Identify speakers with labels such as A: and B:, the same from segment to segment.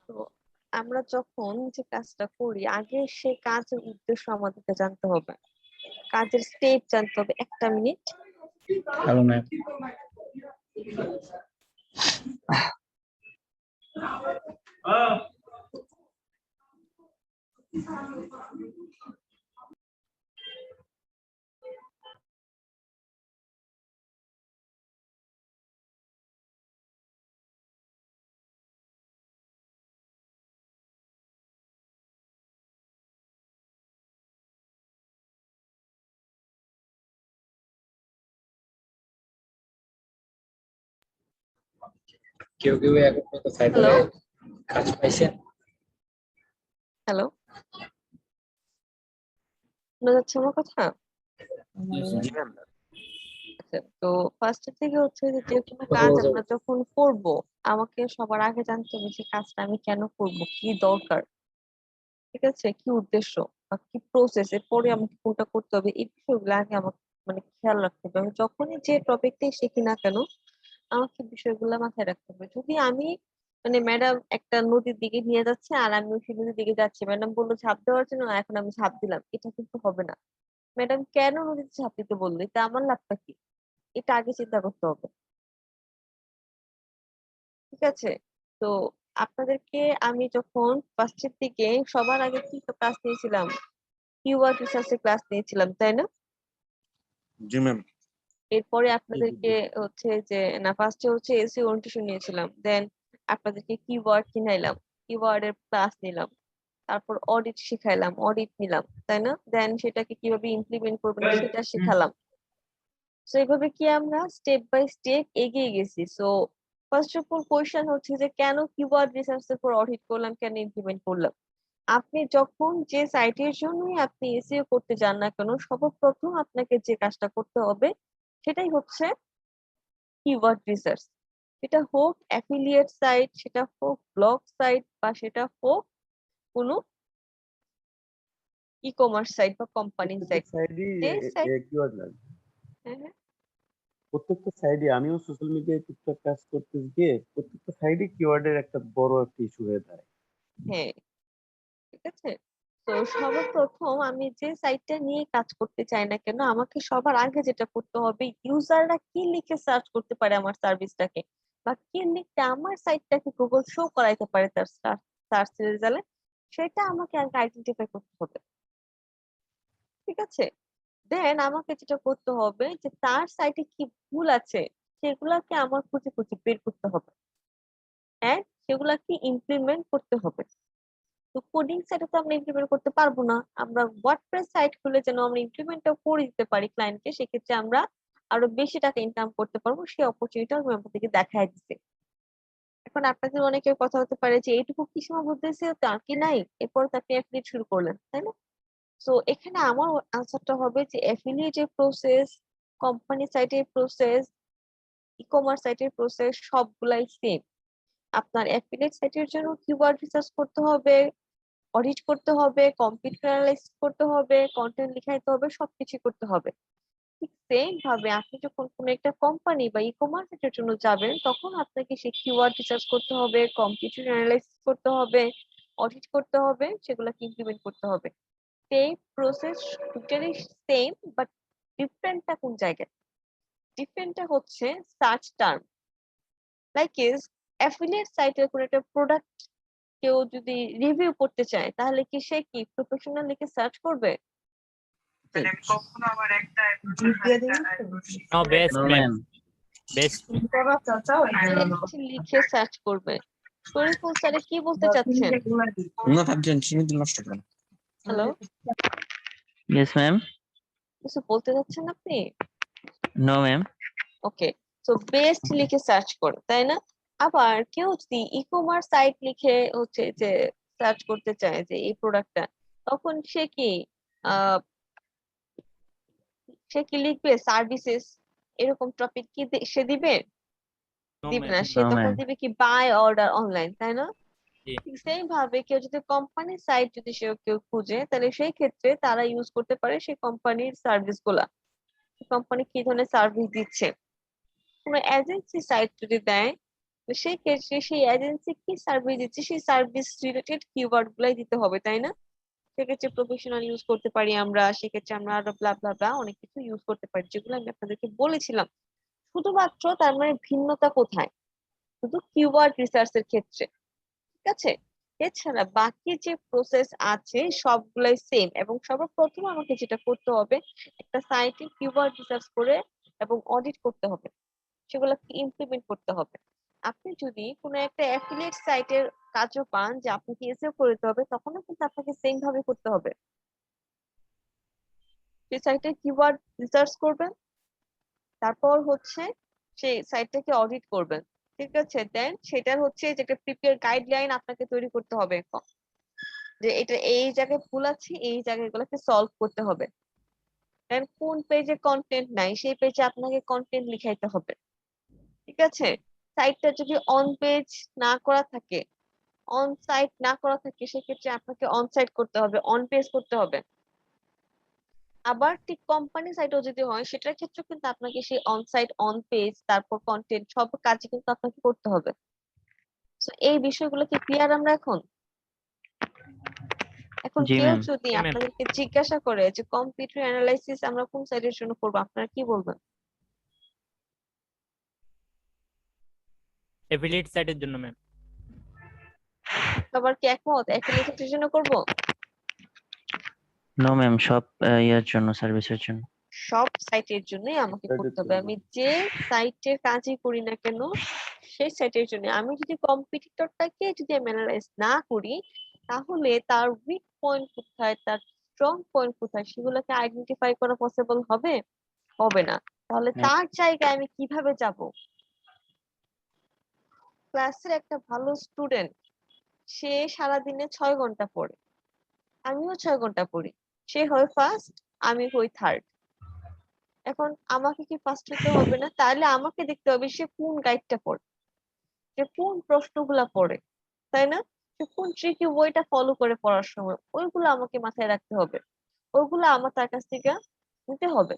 A: তো আমরা যখন যে কাজটা করি আগে সে কাজের উদ্দেশ্য আমাদেরকে জানতে হবে, কাজের স্টেপ জানতে হবে। একটা মিনিট।
B: Hello ma'am. কেউ কেউ এখন পর্যন্ত সাইকেলে কাজ পাইছেন?
A: হ্যালো, শোনা যাচ্ছে আমার কথা?
C: জি ম্যাম।
A: আচ্ছা, তো ফার্স্ট থেকে হচ্ছে যে কোনো কাজ আমরা যখন করব আমাকে সবার আগে জানতে হবে যে কাজটা আমি কেন করব, কি দরকার, ঠিক আছে, কি উদ্দেশ্য বা কি প্রসেস, এরপরে আমাকে কোনটা করতে হবে, এই বিষয়গুলো আগে আমাকে মানে খেয়াল রাখতে হবে। আমি যখনই যে টপিকটাই শিখি না কেন আমাকে বিষয়গুলো মাথায় রাখতে হবে। যদি আমি মানে ম্যাডাম একটা নদীর দিকে নিয়ে যাচ্ছে আর আমি ওই নদীর দিকে যাচ্ছি, ম্যাডাম বললো ঝাঁপ দেওয়ার জন্য, এখন আমি ঝাঁপ দিলাম, এটা কিন্তু হবে না। ম্যাডাম কেন নদীতে ঝাঁপ দিতে বললো, এটা আমার লাভটা কি, এটা আগে চিন্তা করতে হবে। ঠিক আছে? তো আপনাদেরকে আমি যখন ফার্স্টের দিকে সবার আগে কি ক্লাস নিয়েছিলাম, কিওয়ার্ড রিসার্চের ক্লাস নিয়েছিলাম, তাই না?
C: জি ম্যাম।
A: এরপরে আপনাদেরকে হচ্ছে যে না, ফার্স্টে হচ্ছে এসি ওরিয়েন্টেশন নিয়েছিলাম, দেন আপনাদেরকে কিওয়ার্ড কিনাইলাম, কিওয়ার্ডের ক্লাস নিলাম, তারপর অডিট শিখাইলাম, অডিট নিলাম, তাই না? দেন সেটাকে কিভাবে ইমপ্লিমেন্ট করবেন সেটা শিখালাম। সো এইভাবে কি আমরা স্টেপ বাই স্টেপ এগিয়ে গেছি। So first of all question হচ্ছে যে কেন কিওয়ার্ড রিসার্চ এর উপর অডিট করলাম, কেন ইমপ্লিমেন্ট করলাম। আপনি যখন যে সাইটের জন্যই আপনি এসইও করতে যান না কেন, সর্বপ্রথম আপনাকে যে কাজটা করতে হবে সেটাই হচ্ছে কিওয়ার্ড রিসার্চ। সেটা হোক অ্যাফিলিয়েট সাইট, সেটা হোক ব্লগ সাইট, বা সেটা হোক কোনো ই কমার্স সাইট বা কোম্পানি
D: প্রত্যেকটা
A: সাইট।
D: সাইডই
A: যে সাইট,
D: কিওয়ার্ড লাগে।
A: হ্যাঁ হ্যাঁ
D: প্রত্যেকটা সাইডে আমিও সোশ্যাল মিডিয়ায় টুকটাক কাজ করতে গিয়ে প্রত্যেকটা সাইডে কিওয়ার্ডের একটা বড় একটা ইস্যু হয়ে দাঁড়ায়।
A: হ্যাঁ, ঠিক আছে। তো সর্বপ্রথম আমি যে সাইটটা নিয়ে কাজ করতে চাই না কেন আমাকে সবার আগে যেটা করতে হবে, ইউজাররা কি লিখে সার্চ করতে পারে আমার সার্ভিসটাকে, বা কি লিখতে আমার সাইটটাকে গুগল শো করাইতে পারে তার সার্চ রেজাল্টে, সেটা আমাকে আগে আইডেন্টিফাই করতে হবে। ঠিক আছে? দেন আমাকে যেটা করতে হবে যে তার সাইটে কি ভুল আছে সেগুলাকে আমার খুঁজে খুঁজে বের করতে হবে, হ্যাঁ, সেগুলাকে ইমপ্লিমেন্ট করতে হবে। তো কোডিং সাইটে তো আমরা ইমপ্লিমেন্ট করতে পারবো না, আমরা ওয়ার্ডপ্রেস সাইট খুলে যেন আমরা ইমপ্লিমেন্টটা করে দিতে পারি ক্লায়েন্টকে, সেক্ষেত্রে আমরা আরো বেশি টাকা ইনকাম করতে পারবো, সেই অপরচুনিটি আমি আপনাদেরকে দেখাই দিচ্ছি। এখন আপনাদের অনেকের কথা হতে পারে যে এইটুকু কি সীমাবদ্ধ তার কি নাই, এরপর তো আপনি অ্যাফিলিয়েট শুরু করলেন, তাই না? তো এখানে আমার আনসারটা হবে যে অ্যাফিলিয়েটের প্রসেস, কোম্পানি সাইটের প্রসেস, ই কমার্স সাইটের প্রসেস সবগুলাই সেম। আপনার অ্যাফিলিয়েট সাইটের জন্য কিওয়ার্ড রিসার্চ করতে হবে, অডিট করতে হবে, কম্পিউটার অ্যানালাইসিস করতে হবে, কন্টেন্ট লিখাইতে হবে, সবকিছু করতে হবে। ঠিক সেম ভাবে আপনি যখন কোনো একটা কোম্পানি বা ই কমার্সের জন্য যাবেন তখন আপনাকে সেই কিওয়ার্ড রিসার্চ করতে হবে, কম্পিউটার অ্যানালাইসিস করতে হবে, অডিট করতে হবে, সেগুলোকে ইমপ্লিমেন্ট করতে হবে। সেই প্রসেস দুটারই সেম, বাট ডিফারেন্টটা কোন জায়গায়? ডিফারেন্টটা হচ্ছে search term. Like is affiliate সাইটের কোনো একটা প্রোডাক্ট কেউ যদি রিভিউ করতে চায় তাহলে কি সে কি প্রফেশনাল লিখে সার্চ করবে?
B: নো বেস্ট ম্যাম, বেস্ট
A: লিখে সার্চ করবে। শরীফুল স্যার কি বলতে চাচ্ছেন?
C: না ভাবছেন চিনি নষ্ট করেন।
A: Hello,
B: yes ma'am.
A: কিছু বলতে চাচ্ছেন আপনি?
B: No ma'am.
A: ওকে, তো বেস্ট লিখে সার্চ করে, তাই না? আবার কেউ যদি ই কমার্স সাইট লিখে হচ্ছে যে সার্চ করতে চায় যে এই প্রোডাক্টটা, তখন সে কি লিখবে সার্ভিসেস এরকম টপিক কি সে দিবে? দিবে না, সে
B: নো
A: তখন
B: ম্যাম।
A: দিবে কি বাই অর্ডার অনলাইন, তাই না? ঠিক সেম ভাবে কেউ যদি কোম্পানির সাইট যদি সে কেউ খুঁজে তাহলে সেই ক্ষেত্রে তারা ইউজ করতে পারে সেই কোম্পানির সার্ভিস গুলা, কোম্পানি কি ধরনের সার্ভিস দিচ্ছে। কোনো এজেন্সি সাইট যদি দেয় তো সেই ক্ষেত্রে সেই এজেন্সি কি সার্ভিস দিচ্ছে সেই সার্ভিস রিলেটেড কিওয়ার্ড গুলাই দিতে হবে, তাই না? সেক্ষেত্রে প্রফেশনাল ইউজ করতে পারি আমরা, সেক্ষেত্রে আমরা আরো ব্লা ব্লা ব্লা অনেক কিছু ইউজ করতে পারি, যেগুলো আমি আপনাদেরকে বলেছিলাম। শুধুমাত্র তার মানে ভিন্নতা কোথায়? শুধু কিওয়ার্ড রিসার্চের ক্ষেত্রে, ঠিক আছে? এছাড়া বাকি যে প্রসেস আছে সবগুলাই সেম, এবং সর্বপ্রথম আমাকে যেটা করতে হবে একটা সাইটে কিওয়ার্ড রিসার্চ করে এবং অডিট করতে হবে, সেগুলোকে ইমপ্লিমেন্ট করতে হবে। আপনি যদি কোনো একটা অ্যাফিলিয়েট সাইটের কাজও পান যে আপনাকে এসিও করতে হবে, তখনও কিন্তু আপনাকে সেম ভাবে করতে হবে। সেই সাইটে কিওয়ার্ড রিসার্চ করবেন, তারপর হচ্ছে সেই সাইটটাকে অডিট করবেন, ঠিক আছে? দেন সেটার হচ্ছে যে একটা প্রিপেয়ার গাইডলাইন আপনাকে তৈরি করতে হবে, যে এটা এই জায়গায় ভুল আছে, এই জায়গাগুলোকে সলভ করতে হবে। দেন কোন পেজে কন্টেন্ট নাই সেই পেজে আপনাকে কন্টেন্ট লিখাইতে হবে, ঠিক আছে? সাইটটা যদি অন পেজ না করা থাকে, অন সাইট না করা থাকে, সেক্ষেত্রে আপনাকে অন সাইট করতে হবে, অন পেজ করতে হবে। আবার ঠিক কোম্পানি সাইটও যদি হয় সেটার ক্ষেত্রে কিন্তু আপনাকে সেই অন সাইট, অন পেজ, তারপর কন্টেন্ট সব কাজই কিন্তু আপনাকে করতে হবে। তো এই বিষয়গুলো কি ক্লিয়ার আমরা এখন? এখন
E: জি
A: কেউ
E: ম্যাম।
A: যদি
F: জি ম্যাম।
A: আপনাদেরকে জিজ্ঞাসা করে যে কম্পিউটার অ্যানালাইসিস আমরা কোন সাইটের জন্য করবো, আপনারা কি বলবেন?
F: এফিলিয়েট সাইটের জন্য ম্যাম।
A: সবার কি একমত অ্যাফিলিয়েটের জন্য করব?
E: নো ম্যাম, সব ইয়ার জন্য, সার্ভিসের জন্য।
A: সব সাইটের জন্যই আমাকে
D: সাইটের
A: করতে হবে,
D: জন্য।
A: আমি যে সাইটের কাজই করি না কেন সেই সাইটের জন্য। আমি যদি কম্পিটিটরটাকে যদি আমি অ্যানালাইজ না করি, তাহলে তার উইক পয়েন্ট কোথায়, তার স্ট্রং পয়েন্ট কোথায়, সেগুলোকে আইডেন্টিফাই করা পসিবল হবে? হবে না। তাহলে
E: হ্যাঁ।
A: তার জায়গায় আমি কিভাবে যাব? ক্লাসের একটা ভালো স্টুডেন্ট, সে সারাদিনে 6 ঘন্টা পড়ে, আমিও 6 ঘন্টা পড়ি, সে হয় ফার্স্ট, আমি হই থার্ড। এখন আমাকে কি ফার্স্ট হতে হবে না? তাহলে আমাকে দেখতে হবে সে কোন গাইডটা পড়ে, সে কোন প্রশ্নগুলা পড়ে, তাই না? সে কোন ট্রিকি বইটা ফলো করে পড়ার সময়, ওইগুলো আমাকে মাথায় রাখতে হবে, ওইগুলো আমার তার কাছ থেকে নিতে হবে।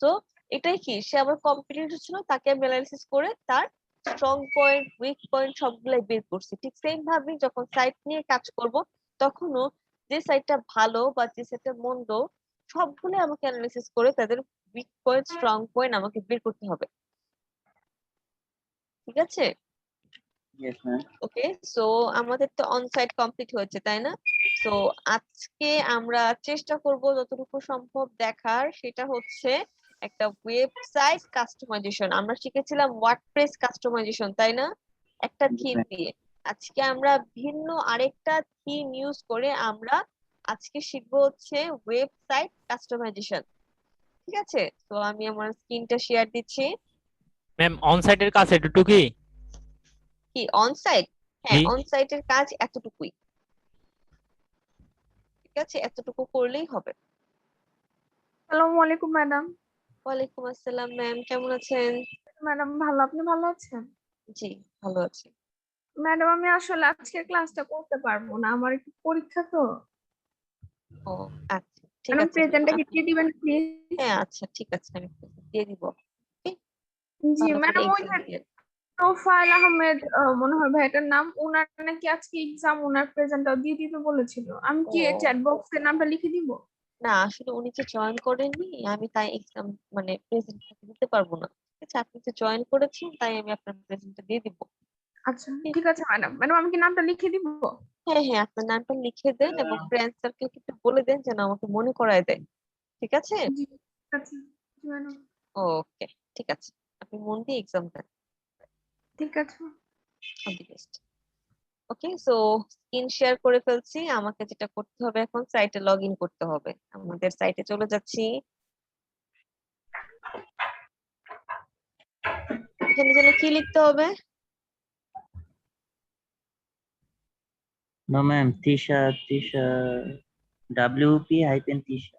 A: তো এটাই কি, সে আমার কম্পিটিটর ছিল, তাকে আমি অ্যানালাইসিস করে তার স্ট্রং পয়েন্ট, উইক পয়েন্ট সবগুলাই বের করছি। ঠিক সেম ভাবে যখন সাইট নিয়ে কাজ করব, তখনও যে সাইটটা ভালো বা যে সাইটটা মন্দ সবগুলো আমাকে অ্যানালাইসিস করে তাদের উইক পয়েন্ট, স্ট্রং পয়েন্ট আমাকে বের করতে হবে, ঠিক আছে?
E: Yes ma'am.
A: ওকে, সো আমাদের তো অন সাইট কমপ্লিট হয়েছে, তাই না? সো আজকে আমরা চেষ্টা করব যতটুকু সম্ভব দেখার, সেটা হচ্ছে একটা ওয়েবসাইট কাস্টমাইজেশন। আমরা শিখেছিলাম ওয়ার্ডপ্রেস কাস্টমাইজেশন, তাই না? একটা থিম দিয়ে। আজকে আমরা ভিন্ন আরেকটা থিম ইউজ করে আমরা আজকে শিখবো হচ্ছে ওয়েবসাইট কাস্টমাইজেশন, ঠিক আছে? তো আমি আমার স্ক্রিনটা শেয়ার দিচ্ছি।
F: ম্যাম অন সাইটের কাজ এটুকু কি?
A: কি অন সাইট? হ্যাঁ,
F: জি।
A: অন সাইটের কাজ এতটুকুই, ঠিক আছে? এতটুকু করলেই হবে।
G: আসসালামু আলাইকুম ম্যাডাম।
A: ওয়ালাইকুম আসসালাম ম্যাম, কেমন আছেন?
G: ম্যাডাম ভালো, আপনি ভালো আছেন?
A: জি, ভালো আছি।
G: ম্যাডাম আমি আসলে আজকে ক্লাসটা করতে পারবো না, আমার একটু পরীক্ষা তো।
A: ও আচ্ছা, ঠিক
G: ম্যাডাম
A: আছে
G: প্রেজেন্টটা কি
A: আপনি,
G: দিয়ে দিবেন প্লিজ?
A: হ্যাঁ আচ্ছা ঠিক আছে, আমি দিয়ে দিব। Okay?
G: জি
A: ভালো করে
G: ম্যাডাম, ওই
A: এক্সাম
G: যে
A: দিয়ে।
G: তোফায়েল আহমেদ মনে হয় ভাইটার নাম, ওনার নাকি আজকে এক্সাম, ওনার প্রেজেন্টটাও দিয়ে দিতে বলেছিল। আমি কি
A: ও
G: চ্যাট বক্সে নামটা লিখে দিব?
A: না, আসলে উনি যে জয়েন করেননি, আমি তাই এক্সাম মানে প্রেজেন্ট দিতে পারবো না, ঠিক আছে? আপনি যে জয়েন করেছেন তাই আমি আপনার প্রেজেন্টটা দিয়ে দিব।
G: আচ্ছা ঠিক আছে ম্যাডাম। ম্যাডাম আমি কি নামটা লিখে দিব?
A: হ্যাঁ হ্যাঁ, আপনার নামটা লিখে দেন এবং ফ্রেন্ড সার্কেলকে একটু বলে দেন যেন আমাকে মনে করায় দেয়, ঠিক আছে?
G: জি আচ্ছা। জি ম্যাডাম।
A: ওকে, ঠিক আছে, আপনি মন দিয়ে এক্সাম দেন।
G: ঠিক আছে।
A: All the best. Okay, so screen share করে ফেলছি। আমাকে যেটা করতে হবে এখন সাইটে লগ ইন করতে হবে। আমাদের সাইটে চলে যাচ্ছি। এখানে যেন কি লিখতে হবে?
E: নো ম্যাম, তিশা তিশা WP-তিশা।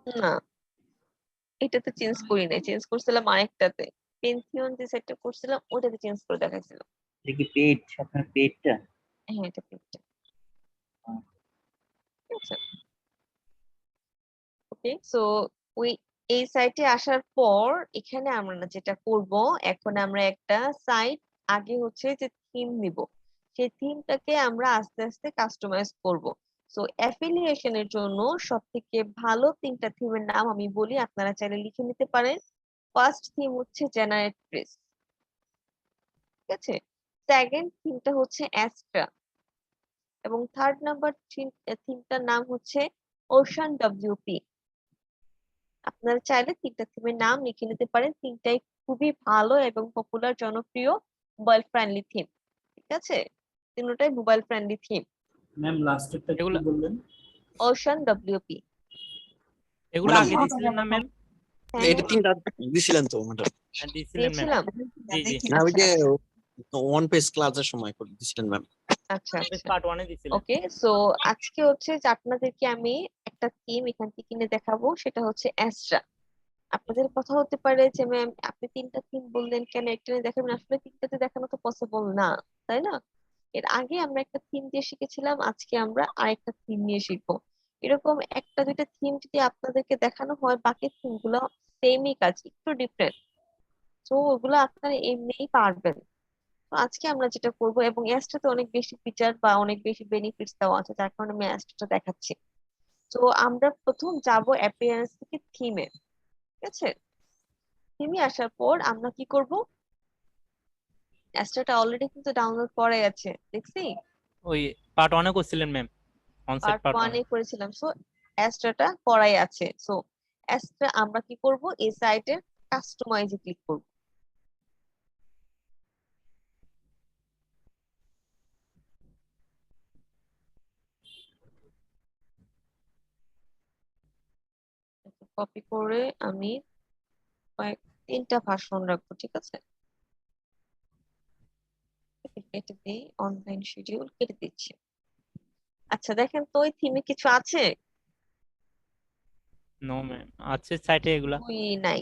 A: না, এটা তো চেঞ্জ করি নাই, চেঞ্জ করছিলাম আরেকটাতে। পেন্থিয়ন যে সাইটটা করছিলাম ওটাতে চেঞ্জ করে দেখাইছিল।
E: এটা কি পেইড, আপনার পেইডটা?
A: হ্যাঁ, এটা পেজটা, ঠিক আছে? ওকে, সো ওই এই সাইটে আসার পর এখানে আমরা যেটা করব, এখন আমরা একটা সাইট আগে হচ্ছে যে থিম নিব, সেই থিমটাকে আমরা আস্তে আস্তে কাস্টমাইজ করব। সো অ্যাফিলিয়েশনের জন্য সব থেকে ভালো 3টা থিমের নাম আমি বলি, আপনারা চাইলে লিখে নিতে পারেন। ফার্স্ট থিম হচ্ছে জেনারেট প্রেস, ঠিক আছে। সেকেন্ড থিমটা হচ্ছে অ্যাস্ট্রা, এবং থার্ড নাম্বার থিমটার নাম হচ্ছে ওশান ডব্লিউপি। আপনারা চাইলে 3টা থিমের নাম লিখে নিতে পারেন, 3টাই খুবই ভালো এবং পপুলার জনপ্রিয় মোবাইল ফ্রেন্ডলি থিম, ঠিক আছে। 3টাই মোবাইল ফ্রেন্ডলি থিম।
B: ম্যাম লাস্টেরটা কি
F: এগুলা
B: বললেন?
A: Ocean WP.
F: এগুলো
C: ম্যাডাম,
F: আগে দিছিলেন না ম্যাম?
A: হ্যাঁ
C: এটা 3টা দিছিলেন তো ম্যাডাম?
F: হ্যাঁ দিছিলেন ম্যাম।
A: দিয়েছিলাম।
F: জি জি
C: না, ওই
A: আচ্ছা
C: যে
A: আচ্ছা
C: ওয়ান পেজ ক্লাসের সময় করে দিছিলেন ম্যাম।
A: আচ্ছা
F: বেশ
A: আচ্ছা
F: পার্ট 1 এ দিছিলেন।
A: ওকে। সো আজকে হচ্ছে যে আপনাদেরকে আমি একটা থিম এখান থেকে কিনে দেখাবো, সেটা হচ্ছে অ্যাস্ট্রা। আপনাদের কথা হতে পারে যে ম্যাম আপনি 3টা থিম বললেন, কেন একটা নিয়ে দেখাবেন? আসলে 3টাতে দেখানো তো পসিবল না, তাই না? এর আগে আমরা একটা থিম দিয়ে শিখেছিলাম, আজকে আমরা আরেকটা থিম নিয়ে শিখবো। এরকম একটা দুইটা থিম যদি আপনাদেরকে দেখানো হয়, বাকি থিম গুলো সেমই কাজ, একটু ডিফারেন্ট, তো ওগুলো আপনারা এমনিই পারবেন। তো আজকে আমরা যেটা করব, এবং অ্যাস্ট্রাতে অনেক বেশি ফিচার বা অনেক বেশি বেনিফিটস দেওয়া আছে, যার কারণে আমি অ্যাস্ট্রাটা দেখাচ্ছি। তো আমরা প্রথম যাব অ্যাপিয়ারেন্স থেকে থিমে, ঠিক আছে। থিমে আসার পর আমরা কি করব, অ্যাস্ট্রাটা অলরেডি কিন্তু ডাউনলোড করাই আছে, দেখছি।
F: ওই পার্ট 1 এ করছিলেন ma'am, onsite
A: part
F: part 1
A: one
F: এ।
A: এ করেছিলাম। সো অ্যাস্ট্রাটা করাই আছে। সো অ্যাস্ট্রা আমরা কি করব, এই সাইটের কাস্টমাইজে ক্লিক করব। কপি করে আমি কয়েক 3টা ভার্সন রাখবো, ঠিক আছে। কেটে দিই, অনলাইন শিডিউল কেটে দিচ্ছি। আচ্ছা দেখেন তো ওই থিমে কিছু আছে?
F: নো ম্যাম, আছে সাইটে এগুলা।
A: কিছুই নাই।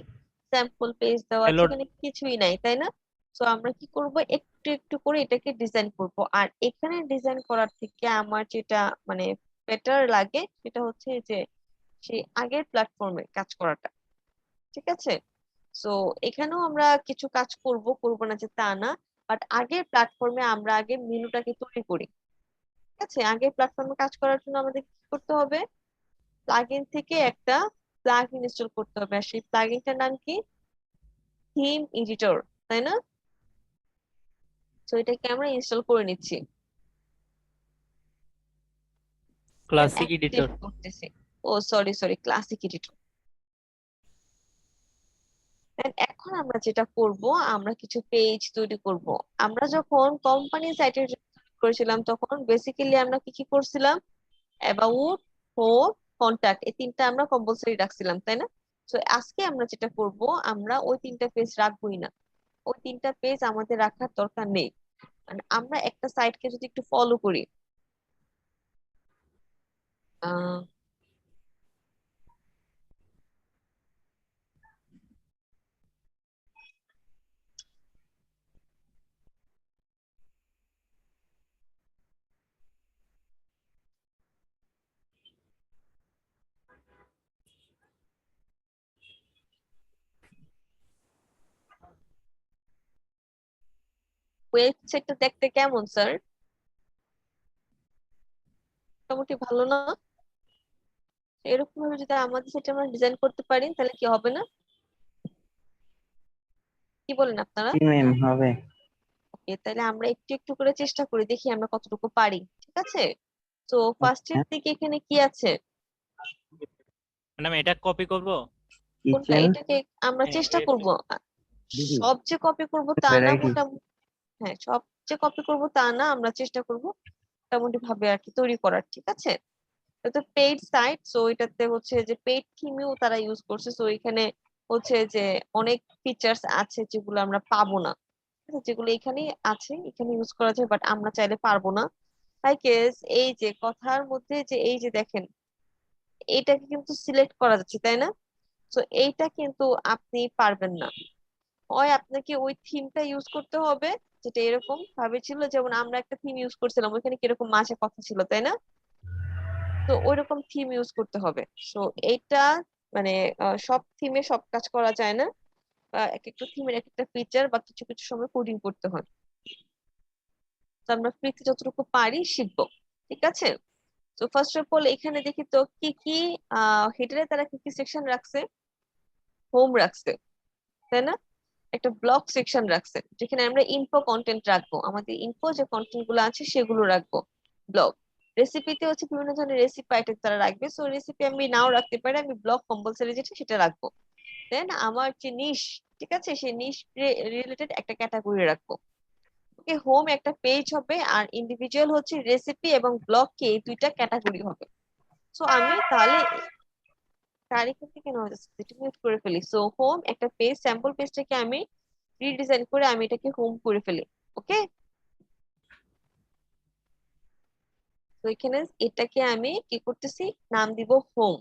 A: স্যাম্পল পেজ দেওয়া আছে,
F: পেলোড।
A: এখানে কিছুই নাই, তাই না? তো আমরা কি করব, একটু একটু করে এটাকে ডিজাইন করব। আর এখানে ডিজাইন করার থেকে আমার যেটা মানে বেটার লাগে, সেটা হচ্ছে যে সেই আগের প্ল্যাটফর্মে কাজ করাটা, ঠিক আছে। সো এখানেও আমরা কিছু কাজ করব, করব না যে তা না, বাট আগের প্ল্যাটফর্মে আমরা আগে মেনুটাকে তৈরি করি, ঠিক আছে। আগের প্ল্যাটফর্মে কাজ করার জন্য আমাদের কি করতে হবে, প্লাগইন থেকে একটা প্লাগইন ইনস্টল করতে হবে। আর সেই প্লাগইনটার নাম কি, থিম এডিটর, তাই না? তো এটাকে আমরা ইনস্টল করে নিচ্ছি,
F: ক্লাসিক
A: অ্যাক্টিভ
F: এডিটর।
A: করতেছি। ও সরি সরি, ক্লাসিক এডিটর। এখন আমরা যেটা করব, আমরা কিছু পেজ তৈরি করব। আমরা যখন কোম্পানি সাইটে করেছিলাম, তখন বেসিক্যালি আমরা কি কি করছিলাম, অ্যাবাউট, হোম, কন্টাক্ট, এই 3টা আমরা কম্পালসরি রাখছিলাম, তাই না? তো আজকে আমরা যেটা করব, আমরা ওই 3টা পেজ রাখবোই না। ওই 3টা পেজ আমাদের রাখার দরকার নেই। মানে আমরা একটা সাইটকে যদি একটু ফলো করি, আহ ওয়েবসাইটটা দেখতে কেমন স্যার? মোটামুটি ভালো না? এরকম ভাবে যদি আমাদের সাইটে আমরা ডিজাইন করতে পারি, তাহলে কি হবে না? কি বলেন আপনারা?
E: জি ম্যাম, হবে।
A: ওকে, তাহলে আমরা একটু একটু করে চেষ্টা করি, দেখি আমরা কতটুকু পারি, ঠিক আছে। তো ফার্স্টের
E: আচ্ছা,
A: দিকে এখানে কি আছে,
F: ম্যাডাম এটা কপি করব।
A: কোনটা?
E: কিচেন
A: এটাকে আমরা চেষ্টা করব।
D: দিদি
A: সব যে কপি করব তা না,
E: ভ্যারাইটি।
A: মোটামুটি। হ্যাঁ, সব যে কপি করব তা না, আমরা চেষ্টা করব মোটামুটি ভাবে আর কি তৈরি করার, ঠিক আছে। এটা পেইড সাইট, সো এটাতে হচ্ছে যে পেইড থিমও তারা ইউজ করছে। সো এখানে হচ্ছে যে অনেক ফিচার্স আছে যেগুলো আমরা পাবো না, ঠিক আছে? যেগুলো এখানে আছে, এখানে ইউজ করা যায়, বাট আমরা চাইলে পারবো না। লাইক এই যে কথার মধ্যে যে এই যে দেখেন, এইটাকে কিন্তু সিলেক্ট করা যাচ্ছে, তাই না? তো এইটা কিন্তু আপনি পারবেন না। হয় আপনাকে ওই থিমটা ইউজ করতে হবে, যেটা এরকম ভাবে ছিল, যেমন আমরা একটা থিম ইউজ করছিলাম, ওইখানে কিরকম মাঝে কথা ছিল, তাই না? তো ওইরকম থিম ইউজ করতে হবে। সো এইটা মানে সব থিমে সব কাজ করা যায় না, এক একটা থিমের এক একটা ফিচার বা কিছু কিছু সময় কোডিং করতে হয়। তো আমরা ফ্রিতে যতটুকু পারি শিখবো, ঠিক আছে? তো ফার্স্ট অফ অল এখানে দেখি তো কি কি হেডারে তারা কি কি সেকশন রাখছে। হোম রাখছে, তাই না? একটা ব্লগ সেকশন রাখছে যেখানে আমরা ইনফো কন্টেন্ট রাখবো, আমাদের ইনফো যে কন্টেন্ট গুলো আছে সেগুলো রাখবো। ব্লগ রেসিপিতে হচ্ছে বিভিন্ন ধরনের রেসিপি আইটেম তারা রাখবে, সো রেসিপি আমি নাও রাখতে পারি, আমি ব্লগ কম্পালসারি যেটা সেটা রাখবো। দেন আমার যে নিশ, ঠিক আছে, সেই নিশ রিলেটেড একটা ক্যাটাগরি রাখবো। ওকে, হোম একটা পেজ হবে আর ইন্ডিভিজুয়াল হচ্ছে রেসিপি এবং ব্লগ কে এই দুইটা ক্যাটাগরি হবে। সো আমি তাহলে তারিখের থেকে কেন মিউট করে ফেলি। সো হোম একটা পেজ, স্যাম্পল পেজটাকে আমি রিডিজাইন করে আমি এটাকে হোম করে ফেলি। ওকে, তো এখানে এটাকে আমি কি করতেছি, নাম দিব হোম।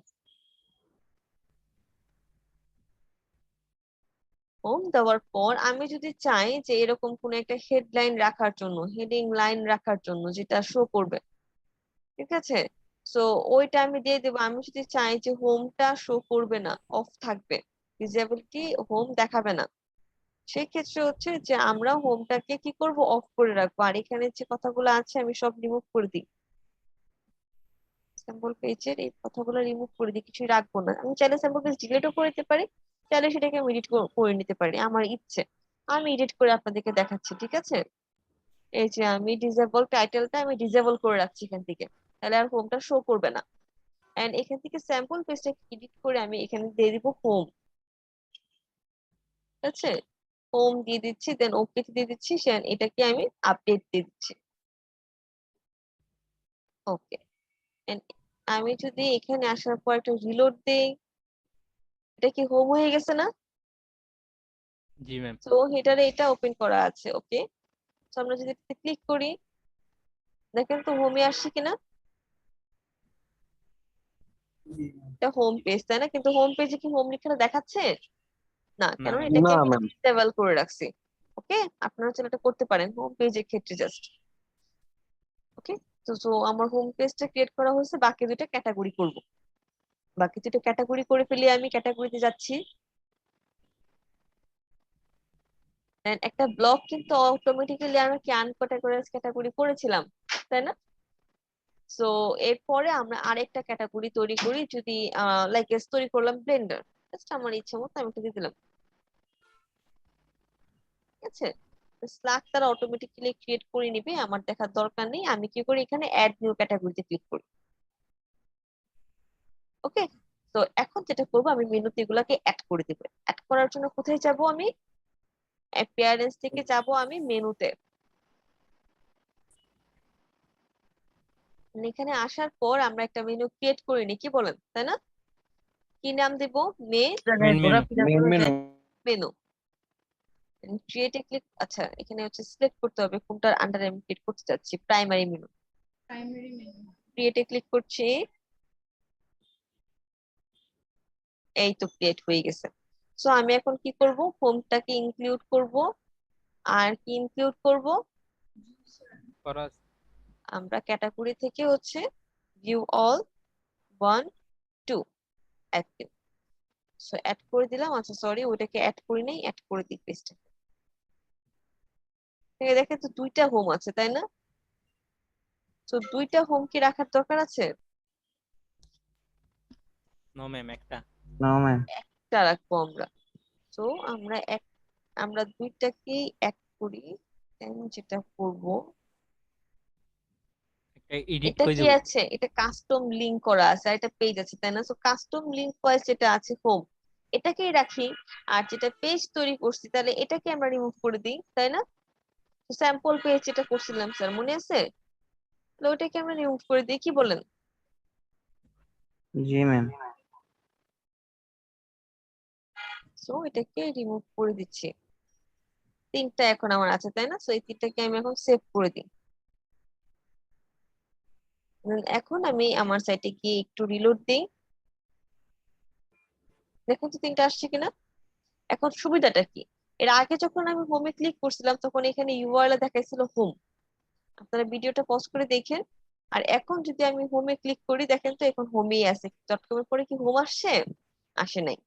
A: হোম দেওয়ার পর আমি যদি চাই যে এরকম কোন একটা হেডলাইন রাখার জন্য, হেডিং লাইন রাখার জন্য যেটা শো করবে, ঠিক আছে, সো ওইটা আমি দিয়ে দেবো। আমি যদি চাই যে হোমটা শো করবে না, অফ থাকবে, ভিজিবিলিটি হোম দেখাবে না, সেই ক্ষেত্রে হচ্ছে যে আমরা হোমটাকে কি করব, অফ করে রাখবো। আর এখানে যে কথাগুলো আছে আমি সব রিমুভ করে দিই, স্যাম্পল পেজের এই কথাগুলো রিমুভ করে দিই, কিছুই রাখবো না। আমি চাইলে স্যাম্পল পেজ ডিলিটও করে দিতে পারি, চাইলে সেটাকে আমি এডিট করে নিতে পারি, আমার ইচ্ছে। আমি এডিট করে আপনাদেরকে দেখাচ্ছি, ঠিক আছে? এই যে আমি ডিসেবল টাইটেলটা আমি ডিসেবল করে রাখছি এখান থেকে, তাহলে আর হোমটা শো করবে না। এন্ড এখান থেকে স্যাম্পল পেজটা এডিট করে আমি এখানে দিয়ে দিব হোম, ঠিক আছে? হোম দিয়ে দিচ্ছি, দেন ওকে দিয়ে দিচ্ছি, এটাকে আমি আপডেট দিয়ে দিচ্ছি। ওকে, আমি যদি এখানে আসার পর একটা রিলোড দেই, এটা কি হোম হয়ে গেছে না?
F: জি ম্যাম।
A: তো হেডারে এটা ওপেন করা আছে। ওকে, তো আমরা যদি ক্লিক করি, দেখেন তো হোমে আসছে কিনা। এটা হোম পেজ, তাই না? কিন্তু হোম পেজে কি হোম লেখাটা দেখাচ্ছে না,
F: না
A: কারণ
F: ম্যাম।
A: এটাকে
C: না
A: আমি
C: ম্যাম।
A: ডিসেবল করে রাখছি। ওকে, আপনারা চাইলে এটা করতে পারেন হোম পেজের ক্ষেত্রে জাস্ট। ওকে, তো তো আমার হোম পেজটা ক্রিয়েট করা হয়েছে, বাকি দুটো ক্যাটাগরি করব। বাকি দুটো ক্যাটাগরি করে ফেলি, আমি ক্যাটাগরিতে যাচ্ছি। And একটা ব্লক কিন্তু অটোমেটিক্যালি আমি কি আনক্যাটাগরাইজ ক্যাটাগরি করেছিলাম, তাই না? সো এরপরে আমরা আরেকটা ক্যাটাগরি তৈরি করি, যদি লাইক তৈরি করলাম ব্লেন্ডার, জাস্ট আমার ইচ্ছা মতো আমি এটা দিয়ে দিলাম, ঠিক আছে? স্ল্যাক তারা অটোমেটিক্যালি ক্রিয়েট করে নিবে, আমার দেখার দরকার নেই। আমি কি করি, এখানে অ্যাড নিউ ক্যাটাগরিতে ক্লিক করি। ওকে, তো এখন যেটা করবো, আমি মেনুতে এগুলাকে অ্যাড করে দিব। অ্যাড করার জন্য কোথায় যাব, আমি অ্যাপিয়ারেন্স থেকে যাব আমি মেনুতে। এখানে আসার পর আমরা একটা মেনু ক্রিয়েট করে নি, কি বলেন, তাই না? কি নাম দেব,
F: মেন মেনু।
A: মেনু। ক্রিয়েটে ক্লিক, আচ্ছা এখানে হচ্ছে সিলেক্ট করতে হবে কোনটার আন্ডারে আমি ক্রিয়েট করতে চাচ্ছি, প্রাইমারি মেনু। ক্রিয়েটে ক্লিক করছি, এই তো ক্রিয়েট হয়ে গেছে। সো আমি এখন কি করব, হোমটাকে ইনক্লুড করব। আর কি ইনক্লুড করব,
F: করা
A: আমরা ক্যাটাগরি থেকে হচ্ছে ভিউ অল 1 2 অ্যাড দিই। সো অ্যাড করে দিলাম। আচ্ছা সরি, ওটাকে অ্যাড করি নাই, অ্যাড করে দিই পেজটা। দেখেন তো দুইটা হোম আছে, তাই না? তো দুইটা হোম কি রাখার দরকার আছে?
F: নো ম্যাম, একটা।
E: No ma'am.
A: একটা রাখবো আমরা। তো আমরা দুইটাকেই অ্যাড করি। Then যেটা করব,
F: একটা এডিট
A: এটা
F: করে
A: কি
F: দেব।
A: আছে, এটা কাস্টম লিংক করা আছে আর এটা পেজ আছে, তাই না? তো কাস্টম লিংক ওয়াইজ যেটা আছে হোম, এটাকেই রাখি। আর যেটা পেজ তৈরি করছি তাহলে এটাকে আমরা রিমুভ করে দিই, তাই না? স্যাম্পল পেজ যেটা করছিলাম স্যার, মনে আছে? তাহলে ওটাকে আমরা রিমুভ করে দিই, কি বলেন?
E: জি ম্যাম।
A: সো এটাকে রিমুভ করে দিচ্ছি। তিনটা এখন আমার আছে, তাই না? সো এই তিনটাকে আমি এখন সেভ করে দিই। এখন আমি আমার সাইটে গিয়ে একটু রিলোড দিই, দেখুন তো তিনটা আসছে কিনা। এখন সুবিধাটা কি, এর আগে যখন আমি হোমে ক্লিক করছিলাম তখন এখানে ইউআরএল দেখাইছিল হোম, আপনারা ভিডিওটা পজ করে দেখেন। আর এখন যদি আমি হোমে ক্লিক করি, দেখেন তো এখন হোমেই আছে, ডট কমের পরে কি হোম আসছে? আসে নাই।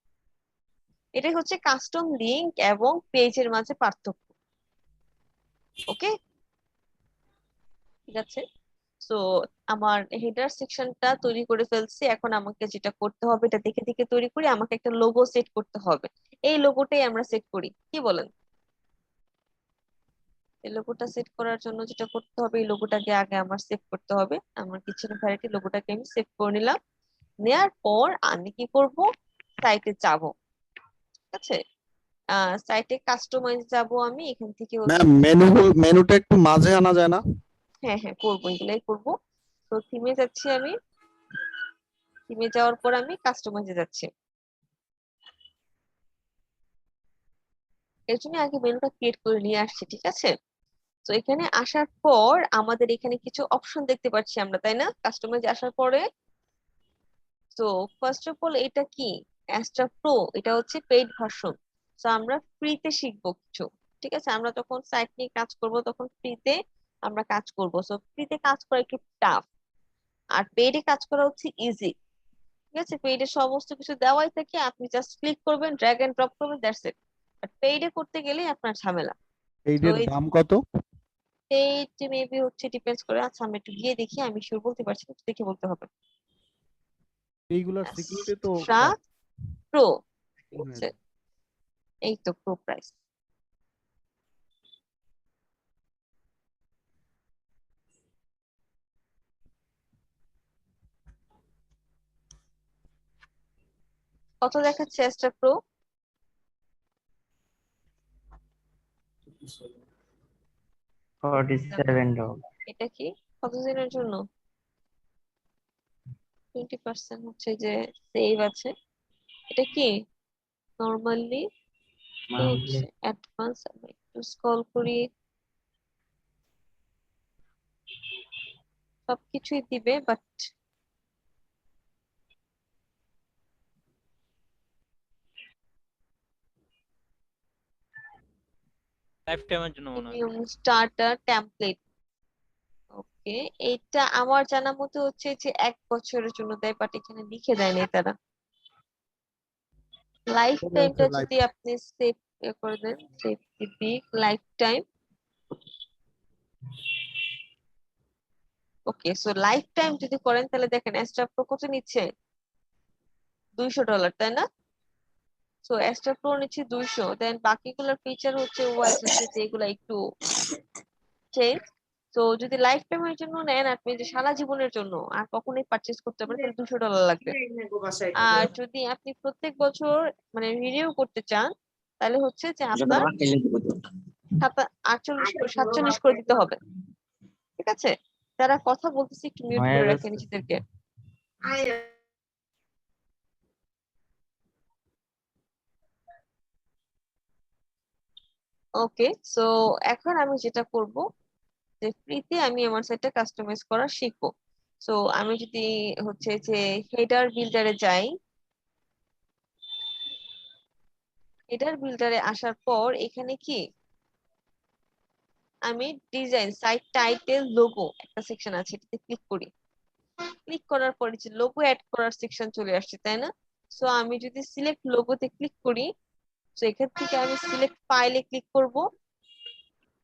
A: এটাই হচ্ছে কাস্টম লিংক এবং পেজের মাঝে পার্থক্য। ওকে, ঠিক আছে। সো আমার হেডার সেকশনটা তৈরি করে ফেলছি, এখন আমাকে যেটা করতে হবে এটা দেখে দেখে তৈরি করি, আমাকে একটা লোগো সেট করতে হবে। এই লোগোটাই আমরা সেট করি, কি বলেন? এই লোগোটা সেট করার জন্য যেটা করতে হবে, এই লোগোটাকে আগে আমার সেভ করতে হবে। আমার কিচেন ভ্যারাইটি লোগোটাকে আমি সেভ করে নিলাম। নেয়ার পর আমি কি করব, সাইটে যাব। ঠিক আছে, সাইটে কাস্টমাইজ যাব আমি, এখান থেকে হচ্ছে
C: ম্যাম মেনুটা একটু মাঝে আনা যায় না?
A: হ্যাঁ হ্যাঁ করবো, এগুলাই করবো। তো থিমে যাচ্ছি আমি, থিমে যাওয়ার পর আমি কাস্টমাইজে যাচ্ছি। এর জন্য আগে মেনুটা ক্রিয়েট করে নিয়ে আসছি, ঠিক আছে। তো এখানে আসার পর আমাদের এখানে কিছু অপশন দেখতে পাচ্ছি আমরা, তাই না? কাস্টমাইজে আসার পরে তো ফার্স্ট অফ অল এটা কি, অ্যাস্ট্রা প্রো, এটা হচ্ছে পেইড ভার্সন। তো আমরা ফ্রিতে শিখবো কিছু, ঠিক আছে। আমরা যখন সাইট নিয়ে কাজ করব তখন ফ্রিতে আমরা কাজ করব। সো ফ্রিতে কাজ করা একটু টাফ, আর পেইডে কাজ করা হচ্ছে ইজি। ঠিক আছে, পেইডে সমস্ত কিছু দেওয়াই থাকে, আপনি জাস্ট ক্লিক করবেন, ড্র্যাগ এন্ড ড্রপ করবেন, দ্যাটস ইট। বাট পেইডে করতে গেলে আপনার ঝামেলা। তো
H: এইটার
A: এই
H: দাম কত?
A: পেইড মেবি হচ্ছে ডিপেন্ডস করে, আচ্ছা আমি একটু গিয়ে দেখি, আমি শিওর বলতে পারছি না, একটু দেখে বলতে হবে।
H: এইগুলার সিকিউরিটি তো
A: অ্যাস্ট্রা প্রো, ঠিক আছে, এই তো প্রো প্রাইস। কত দেখাচ্ছে অ্যাস্ট্রা প্রো?
E: $47।
A: এটা কি কতদিনের জন্য? 20% হচ্ছে যে সেভ আছে। এটা কি নরমালি হচ্ছে অ্যাডভান্স, আমি একটু স্ক্রল করি, সবকিছুই দিবে বাট
F: লাইফ টাইমের জন্য মনে হয়।
A: Premium starter template. ওকে, এটা আমার জানা মতে হচ্ছে যে 1 বছরের জন্য দেয়, বাট এখানে লিখে দেয় নাই তারা। লাইফ টাইমটা যদি আপনি সেভ করে দেন, সেভ দিবি লাইফ টাইম। ওকে, সো লাইফ টাইম যদি করেন তাহলে দেখেন অ্যাস্ট্রা প্রো কত নিচ্ছে, $200, তাই না? সো অ্যাস্ট্রা প্রো নিচ্ছে 200, দেন বাকিগুলোর ফিচার হচ্ছে ওয়াইজ হচ্ছে যে এগুলা একটু চেঞ্জ। তো যদি লাইফ টাইমের জন্য নেন আপনি, যে সারা জীবনের জন্য আর কখনোই পারচেজ করতে পারেন, তাহলে $200 লাগবে। আর যদি আপনি প্রত্যেক বছর মানে রিনিউ করতে চান, তাহলে হচ্ছে যে আপনার 47 করে দিতে হবে। ঠিক আছে, যারা কথা বলতেছে একটু মিউট
E: হয়ে
A: করে রাখেন
E: গেছে।
A: নিজেদেরকে। ওকে, সো এখন আমি যেটা করব, যে ফ্রিতে আমি আমার সাইটটা কাস্টমাইজ করা শিখবো। সো আমি যদি হচ্ছে যে হেডার বিল্ডারে যাই, হেডার বিল্ডারে আসার পর এখানে কি আমি ডিজাইন, সাইট টাইটেল, লোগো একটা সেকশন আছে, এটাতে ক্লিক করি। ক্লিক করার পরে যে লোগো অ্যাড করার সেকশন চলে আসছে, তাই না? সো আমি যদি সিলেক্ট লোগোতে ক্লিক করি, তো এখান থেকে আমি সিলেক্ট ফাইলে ক্লিক করব,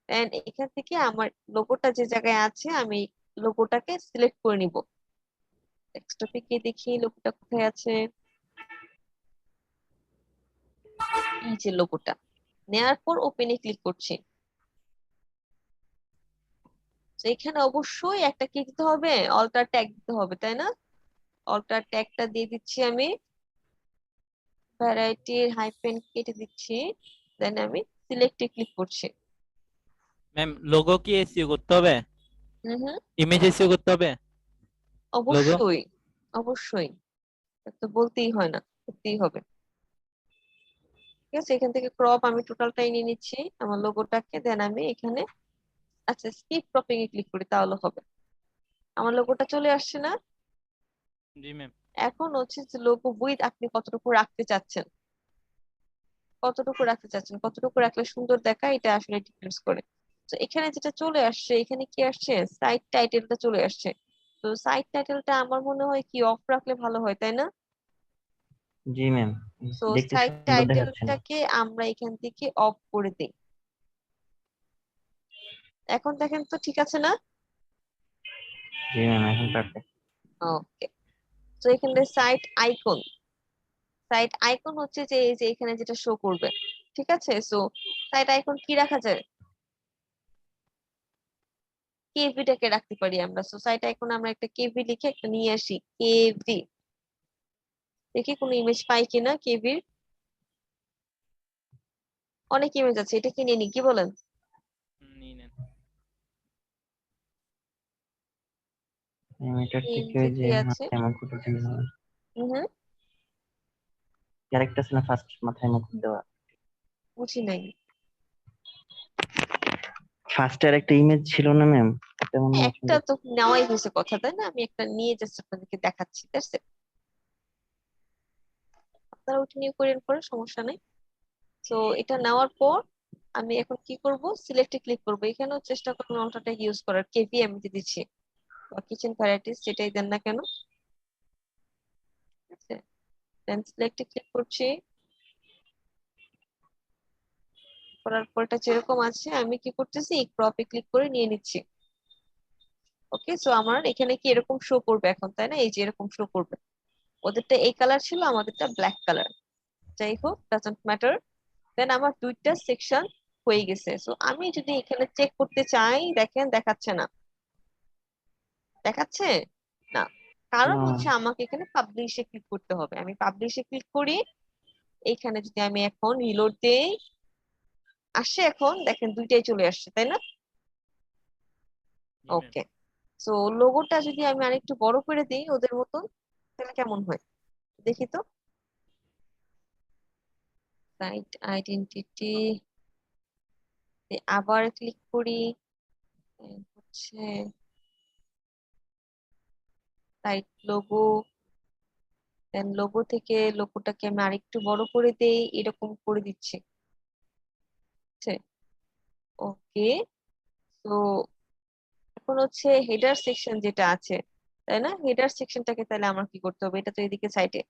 A: এন্ড এখান থেকে আমার লোগোটা যে জায়গায় আছে আমি লোগোটাকে সিলেক্ট করে নিব। ডেস্কটপে গিয়ে দেখি লোগোটা কোথায় আছে, এই যে লোগোটা। নেয়ার পর ওপেনে ক্লিক করছি। তো এখানে অবশ্যই একটা কি দিতে হবে, অল্টার ট্যাগ দিতে হবে, তাই না? অল্টার ট্যাগটা দিয়ে দিচ্ছি আমি, ভ্যারাইটির হাইফেন কেটে দিচ্ছি, দেন আমি সিলেক্টে ক্লিক করছি।
F: ম্যাম লোগো কি এসইও করতে হবে?
A: হুম হুম,
F: ইমেজ এসইও করতে হবে? লোগো
A: অবশ্যই অবশ্যই, এটা তো বলতেই হয় না, করতেই হবে। ঠিক আছে, এখান থেকে ক্রপ আমি টোটালটাই নিয়ে নিচ্ছি আমার লোগোটাকে, দেন আমি এখানে আচ্ছা স্কিপ ক্রপিং এ ক্লিক করি, তাহলে হবে। আমার লোগোটা চলে আসছে না?
F: জি ম্যাম।
A: এখন হচ্ছে যে লোগো উইথ আপনি কতটুকু রাখতে চাচ্ছেন, কতটুকু রাখতে চাচ্ছেন, কতটুকু রাখলে সুন্দর দেখায়, এটা আসলে ডিপেন্ডস করে। তো এখানে যেটা চলে আসছে, এখানে কি আসছে, সাইট টাইটেলটা চলে আসছে। তো সাইট টাইটেলটা আমার মনে হয় কি অফ রাখলে ভালো হয়, তাই না?
E: জি ম্যাম,
A: সো
E: দেখতে
A: সাইট
E: সুন্দর দেখাচ্ছে না।
A: টাইটেলটাকে আমরা এখান থেকে অফ করে দিই। এখন দেখেন তো ঠিক আছে না?
E: জি ম্যাম, এখন পারফেক্ট।
A: ওকে, তো এখানে সাইট আইকন হচ্ছে যে এই যে এখানে যেটা শো করবে, ঠিক আছে? সো সাইট আইকন কি রাখা যায়? কেভিটাকে রাখতে পারি আমরা। সো সাইট আইকন আমরা একটা কেভি লিখে একটা নিয়ে আসি, কেভি। দেখি কোনো ইমেজ পাই কিনা কেভির। অনেক ইমেজ আছে, এটা কিনে নি, কি বলেন?
F: নিয়ে নেন।
E: এটার থেকে
A: কেভি
E: ওই যে
A: কি আছে?
E: মাথায় মুকুট দেওয়া,
A: হুম,
E: ক্যারেক্টার আছে না ফার্স্ট মাথায় মুকুট দেওয়া,
A: বুঝি নাই।
E: ফার্স্টের একটা ইমেজ ছিল না ম্যাম, তেমন
A: একটা তো নেওয়াই হয়েছে কথা, তাই না? আমি একটা নিয়ে জাস্ট আপনাদেরকে দেখাচ্ছি, ঠিক আছে? আপনারা ওটা নিয়ে করেন পরে, সমস্যা নেই। তো এটা নেওয়ার পর আমি এখন কি করব, সিলেক্টে ক্লিক করব। এখানেও চেষ্টা করবো অংশটা ইউজ করার, কেভি আমি দিচ্ছি বা কিচেন ভ্যারাইটিস, যেটাই দেন না কেন, ঠিক আছে? দেন সিলেক্টে ক্লিক করছি, করার পর এটা যেরকম আছে আমি কি করতেছি, ক্রপে ক্লিক করে নিয়ে নিচ্ছি। ওকে, সো আমার এখানে কি এরকম শো করবে এখন, তাই না? এই যে এরকম শো করবে। ওদেরটা এই কালার ছিল, আমাদেরটা ব্ল্যাক কালার। যাই হোক, ডাজন্ট ম্যাটার। দেন আমার দুইটা সেকশন হয়ে গেছে। সো আমি যদি এখানে চেক করতে চাই, দেখেন দেখাচ্ছে না। দেখাচ্ছে না, কারণ
E: না।
A: হচ্ছে আমাকে এখানে পাবলিশে ক্লিক করতে হবে। আমি পাবলিশে ক্লিক করি, এইখানে যদি আমি এখন রিলোড দেই, আসে এখন দেখেন দুইটাই চলে আসছে, তাই না?
F: জি ম্যাম।
A: ওকে, সো লোগোটা যদি আমি আরেকটু বড় করে দিই ওদের মতন, তাহলে কেমন হয় দেখি তো। সাইট আইডেন্টিটি আবার ক্লিক করি, হচ্ছে সাইট লোগো, দেন লোগো থেকে লোগোটাকে আমি আরেকটু বড় করে দেই, এরকম করে দিচ্ছি। ওকে, তো এখন হচ্ছে হেডার সেকশন যেটা আছে, তাই না? হেডার সেকশনটাকে তাহলে আমার কি করতে হবে? এটা তো এদিকে সাইডে,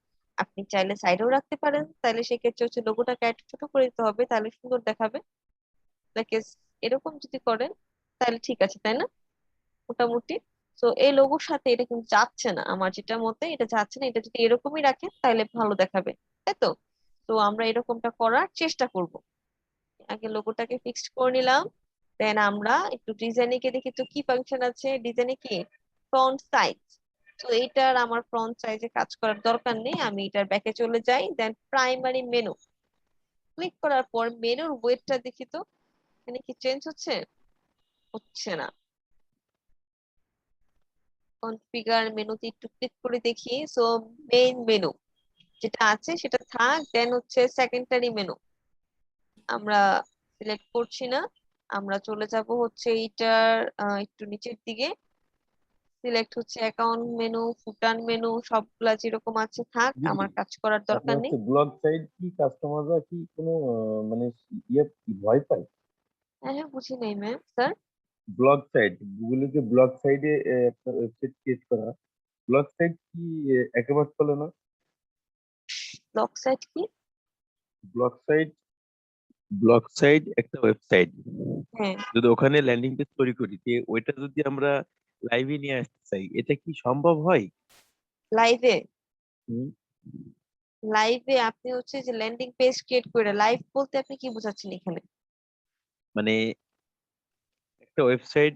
A: আপনি চাইলে সাইডেও রাখতে পারেন, তাহলে সেক্ষেত্রে হচ্ছে লোগোটাকে একটু ছোট করে দিতে হবে, তাহলে সুন্দর দেখাবে। লাইক এরকম যদি করেন তাহলে ঠিক আছে, তাই না? মোটামুটি। তো এই লোগোর সাথে এটা কিন্তু যাচ্ছে না, আমার যেটা মতে এটা যাচ্ছে না। এটা যদি এরকমই রাখেন তাহলে ভালো দেখাবে, তাই তো? তো আমরা এরকমটা করার চেষ্টা করব। আগে লোগোটাকে ফিক্সড করে নিলাম, দেন আমরা একটু ডিজাইনে গিয়ে দেখি তো কি ফাংশন আছে ডিজাইনে, কি ফ্রন্ট সাইজ। তো এইটার আমার ফ্রন্ট সাইজে কাজ করার দরকার নেই, আমি এটার ব্যাকে চলে যাই। দেন প্রাইমারি মেনু ক্লিক করার পর মেনুর ওয়েটটা দেখি তো, এখানে কি চেঞ্জ হচ্ছে? হচ্ছে না। কনফিগার মেনুতে একটু ক্লিক করে দেখি। সো মেইন মেনু যেটা আছে সেটা থাক, দেন হচ্ছে সেকেন্ডারি মেনু আমরা সিলেক্ট করছি না। আমরা চলে যাব হচ্ছে এইটার একটু নিচের দিকে। সিলেক্ট হচ্ছে অ্যাকাউন্ট মেনু, ফুটার মেনু, সবগুলা যেরকম আছে থাক,
D: দিদি,
A: আমার কাজ করার দরকার
D: আপনার
A: নেই।
D: হচ্ছে ব্লগ সাইট কি কাস্টমাররা কি কোনো মানে ইয়ে ভয় পায়?
A: হ্যাঁ হ্যাঁ, বুঝি নাই ম্যাম, স্যার।
D: ব্লগ সাইট, গুগলে যে ব্লগ সাইটে আপনার ওয়েবসাইট ক্রিয়েট করা, ব্লগ সাইট কি একেবারে চলে না?
A: ব্লগ সাইট কি?
D: ব্লগ সাইট, ব্লগ সাইট একটা ওয়েবসাইট,
A: হ্যাঁ,
D: যদি ওখানে ল্যান্ডিং পেজ তৈরি করি, যে ওইটা যদি আমরা লাইভে নিয়ে আসতে চাই, এটা কি সম্ভব হয়?
A: লাইভে?
D: হুম,
A: লাইভে আপনি হচ্ছে যে ল্যান্ডিং পেজ ক্রিয়েট করে, লাইভ বলতে আপনি কি বোঝাচ্ছেন এখানে?
D: মানে একটা ওয়েবসাইট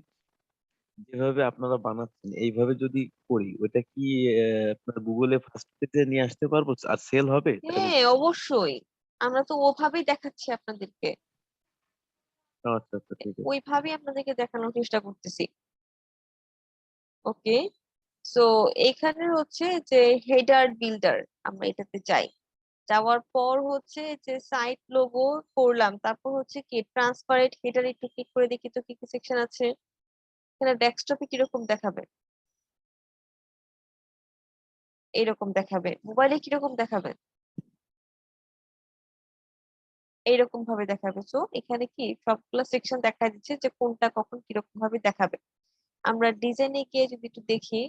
D: যেভাবে আপনারা বানাচ্ছেন এইভাবে যদি করি, ওটা কি আপনার গুগলে ফার্স্ট পেজে নিয়ে আসতে পারবো আর সেল হবে তাহলে?
A: হ্যাঁ অবশ্যই, আমরা তো ওভাবেই দেখাচ্ছি আপনাদেরকে,
D: আচ্ছা আচ্ছা, ঠিক আছে।
A: ওইভাবেই আপনাদেরকে দেখানোর চেষ্টা করতেছি। ওকে, সো এখানে হচ্ছে যে হেডার বিল্ডার, আমরা এটাতে যাই। যাওয়ার পর হচ্ছে যে সাইট লোগো করলাম, তারপর হচ্ছে কি ট্রান্সপারেন্ট হেডার, একটু ক্লিক করে দেখি তো কি কি সেকশন আছে। এখানে ডেস্কটপে কিরকম দেখাবে? এইরকম দেখাবে। মোবাইলে কিরকম দেখাবে? এইরকম ভাবে দেখাবে। সো এখানে কি সবগুলো সেকশন দেখা দিচ্ছে যে কোনটা কখন কিরকম ভাবে দেখাবে। আমরা ডিজাইনে গিয়ে যদি একটু দেখি,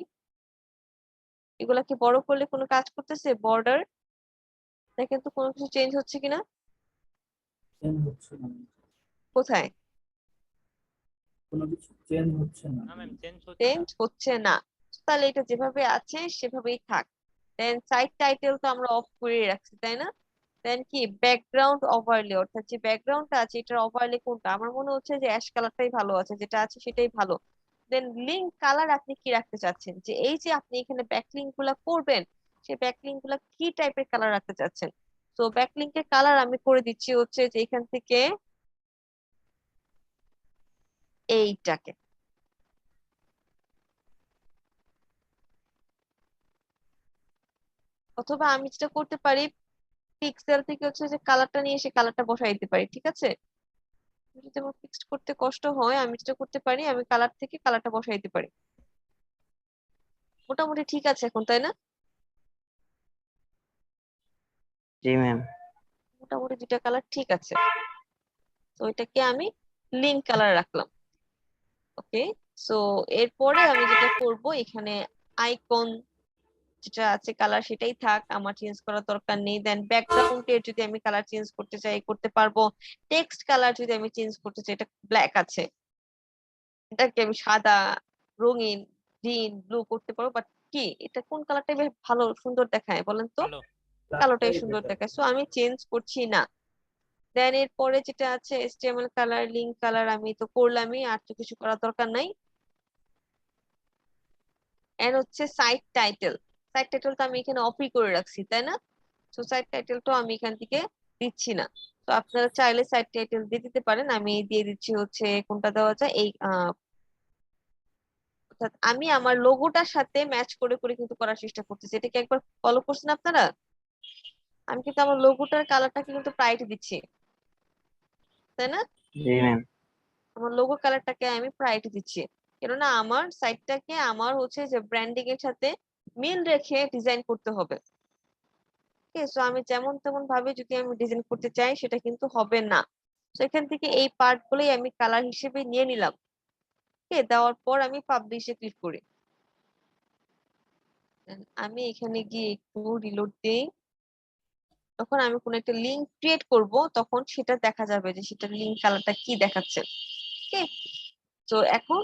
A: এগুলা কি বড় করলে কোনো কাজ করতেছে? বর্ডার দেখেন তো কোনো কিছু চেঞ্জ হচ্ছে কিনা,
B: চেঞ্জ হচ্ছে না,
A: কোথায়
B: কোনো কিছু চেঞ্জ হচ্ছে না।
F: না ম্যাম চেঞ্জ হচ্ছে না।
A: চেঞ্জ হচ্ছে না। তাহলে এটা যেভাবে আছে সেভাবেই থাক। দেন সাইড টাইটেল তো আমরা অফ করে রাখছি তাই না? দেন কি ব্যাকগ্রাউন্ড ওভারলে, অর্থাৎ যে ব্যাকগ্রাউন্ডটা আছে এটার ওভারলে কোনটা, আমার মনে হচ্ছে যে অ্যাশ কালারটাই ভালো আছে, যেটা আছে সেটাই ভালো। দেন লিঙ্ক কালার আপনি কি রাখতে চাচ্ছেন, যে এই যে আপনি এখানে ব্যাকলিঙ্ক গুলা করবেন সেই ব্যাকলিঙ্ক গুলা কি টাইপের কালার রাখতে চাচ্ছেন। তো ব্যাকলিঙ্কের কালার আমি করে দিচ্ছি হচ্ছে যে এখান থেকে এইটাকে, অথবা আমি যেটা করতে পারি পিক্সেল থেকে হচ্ছে যে কালারটা নিয়ে এসে কালারটা বসাই দিতে পারি, ঠিক আছে? যদি আমার ফিক্সড করতে কষ্ট হয় আমি যেটা করতে পারি, আমি কালার থেকে কালারটা বসাই দিতে পারি। মোটামুটি ঠিক আছে এখন তাই না?
E: জি ম্যাম।
A: মোটামুটি দুইটা কালার ঠিক আছে। তো এটাকে আমি লিঙ্ক কালার রাখলাম। ওকে, সো এরপরে আমি যেটা করব এখানে আইকন যেটা আছে কালার সেটাই থাক, আমার চেঞ্জ করার দরকার নেই। দেন ব্যাকগ্রাউন্ডের যদি আমি কালার চেঞ্জ করতে চাই করতে পারবো। টেক্সট কালার যদি আমি চেঞ্জ করতে চাই, এটা ব্ল্যাক আছে, এটাকে আমি সাদা, রঙিন, গ্রিন, ব্লু করতে পারবো। বাট কি এটা কোন কালারটা বেশ ভালো সুন্দর দেখায় বলেন তো?
F: ভালো।
A: কালোটাই সুন্দর দেখায়, সো আমি চেঞ্জ করছি না। দেন এর পরে যেটা আছে HTML কালার, লিঙ্ক কালার আমি তো করলামই, আর তো কিছু করার দরকার নাই। এর হচ্ছে সাইট টাইটেল, সাইট টাইটেল তো আমি এখানে অফই করে রাখছি তাই না? তো সাইট টাইটেলটা আমি এখান থেকে দিচ্ছি না। তো আপনারা চাইলে সাইট টাইটেল দিয়ে দিতে পারেন, আমি দিয়ে দিচ্ছি হচ্ছে কোনটা দেওয়া যায় এই অর্থাৎ আমি আমার লোগোটার সাথে ম্যাচ করে করে কিন্তু করার চেষ্টা করতেছি। এটা কি একবার ফলো করছেন আপনারা? আমি কিন্তু আমার লোগোটার কালারটাকে কিন্তু প্রায়োরিটি দিচ্ছি তাই না?
E: জি ম্যাম।
A: আমার লোগো কালারটাকে আমি প্রায়োরিটি দিচ্ছি, কেননা আমার সাইটটাকে আমার হচ্ছে যে ব্র্যান্ডিং এর সাথে মিল রেখে ডিজাইন করতে হবে। ওকে, সো আমি যেমন তেমন ভাবে যদি আমি ডিজাইন করতে চাই সেটা কিন্তু হবে না। তো এখান থেকে এই পার্ট গুলোই আমি কালার হিসেবে নিয়ে নিলাম। ওকে, দেওয়ার পর আমি পাবলিশে ক্লিক করি। আমি এখানে গিয়ে একটু রিলোড দিই, তখন আমি কোনো একটা লিঙ্ক ক্রিয়েট করব তখন সেটা দেখা যাবে যে সেটা লিঙ্ক কালারটা কি দেখাচ্ছে। ওকে, তো এখন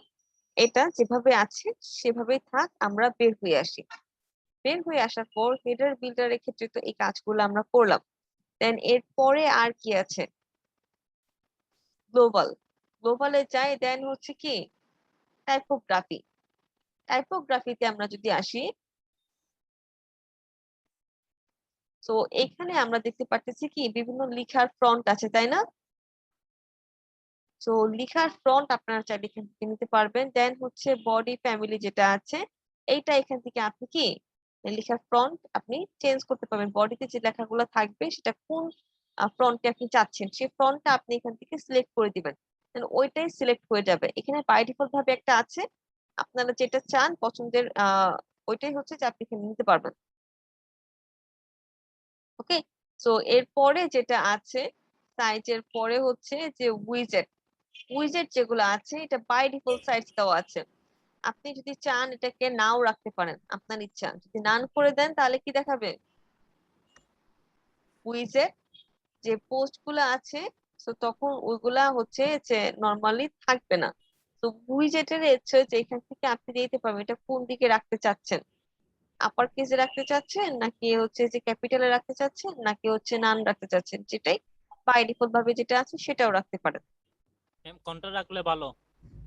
A: এটা যেভাবে আছে সেভাবেই থাক, আমরা বের হয়ে আসি। বের হয়ে আসার পর হেডার বিল্ডারের ক্ষেত্রে তো এই কাজগুলো আমরা করলাম। দেন এরপরে আর কি আছে, গ্লোবাল, গ্লোবালে যাই। দেন হচ্ছে কি টাইপোগ্রাফি, টাইপোগ্রাফিতে আমরা যদি আসি, তো এখানে আমরা দেখতে পারতেছি কি বিভিন্ন লিখার ফ্রন্ট আছে তাই না? তো লিখার ফ্রন্ট আপনারা চাইলে এখান থেকে নিতে পারবেন। দেন হচ্ছে বডি ফ্যামিলি যেটা আছে এইটা এখান থেকে আপনি কি লেখার ফ্রন্ট আপনি চেঞ্জ করতে পারবেন। বডিতে যে লেখাগুলো থাকবে সেটা কোন ফ্রন্টে আপনি চাচ্ছেন সেই ফ্রন্টটা আপনি এখান থেকে সিলেক্ট করে দিবেন, ওইটাই সিলেক্ট হয়ে যাবে। এখানে বাই ডিফল্ট ভাবে একটা আছে, আপনারা যেটা চান পছন্দের ওইটাই হচ্ছে যে আপনি এখানে নিতে পারবেন। ওকে, তো এরপরে যেটা আছে সাইজের পরে হচ্ছে যে উইজেট, উইজেট যেগুলো আছে এটা বাই ডিফল্ট সাইজ দেওয়া আছে। আপনি যদি চান এটাকে নাও রাখতে পারেন, আপনার ইচ্ছা। যদি নান করে দেন তাহলে কি দেখাবে, উইজেট যে পোস্ট গুলা আছে তো তখন ওইগুলা হচ্ছে যে নর্মালি থাকবে না। তো উইজেটের ইচ্ছে যে এখান থেকে আপনি দিতে পারবেন এটা কোন দিকে রাখতে চাচ্ছেন, আপার কেসে রাখতে চাচ্ছেন নাকি হচ্ছে যে ক্যাপিটালে রাখতে চাচ্ছেন নাকি হচ্ছে নান রাখতে চাচ্ছেন, যেটাই বাই ডিফল্ট ভাবে যেটা আছে সেটাও রাখতে পারেন।
F: ম্যাম কোনটা রাখলে ভালো?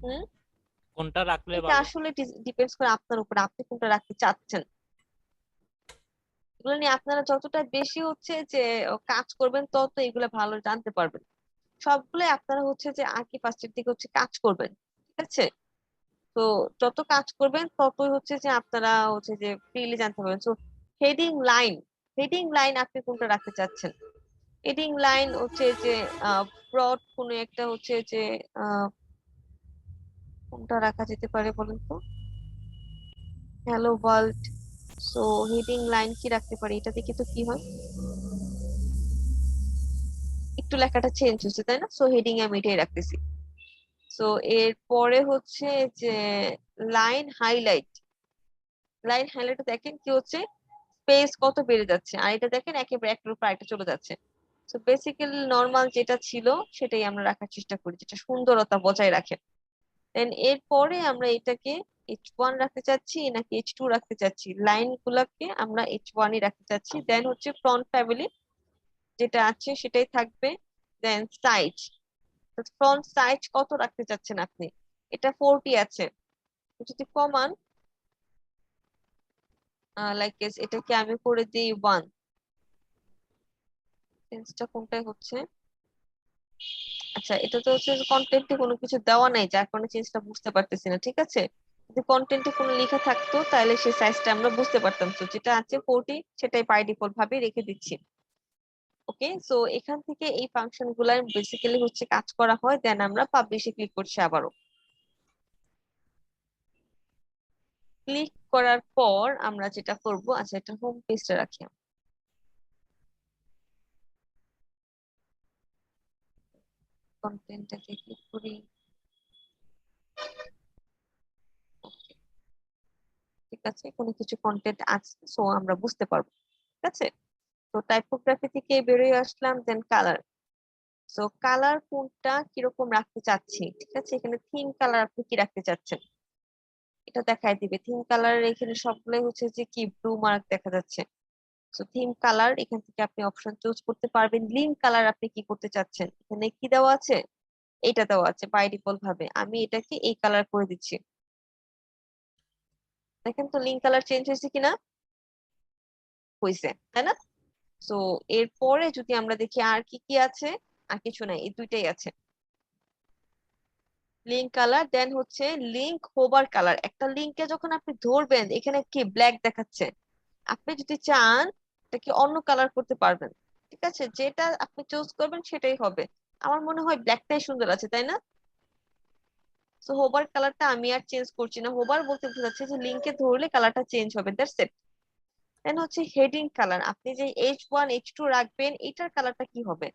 A: হুম,
F: কোনটা রাখলে
A: এটা
F: ভালো?
A: আসলে ডিপেন্ডস করে আপনার উপর, আপনি কোনটা রাখতে চাচ্ছেন। এগুলো নিয়ে আপনারা যতটা বেশি হচ্ছে যে কাজ করবেন তত এগুলো ভালো জানতে পারবেন। সবগুলোই আপনারা হচ্ছে যে আগে ফার্স্টের দিকে হচ্ছে কাজ করবেন, ঠিক আছে? তো যত কাজ করবেন ততই হচ্ছে যে আপনারা হচ্ছে যে ফ্রিলি জানতে পারবেন। তো হেডিং লাইন, হেডিং লাইন আপনি কোনটা রাখতে চাচ্ছেন? হেডিং লাইন হচ্ছে যে ব্রড কোনো একটা হচ্ছে যে কোনটা রাখা যেতে পারে বলেন তো? Hello world. So heading line কি রাখতে পারি, এটা দেখি তো কি হয়। একটু লেখাটা চেঞ্জ হচ্ছে তাই না? সো হেডিং আমি এটাই রাখতেছি। সো এরপরে হচ্ছে যে লাইন হাইলাইট, লাইন হাইলাইট দেখেন কি হচ্ছে স্পেস কত বেড়ে যাচ্ছে, আর এটা দেখেন একেবারে একটার উপর আরেকটা চলে যাচ্ছে। তো বেসিক্যালি নর্মাল যেটা ছিল সেটাই আমরা রাখার চেষ্টা করি, যেটা সুন্দরতা বজায় রাখে। দেন এরপরে আমরা এটাকে H1 রাখতে চাচ্ছি নাকি H2 রাখতে চাচ্ছি, লাইন গুলাকে আমরা H1ই রাখতে চাচ্ছি। দেন হচ্ছে ফ্রন্ট ফ্যামিলি যেটা আছে সেটাই থাকবে। দেন সাইজ, ফ্রন্ট সাইজ কত রাখতে চাচ্ছেন আপনি? এটা 40 আছে, যদি কমান লাইক এটাকে আমি করে দিই 1। সেন্সটা কোনটায় হচ্ছে? আচ্ছা, এটা তো হচ্ছে কন্টেন্টে কোনো কিছু দেওয়া নাই, যার কারণে চেঞ্জটা বুঝতে পারতেছি না। ঠিক আছে, যদি কন্টেন্টে কোনো লেখা থাকতো তাহলে সেই সাইজটা আমরা বুঝতে পারতাম। তো যেটা আছে 40 সেটাই বাই ডিফল্ট ভাবে রেখে দিচ্ছি। ওকে, সো এখান থেকে এই ফাংশন গুলার বেসিক্যালি হচ্ছে কাজ করা হয়। দেন আমরা পাবলিশে ক্লিক করছি আবারও। ক্লিক করার পর আমরা যেটা করব, আচ্ছা এটা হোম পেজটা রাখি। কন্টেন্টটাকে ক্লিক করি। Okay, ঠিক আছে, কোনো কিছু কন্টেন্ট আছে, সো আমরা বুঝতে পারবো। ঠিক আছে, তো টাইপোগ্রাফি থেকে বেরিয়ে আসলাম। দেন কালার, সো কালার কোনটা কিরকম রাখতে চাচ্ছি। ঠিক আছে, এখানে থিম কালার আপনি কি রাখতে চাচ্ছেন এটা দেখায় দিবে। থিম কালার এখানে সবগুলোই হচ্ছে যে কি ব্লু মার্ক দেখা যাচ্ছে। সো থিম কালার এখান থেকে আপনি অপশন চুজ করতে পারবেন। লিঙ্ক কালার আপনি কি করতে চাচ্ছেন, এখানে কি দেওয়া আছে, এটা দেওয়া আছে বাই ডিফল্ট ভাবে। আমি এটাকে এই কালার করে দিচ্ছি। দেখেন তো লিঙ্ক কালার চেঞ্জ হয়েছে কিনা, হয়েছে তাই না? সো এরপরে যদি আমরা দেখি আর কি কি আছে, আর কিছু নাই, এই দুইটাই আছে। লিঙ্ক কালার, দেন হচ্ছে লিঙ্ক হোভার কালার। একটা লিঙ্কে যখন আপনি ধরবেন এখানে কি ব্ল্যাক দেখাচ্ছে, আপনি যদি চান এটাকে অন্য কালার করতে পারবেন। ঠিক আছে, যেটা আপনি চুজ করবেন সেটাই হবে। আমার মনে হয় ব্ল্যাকটাই সুন্দর আছে, তাই না? সো হোভার কালারটা আমি আর চেঞ্জ করছি না। হোভার বলতে বোঝাচ্ছে যে লিঙ্কে ধরলে কালারটা চেঞ্জ হবে, দ্যাটস ইট। দেন হচ্ছে হেডিং কালার, আপনি যে H1 H2 রাখবেন এটার কালারটা কি হবে।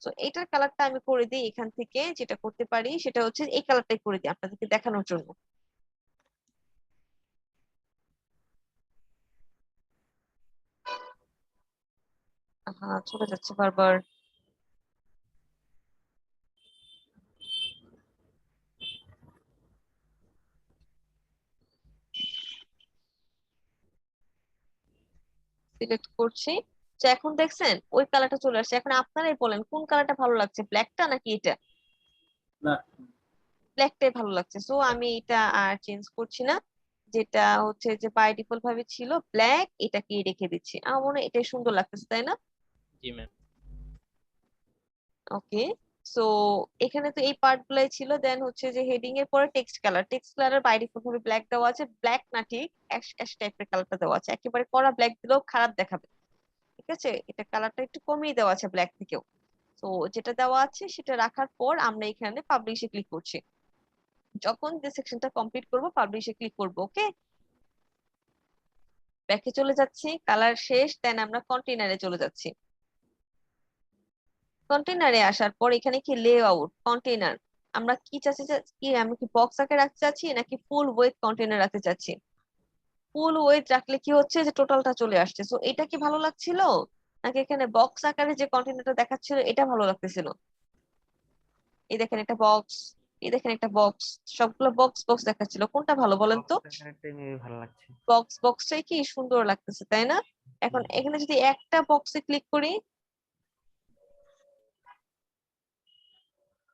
A: তো এটার কালারটা আমি করে দিই। এখান থেকে যেটা করতে পারি সেটা হচ্ছে এই কালারটাই করে দিই আপনাদেরকে দেখানোর জন্য। হ্যাঁ, চলে যাচ্ছে বারবার। সিলেক্ট করছি। তো এখন দেখছেন ওই কালারটা চলে আসছে। এখন আপনারাই বলেন কোন কালারটা ভালো লাগছে, ব্ল্যাকটা নাকি এটা?
B: না,
A: ব্ল্যাকটাই ভালো লাগছে, সো আমি এটা আর চেঞ্জ করছি না। যেটা হচ্ছে যে বাই ডিফল্ট ভাবে ছিল ব্ল্যাক, এটাকে রেখে দিচ্ছি। আমার মনে হয় এটাই সুন্দর লাগতেছে, তাই না?
F: জি ম্যাম।
A: ওকে, সো এখানে তো এই পার্ট গুলাই ছিল। দেন হচ্ছে যে হেডিং এর পরে text colour, text colour by default ভাবে ব্ল্যাক দেওয়া আছে। ব্ল্যাক না, ঠিক অ্যাশ অ্যাশ টাইপের কালারটা দেওয়া আছে। একেবারে কড়া ব্ল্যাক দিলেও খারাপ দেখাবে। ঠিক আছে, এটা কালারটা একটু কমিয়ে দেওয়া আছে ব্ল্যাক থেকেও। তো যেটা দেওয়া আছে সেটা রাখার পর আমরা এখানে পাবলিশে ক্লিক করছি। যখন যে সেকশনটা কমপ্লিট করব পাবলিশে ক্লিক করব। ওকে, ব্যাকে চলে যাচ্ছি, কালার শেষ। দেন আমরা কন্টেনারে চলে যাচ্ছি। কন্টেনারে আসার পর এখানে কি লেআউট কন্টেনার, আমরা কি চাচ্ছি, কি আমি কি বক্স আকারে রাখতে চাচ্ছি নাকি ফুল ওয়েট কন্টেনার রাখতে চাচ্ছি। ফুল ওয়েট রাখলে কি হচ্ছে যে টোটালটা চলে আসছে। সো এটা কি ভালো লাগছিল নাকি এখানে বক্স আকারে যে কন্টেনারটা দেখাচ্ছিল এটা ভালো লাগতেছিল? এই দেখেন একটা বক্স, এই দেখেন একটা বক্স, সবগুলো বক্স বক্স দেখাচ্ছিল, কোনটা ভালো বলেন তো?
E: বক্সের ক্যারেক্টারই মেবি ভালো লাগছে।
A: বক্স বক্সটাই কি সুন্দর লাগতেছে, তাই না? এখন
E: হুম।
A: এখানে যদি একটা বক্সে ক্লিক করি,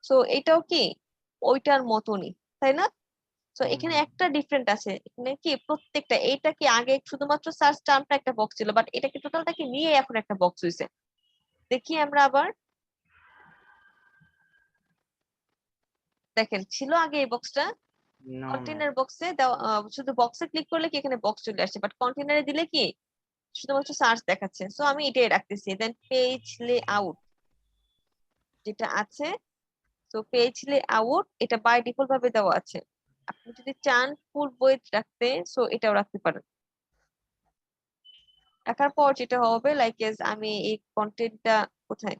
A: সো এটাও কি ওইটার মতনই, তাই না? তো এখানে
E: হুম।
A: একটা ডিফারেন্ট আছে, এখানে কি প্রত্যেকটা, এইটা কি আগে শুধুমাত্র সার্চ টার্মটা একটা বক্স ছিল, বাট এটাকে টোটালটাকে নিয়ে এখন একটা বক্স হয়েছে। দেখি আমরা আবার, দেখেন ছিল আগে এই বক্সটা,
E: নো ম্যাম।
A: কন্টেনার বক্সে দেওয়া শুধু বক্সে ক্লিক করলে কি এখানে বক্স চলে আসছে, বাট কন্টেনারে দিলে কি শুধুমাত্র সার্চ দেখাচ্ছে। সো আমি এটাই রাখতেছি। দেন পেজ লেআউট যেটা আছে, তো পেজ লেআউট এটা বাই ডিফল্ট ভাবে দেওয়া আছে। আপনি যদি চান ফুল বইট রাখতে, সো এটাও রাখতে পারেন। রাখার পর যেটা হবে লাইক আমি এই কন্টেন্টটা কোথায়,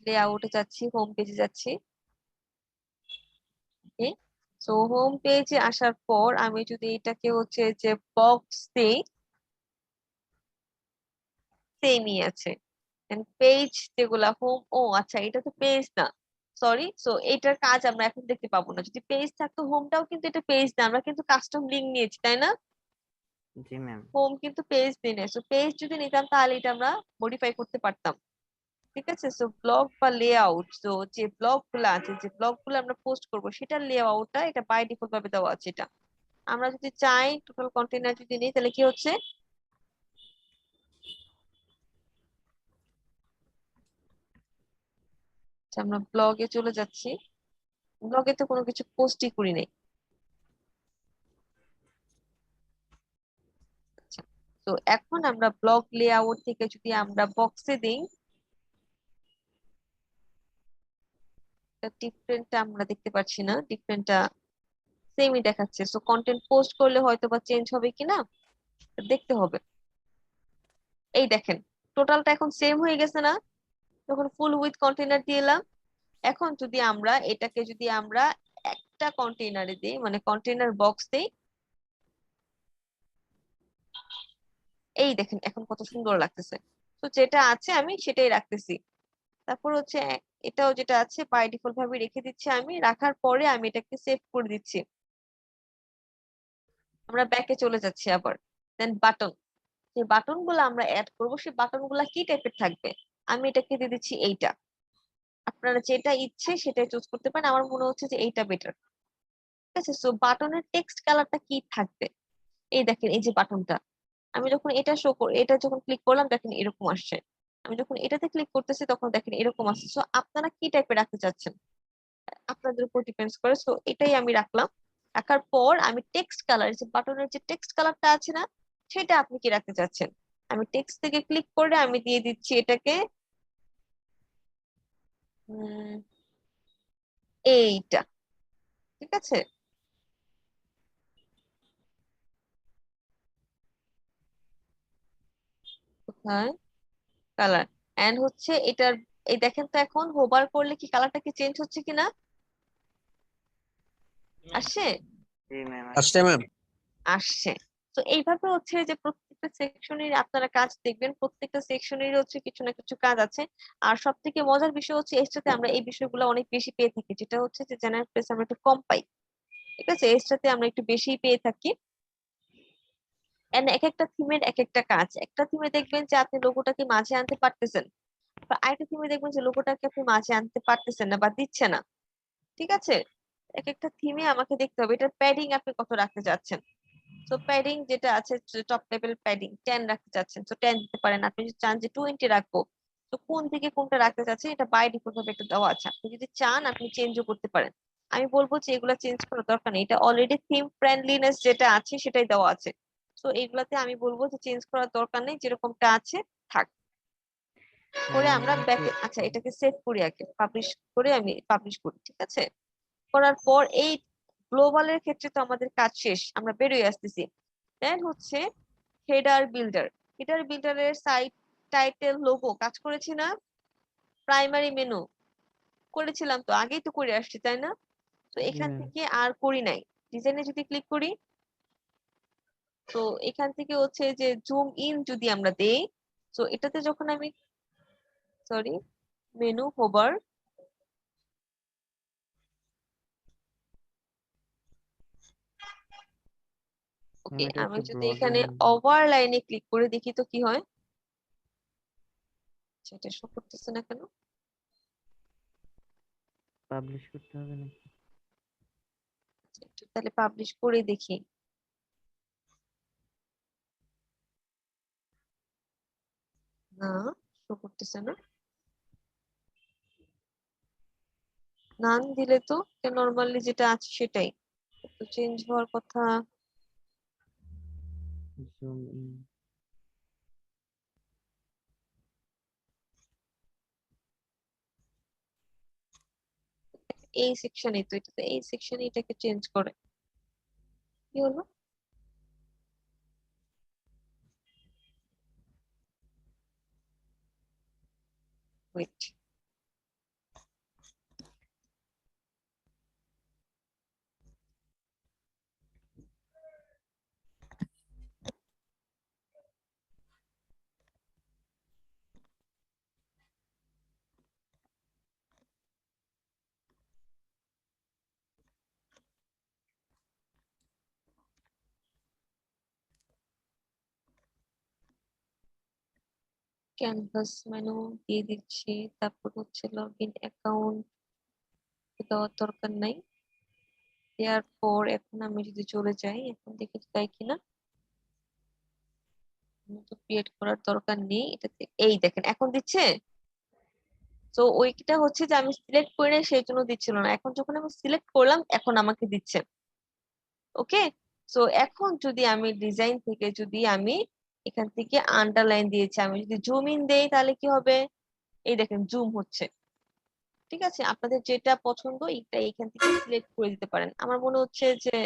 A: লেআউটে যাচ্ছি, হোম পেজে যাচ্ছি। Okay? সো হোম পেজে আসার পর আমি যদি এটাকে হচ্ছে যে বক্স দেই, সেমই আছে। পেজ যেগুলা হোম, ও আচ্ছা এটা তো পেজ না, সরি। সো এটার কাজ আমরা এখন দেখতে পাবো না। যদি পেজ থাকতো, হোমটাও কিন্তু এটা পেজ না, আমরা কিন্তু কাস্টম লিঙ্ক নিয়েছি তাই না?
E: জি ম্যাম।
A: হোম কিন্তু পেজ দিই না। সো পেজ যদি নিতাম তাহলে এটা আমরা মডিফাই করতে পারতাম। ঠিক আছে। সো ব্লগ বা লেআউট, তো যে ব্লগ গুলো আছে, যে ব্লগ গুলো আমরা পোস্ট করবো সেটার লেআউটটা এটা বাই ডিফল্ট ভাবে দেওয়া আছে। এটা আমরা যদি চাই টোটাল কন্টেনার যদি নিই তাহলে কি হচ্ছে, আচ্ছা, আমরা ব্লগে চলে যাচ্ছি। ব্লগে তো কোনো কিছু পোস্টই করি নাই। আচ্ছা, তো এখন আমরা ব্লগ লেআউট থেকে যদি আমরা বক্সে দিই, ডিফারেন্টটা আমরা দেখতে পাচ্ছি না, ডিফারেন্টটা সেমই দেখাচ্ছে। সো কন্টেন্ট পোস্ট করলে হয়তো বা চেঞ্জ হবে কিনা দেখতে হবে। এই দেখেন, টোটালটা এখন সেম হয়ে গেছে না যখন ফুল উইথ কন্টেনার দিলাম। এখন যদি আমরা এটাকে যদি আমরা একটা কন্টেনারে দিই, মানে কন্টেনার বক্স দিই, এই দেখেন এখন কত সুন্দর লাগতেছে। তো যেটা আছে আমি সেটাই রাখতেছি। তারপর হচ্ছে এটাও যেটা আছে বাই ডিফল্ট ভাবে রেখে দিচ্ছি। আমি রাখার পরে আমি এটাকে সেভ করে দিচ্ছি। আমরা ব্যাকে চলে যাচ্ছি আবার। দেন বাটন, যে বাটন গুলো আমরা অ্যাড করবো সেই বাটন গুলা কি টাইপের থাকবে, আমি এটাকে দিয়ে দিচ্ছি এইটা। আপনারা যেটা ইচ্ছে সেটাই চুজ করতে পারেন, আমার মনে হচ্ছে যে এইটা বেটার। ঠিক আছে। সো বাটনের টেক্সট কালারটা কি থাকবে, এই দেখেন এই যে বাটনটা, আমি যখন এটা এটা যখন ক্লিক করলাম দেখেন এরকম আসছে। আমি যখন এটাতে ক্লিক করতেছি তখন দেখেন এরকম আসছে। সো আপনারা কি টাইপের রাখতে চাচ্ছেন আপনাদের উপর ডিপেন্ডস করে। সো এটাই আমি রাখলাম। রাখার পর আমি টেক্সট কালার, যে বাটনের যে টেক্সট কালারটা আছে না, সেটা আপনি কি রাখতে চাচ্ছেন। আমি টেক্সট থেকে ক্লিক করে আমি দিয়ে দিচ্ছি এটাকে উম, এইটা। ঠিক আছে। কোথায় কালার, এন্ড হচ্ছে এটার, এই দেখেন তো এখন হোভার করলে কি কালারটা কি চেঞ্জ হচ্ছে কিনা, আসছে?
E: জি ম্যাম।
B: আসছে ম্যাম।
A: আসছে। তো এইভাবে হচ্ছে যে প্রত্যেকটা সেকশনের আপনারা কাজ দেখবেন, প্রত্যেকটা সেকশনের হচ্ছে কিছু না কিছু কাজ আছে। আর সব থেকে মজার বিষয় হচ্ছে এর সাথে আমরা এই বিষয়গুলো অনেক বেশি পেয়ে থাকি, যেটা হচ্ছে যে জেনারেল প্রেস আমরা একটু কম পাই। ঠিক আছে, এর সাথে আমরা একটু বেশি পেয়ে থাকি। এন্ড এক একটা থিমের এক একটা কাজ। একটা থিমে দেখবেন যে আপনি লোগোটাকে মাঝে আনতে পারতেছেন, বা আরেকটা থিমে দেখবেন যে লোগোটাকে আপনি মাঝে আনতে পারতেছেন না বা দিচ্ছে না। ঠিক আছে। এক একটা থিমে আমাকে দেখতে হবে এটার প্যাডিং আপনি কত রাখতে চাচ্ছেন। তো প্যাডিং যেটা আছে, টপ লেভেল প্যাডিং 10 রাখতে চাচ্ছেন, তো 10 দিতে পারেন। আপনি যদি চান যে 20 রাখবো, তো কোন দিকে কোনটা রাখতে চাচ্ছেন এটা বাই ডিফল্ট ভাবে একটা দেওয়া আছে। আপনি যদি চান আপনি চেঞ্জও করতে পারেন। আমি বলবো যে এগুলা চেঞ্জ করার দরকার নেই, এটা অলরেডি থিম ফ্রেন্ডলিনেস যেটা আছে সেটাই দেওয়া আছে। তো এইগুলাতে আমি বলবো যে চেঞ্জ করার দরকার নেই, যেরকমটা আছে থাক। করে আমরা ব্যাকে, আচ্ছা এটাকে সেভ করি, আগে পাবলিশ করে আমি পাবলিশ করি। ঠিক আছে। করার পর এই গ্লোবালের ক্ষেত্রে তো আমাদের কাজ শেষ, আমরা বেরোয় আসতেছি। দেন হচ্ছে হেডার বিল্ডার। হেডার বিল্ডারের সাইট টাইটেল লোগো কাজ করেছি না, প্রাইমারি মেনু করেছিলাম, তো আগেই তো করে আসছি তাই না? তো
H: জি
A: এখান
H: ম্যাম।
A: থেকে আর করি নাই। ডিজাইনে যদি ক্লিক করি, তো এখান থেকে হচ্ছে যে জুম ইন যদি আমরা দেই, তো এটাতে যখন আমি, সরি, মেনু হোভার, ওকে,
E: এটা
A: আমি
E: হচ্ছে
A: যদি
E: ব্লগিং।
A: এখানে ওভার লাইনে ক্লিক করে দেখি তো কি হয়। সেটা শো করতেছে না কেন?
E: পাবলিশ করতে হবে নাকি?
A: একটু তাহলে পাবলিশ করে দেখি। না, শো করতেছে না। নান দিলে তো নর্মালি যেটা আছে সেটাই তো চেঞ্জ হওয়ার কথা।
E: Zoom in.
A: এই সেকশনে তো এটাতে, এই সেকশনে এটাকে চেঞ্জ করে কি হলো, ওয়েট, ক্যানভাস মেনু দিয়ে দিচ্ছি, তারপর হচ্ছে লগ ইন অ্যাকাউন্ট দেওয়ার দরকার নাই। দেওয়ার পর এখন আমি যদি চলে যাই, এখন দেখি তাই কিনা, তো ক্রিয়েট করার দরকার নেই এটাতে। এই দেখেন এখন দিচ্ছে। তো ওইটা হচ্ছে যে আমি সিলেক্ট করে নাই সেই জন্য দিচ্ছিল না, এখন যখন আমি সিলেক্ট করলাম এখন আমাকে দিচ্ছে। ওকে, সো এখন যদি আমি ডিজাইন থেকে যদি আমি এখান থেকে আন্ডারলাইন দিয়েছি, আমি যদি জুম ইন দেই তাহলে কি হবে, এই দেখেন জুম হচ্ছে। ঠিক আছে, আপনাদের যেটা পছন্দ এটা এখান থেকে সিলেক্ট করে দিতে পারেন। আমার মনে হচ্ছে যে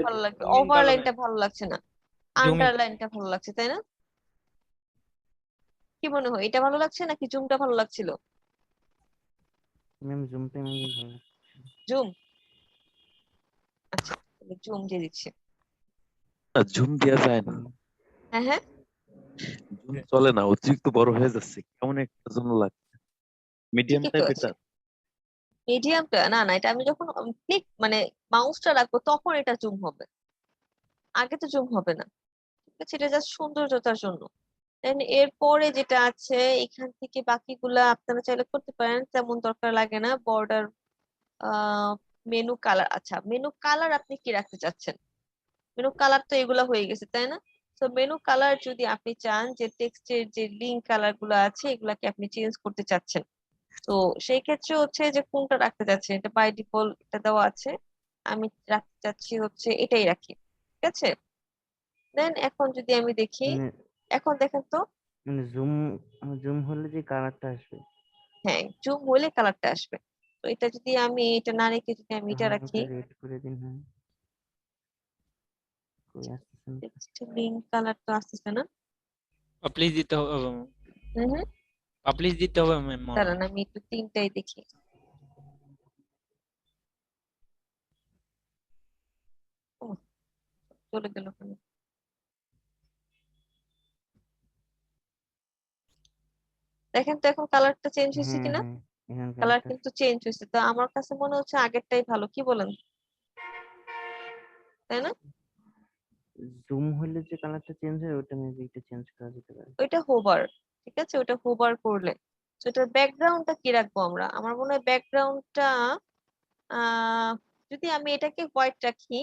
A: ভালো লাগবে,
F: জুম ইন ভালো
A: ওভারলাইনটা
F: ম্যাম।
A: ভালো লাগছে না,
F: জুম ইন
A: আন্ডারলাইনটা ভালো লাগছে, তাই না? কি মনে হয়, এটা ভালো লাগছে নাকি জুমটা ভালো লাগছিল?
E: ম্যাম জুমটা ম্যাম ভালো।
A: জুম, আচ্ছা জুম দিয়ে দিচ্ছি।
D: জুম দেওয়া যায় না,
A: হ্যাঁ হ্যাঁ,
D: জুম চলে না, অতিরিক্ত বড় হয়ে যাচ্ছে, কেমন একটা জন্য লাগছে।
A: ঠিকই
D: মিডিয়ামটা
A: তো আছে।
D: বেটার।
A: মিডিয়ামটা না, না এটা আমি যখন ক্লিক মানে মাউসটা রাখবো তখন এটা জুম হবে, আগে তো জুম হবে না। ঠিক আছে, এটা জাস্ট সৌন্দর্যতার জন্য। দেন এরপরে যেটা আছে এখান থেকে বাকিগুলা আপনারা চাইলে করতে পারেন, তেমন দরকার লাগে না। বর্ডার, মেনু কালার, আচ্ছা মেনু কালার আপনি কি রাখতে চাচ্ছেন? মেনু কালার তো এগুলা হয়ে গেছে, তাই না? তো মেনু কালার যদি আপনি চান যে টেক্সটের যে লিঙ্ক কালার গুলো আছে এগুলাকে আপনি চেঞ্জ করতে চাচ্ছেন, তো সেই ক্ষেত্রে হচ্ছে যে কোনটা রাখতে চাচ্ছেন, এটা বাই ডিফল্ট এটা দেওয়া আছে, আমি রাখতে চাচ্ছি হচ্ছে এটাই রাখি। ঠিক আছে, দেন এখন যদি আমি দেখি,
E: মানে
A: এখন দেখেন তো,
E: মানে জুম জুম হলে যে কালারটা আসবে
A: হ্যাঁ জুম হলে কালারটা আসবে। তো এটা যদি আমি এটা না রেখে যদি আমি এটা রাখি,
E: হালকা রেড করে দিন। হ্যাঁ, কই আসতেছে না তো।
A: লিঙ্ক কালার তো আসতেছে না।
F: পাবলিশ দিতে হবে,
A: হম হম,
F: পাবলিশ দিতে হবে ম্যাম মনে
A: দাঁড়ান
F: হয়।
A: আমি একটু তিনটাই দেখি। ও, চলে গেল ওখানে। দেখেন তো এখন কালারটা চেঞ্জ হয়েছে
E: হ্যাঁ
A: কিনা।
E: হ্যাঁ, এখানে
A: কালার
E: কালারটা
A: কিন্তু চেঞ্জ হয়েছে, তো আমার কাছে মনে হচ্ছে আগেরটাই ভালো, কি বলেন, তাই না?
E: জুম হলে যে কালারটা চেঞ্জ হয় ওটা মেবি এটা চেঞ্জ করা যেতে পারে।
A: ওইটা হোভার, ঠিক আছে ওটা হোভার করলে। তো এটার ব্যাকগ্রাউন্ডটা কি রাখবো আমরা, আমার মনে হয় ব্যাকগ্রাউন্ডটা আহ যদি আমি এটাকে হোয়াইট রাখি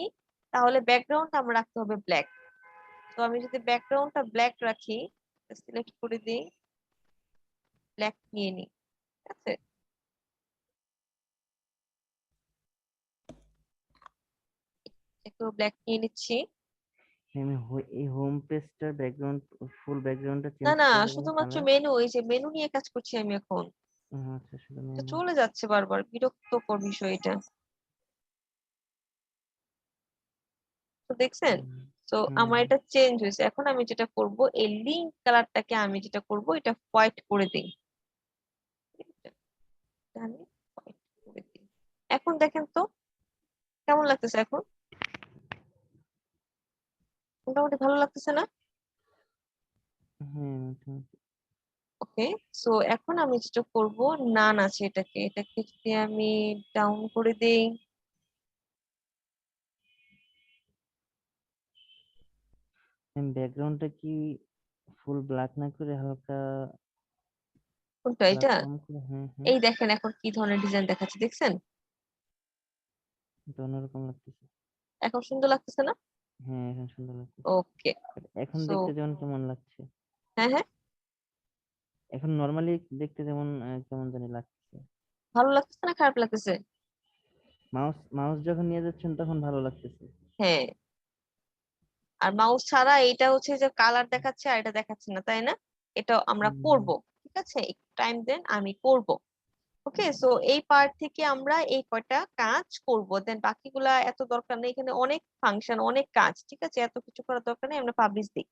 A: তাহলে ব্যাকগ্রাউন্ড আমার রাখতে হবে ব্ল্যাক। তো আমি যদি ব্যাকগ্রাউন্ডটা ব্ল্যাক রাখি, সিলেক্ট করে দিই, ব্ল্যাক নিয়ে নিই। ঠিক আছে, একটু ব্ল্যাক নিয়ে নিচ্ছি।
E: হ্যাঁ, আমি এই হোম পেজটার ব্যাকগ্রাউন্ড ফুল ব্যাকগ্রাউন্ডটা
A: না
E: চেঞ্জ
A: না,
E: করলে কোনো
A: শুধুমাত্র
E: কালার।
A: মেনু, এই যে মেনু নিয়ে কাজ করছি আমি এখন,
E: আচ্ছা শুধু
A: তো
E: মেনু।
A: চলে যাচ্ছে বারবার, বিরক্তকর বিষয় এটা। তো দেখছেন, তো
E: হুম
A: আমার এটা চেঞ্জ হয়েছে। এখন আমি যেটা করব, এই লিঙ্ক কালারটাকে আমি যেটা করব এটা হোয়াইট করে দিই। এটা আমি হোয়াইট করে দিই। এখন দেখেন তো কেমন লাগতেছে, এখন মোটামুটি ভালো লাগতেছে না?
E: হ্যাঁ মোটামুটি।
A: ওকে, সো এখন আমি যেটা করব, নান আছে এটাকে, এটাকে যদি আমি ডাউন করে দেই,
E: ব্যাকগ্রাউন্ডটা কি ফুল ব্ল্যাক না করে হালকা
A: কোনটা
E: ব্ল্যাক
A: এটা?
E: কম করে? হ্যাঁ হ্যাঁ,
A: এই দেখেন এখন কি ধরনের ডিজাইন দেখাচ্ছে, দেখছেন?
E: এটা অন্যরকম লাগতেছে।
A: এখন সুন্দর লাগতেছে না?
E: হ্যাঁ এখন সুন্দর লাগতেছে।
A: ওকে,
E: But এখন
A: সো
E: দেখতে যেমন কেমন লাগছে,
A: হ্যাঁ হ্যাঁ,
E: এখন নর্মালি দেখতে যেমন কেমন জানি লাগছে।
A: ভালো লাগতেছে না খারাপ লাগতেছে?
E: মাউস মাউস যখন নিয়ে যাচ্ছেন তখন ভালো লাগতেছে।
A: হ্যাঁ, আর মাউস ছাড়া এটা হচ্ছে যে কালার দেখাচ্ছে আর এটা দেখাচ্ছে না, তাই না? এটা আমরা
E: হুম,
A: করব। ঠিক আছে, একটু টাইম দেন, আমি করব। ওকে, সো এই পার্ট থেকে আমরা এই কয়টা কাজ করব, দেন বাকিগুলা এত দরকার নেই, এখানে অনেক ফাংশন অনেক কাজ, ঠিক আছে এত কিছু করার দরকার নেই, আমরা পাবলিশ দিই।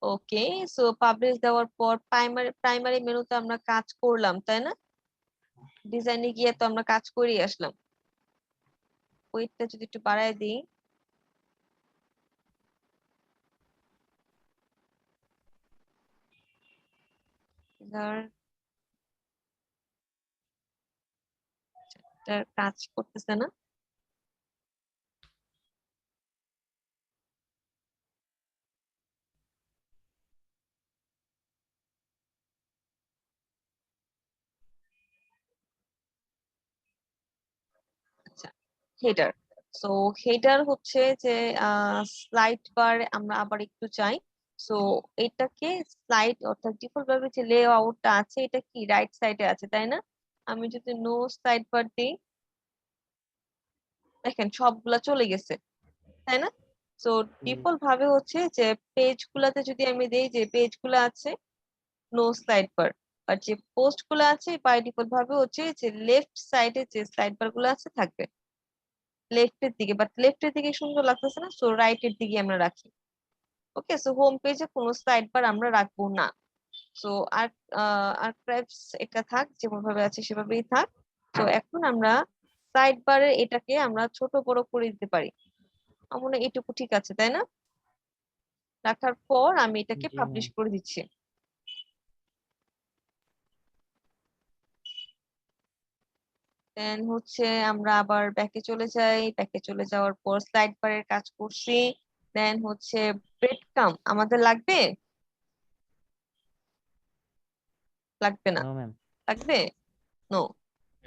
A: ওকে, সো পাবলিশ দেওয়ার পর প্রাইমারি প্রাইমারি মেনুতে আমরা কাজ করলাম, তাই না? ডিজাইনে গিয়ে তো আমরা কাজ করেই আসলাম। ওয়েটটা যদি একটু বাড়ায় দিই, এবার এটার কাজ করতেছে না। হেডার। সো হেডার হচ্ছে যে স্লাইড বার আমরা আবার একটু চাই। সো এটাকে স্লাইড অর্থাৎ ডিফল্ট ভাবে যে লেআউটটা আছে এটা কি রাইট সাইডে আছে তাই না? আমি যদি নো স্লাইড বার দিই দেখেন সবগুলা চলে গেছে তাই না? সো ডিফল্ট ভাবে হচ্ছে যে পেজ গুলাতে যদি আমি দেই যে পেজ গুলা আছে নো স্লাইড বার, আর যে পোস্ট গুলো আছে বাই ডিফল্ট ভাবে হচ্ছে যে লেফট সাইডে যে স্লাইড বার গুলো আছে থাকবে লেফটের দিকে, বাট লেফটের দিকে সুন্দর লাগতেছে না, সো রাইটের দিকে আমরা রাখি। ওকে, সো হোম পেজে কোনো সাইড বার আমরা রাখবো না। সো আর্কাইভস এটা থাক যেমন ভাবে আছে সেভাবেই থাক। তো এখন আমরা সাইড বারের এটাকে আমরা ছোট বড় করে দিতে পারি। আমার মনে হয় এটুকু ঠিক আছে তাই না? রাখার পর আমি এটাকে
E: জি
A: পাবলিশ
E: ম্যাম।
A: করে দিচ্ছি। দেন হচ্ছে আমরা আবার ব্যাকে চলে যাই, ব্যাকে চলে যাওয়ার পর স্লাইড বারের কাজ করছি। দেন হচ্ছে ব্রেড কাম আমাদের লাগবে লাগবে না?
E: No ma'am.
A: লাগবে নো।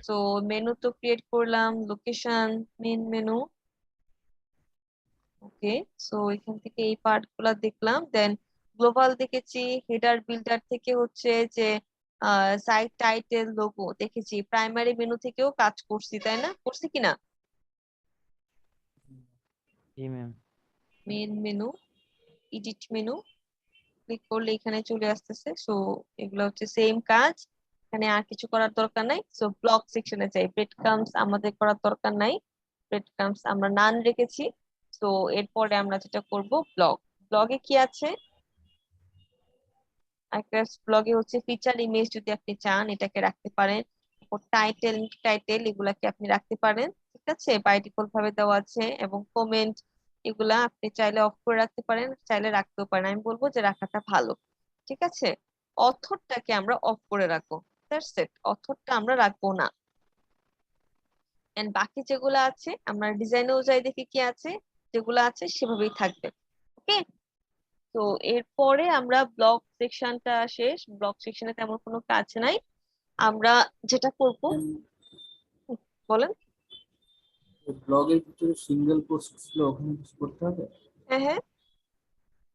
A: সো মেনু তো ক্রিয়েট করলাম, location main menu. Okay, so এখান থেকে এই পার্ট গুলা দেখলাম। দেন গ্লোবাল দেখেছি, হেডার বিল্ডার থেকে হচ্ছে যে সাইট টাইটেল লোগো দেখেছি, প্রাইমারি মেনু থেকেও কাজ করছি তাই না? করছি কিনা?
E: জি ma'am.
A: Main menu, edit menu click করলে এখানে চলে আসতেছে। সো এগুলো হচ্ছে সেম কাজ, এখানে আর কিছু করার দরকার নাই। সো ব্লগ সেকশনে যাই, ব্রেড ক্রাম্বস আমাদের করার দরকার নাই, ব্রেড ক্রাম্বস আমরা নান রেখেছি। তো এরপরে আমরা যেটা করব ব্লগ, ব্লগে কি আছে একটা ব্লগে হচ্ছে ফিচার ইমেজ যদি আপনি চান এটাকে রাখতে পারেন, টাইটেল টাইটেল এগুলাকে আপনি রাখতে পারেন, ঠিক আছে বাই ডিফল্ট ভাবে দেওয়া আছে। এবং কমেন্ট এগুলা আপনি চাইলে অফ করে রাখতে পারেন, চাইলে রাখতেও পারেন, আমি বলবো যে রাখাটা ভালো, ঠিক আছে। অথরটাকে আমরা অফ করে রাখবো, দ্যাটস ইট, অথরটা আমরা রাখবো না। এন্ড বাকি যেগুলো আছে আমরা ডিজাইনেও যাই দেখি কি আছে, যেগুলো আছে সেভাবেই থাকবে। ওকে, তো এরপরে আমরা ব্লগ সেকশনটা শেষ, ব্লগ সেকশনে তেমন কোনো কাজ নাই। আমরা যেটা করব বলেন।
B: ব্লগের ভিতরে সিঙ্গেল পোস্ট ছিল, ওখানে কিছু করতে হবে?
A: হ্যাঁ হ্যাঁ,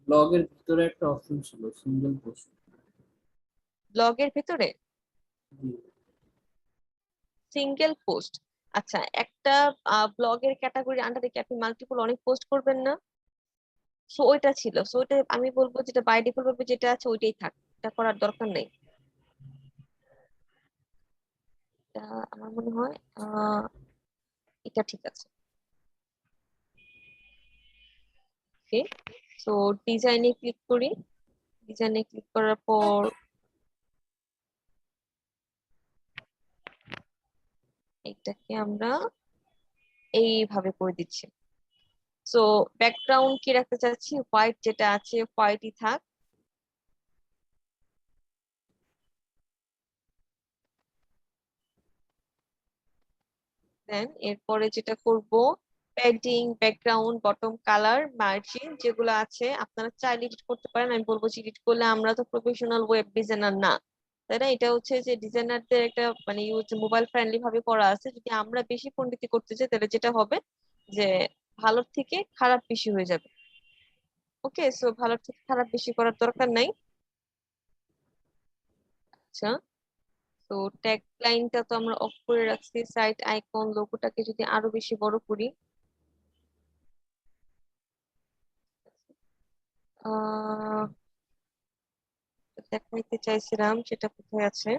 B: ব্লগের ভিতরে একটা অপশন ছিল সিঙ্গেল পোস্ট।
A: ব্লগের ভিতরে সিঙ্গেল পোস্ট। আচ্ছা, একটা ব্লগের ক্যাটাগরি আন্ডারে কি আপনি মাল্টিপল অনেক পোস্ট করবেন না? সো ওইটা ছিল, সো ওইটা আমি বলবো যেটা বাই ডিফল্ট ভাবে যেটা আছে ওইটাই থাক, এটা করার দরকার নেই। এটা আমার মনে হয় এটা ঠিক আছে। ওকে, সো ডিজাইনে ক্লিক করি, ডিজাইনে ক্লিক করার পর এটাকে আমরা এইভাবে করে দিচ্ছি। সো ব্যাকগ্রাউন্ড কি রাখতে চাচ্ছি, হোয়াইট যেটা আছে হোয়াইটই থাক। দেন এরপরে যেটা করব padding, background, bottom colour, margin যেগুলো আছে আপনারা চাইলে এডিট করতে পারেন, আমি বলবো যে এডিট করলে আমরা তো প্রফেশনাল ওয়েব ডিজাইনার না তাই না, এটা হচ্ছে যে ডিজাইনারদের একটা মানে ইউজ মোবাইল ফ্রেন্ডলি ভাবে করা আছে। যদি আমরা বেশি পণ্ডিতি করতে চাই তাহলে যেটা হবে যে ভালোর থেকে খারাপ বেশি হয়ে যাবে। ওকে, সো ভালোর থেকে খারাপ বেশি করার দরকার নাই। আচ্ছা, তো ট্যাগ লাইনটা তো আমরা অফ করে রাখছি, সাইট আইকন লোগোটাকে যদি আরো বেশি বড় করি, আহ দেখাইতে চাইছিলাম সেটা কোথায় আছে,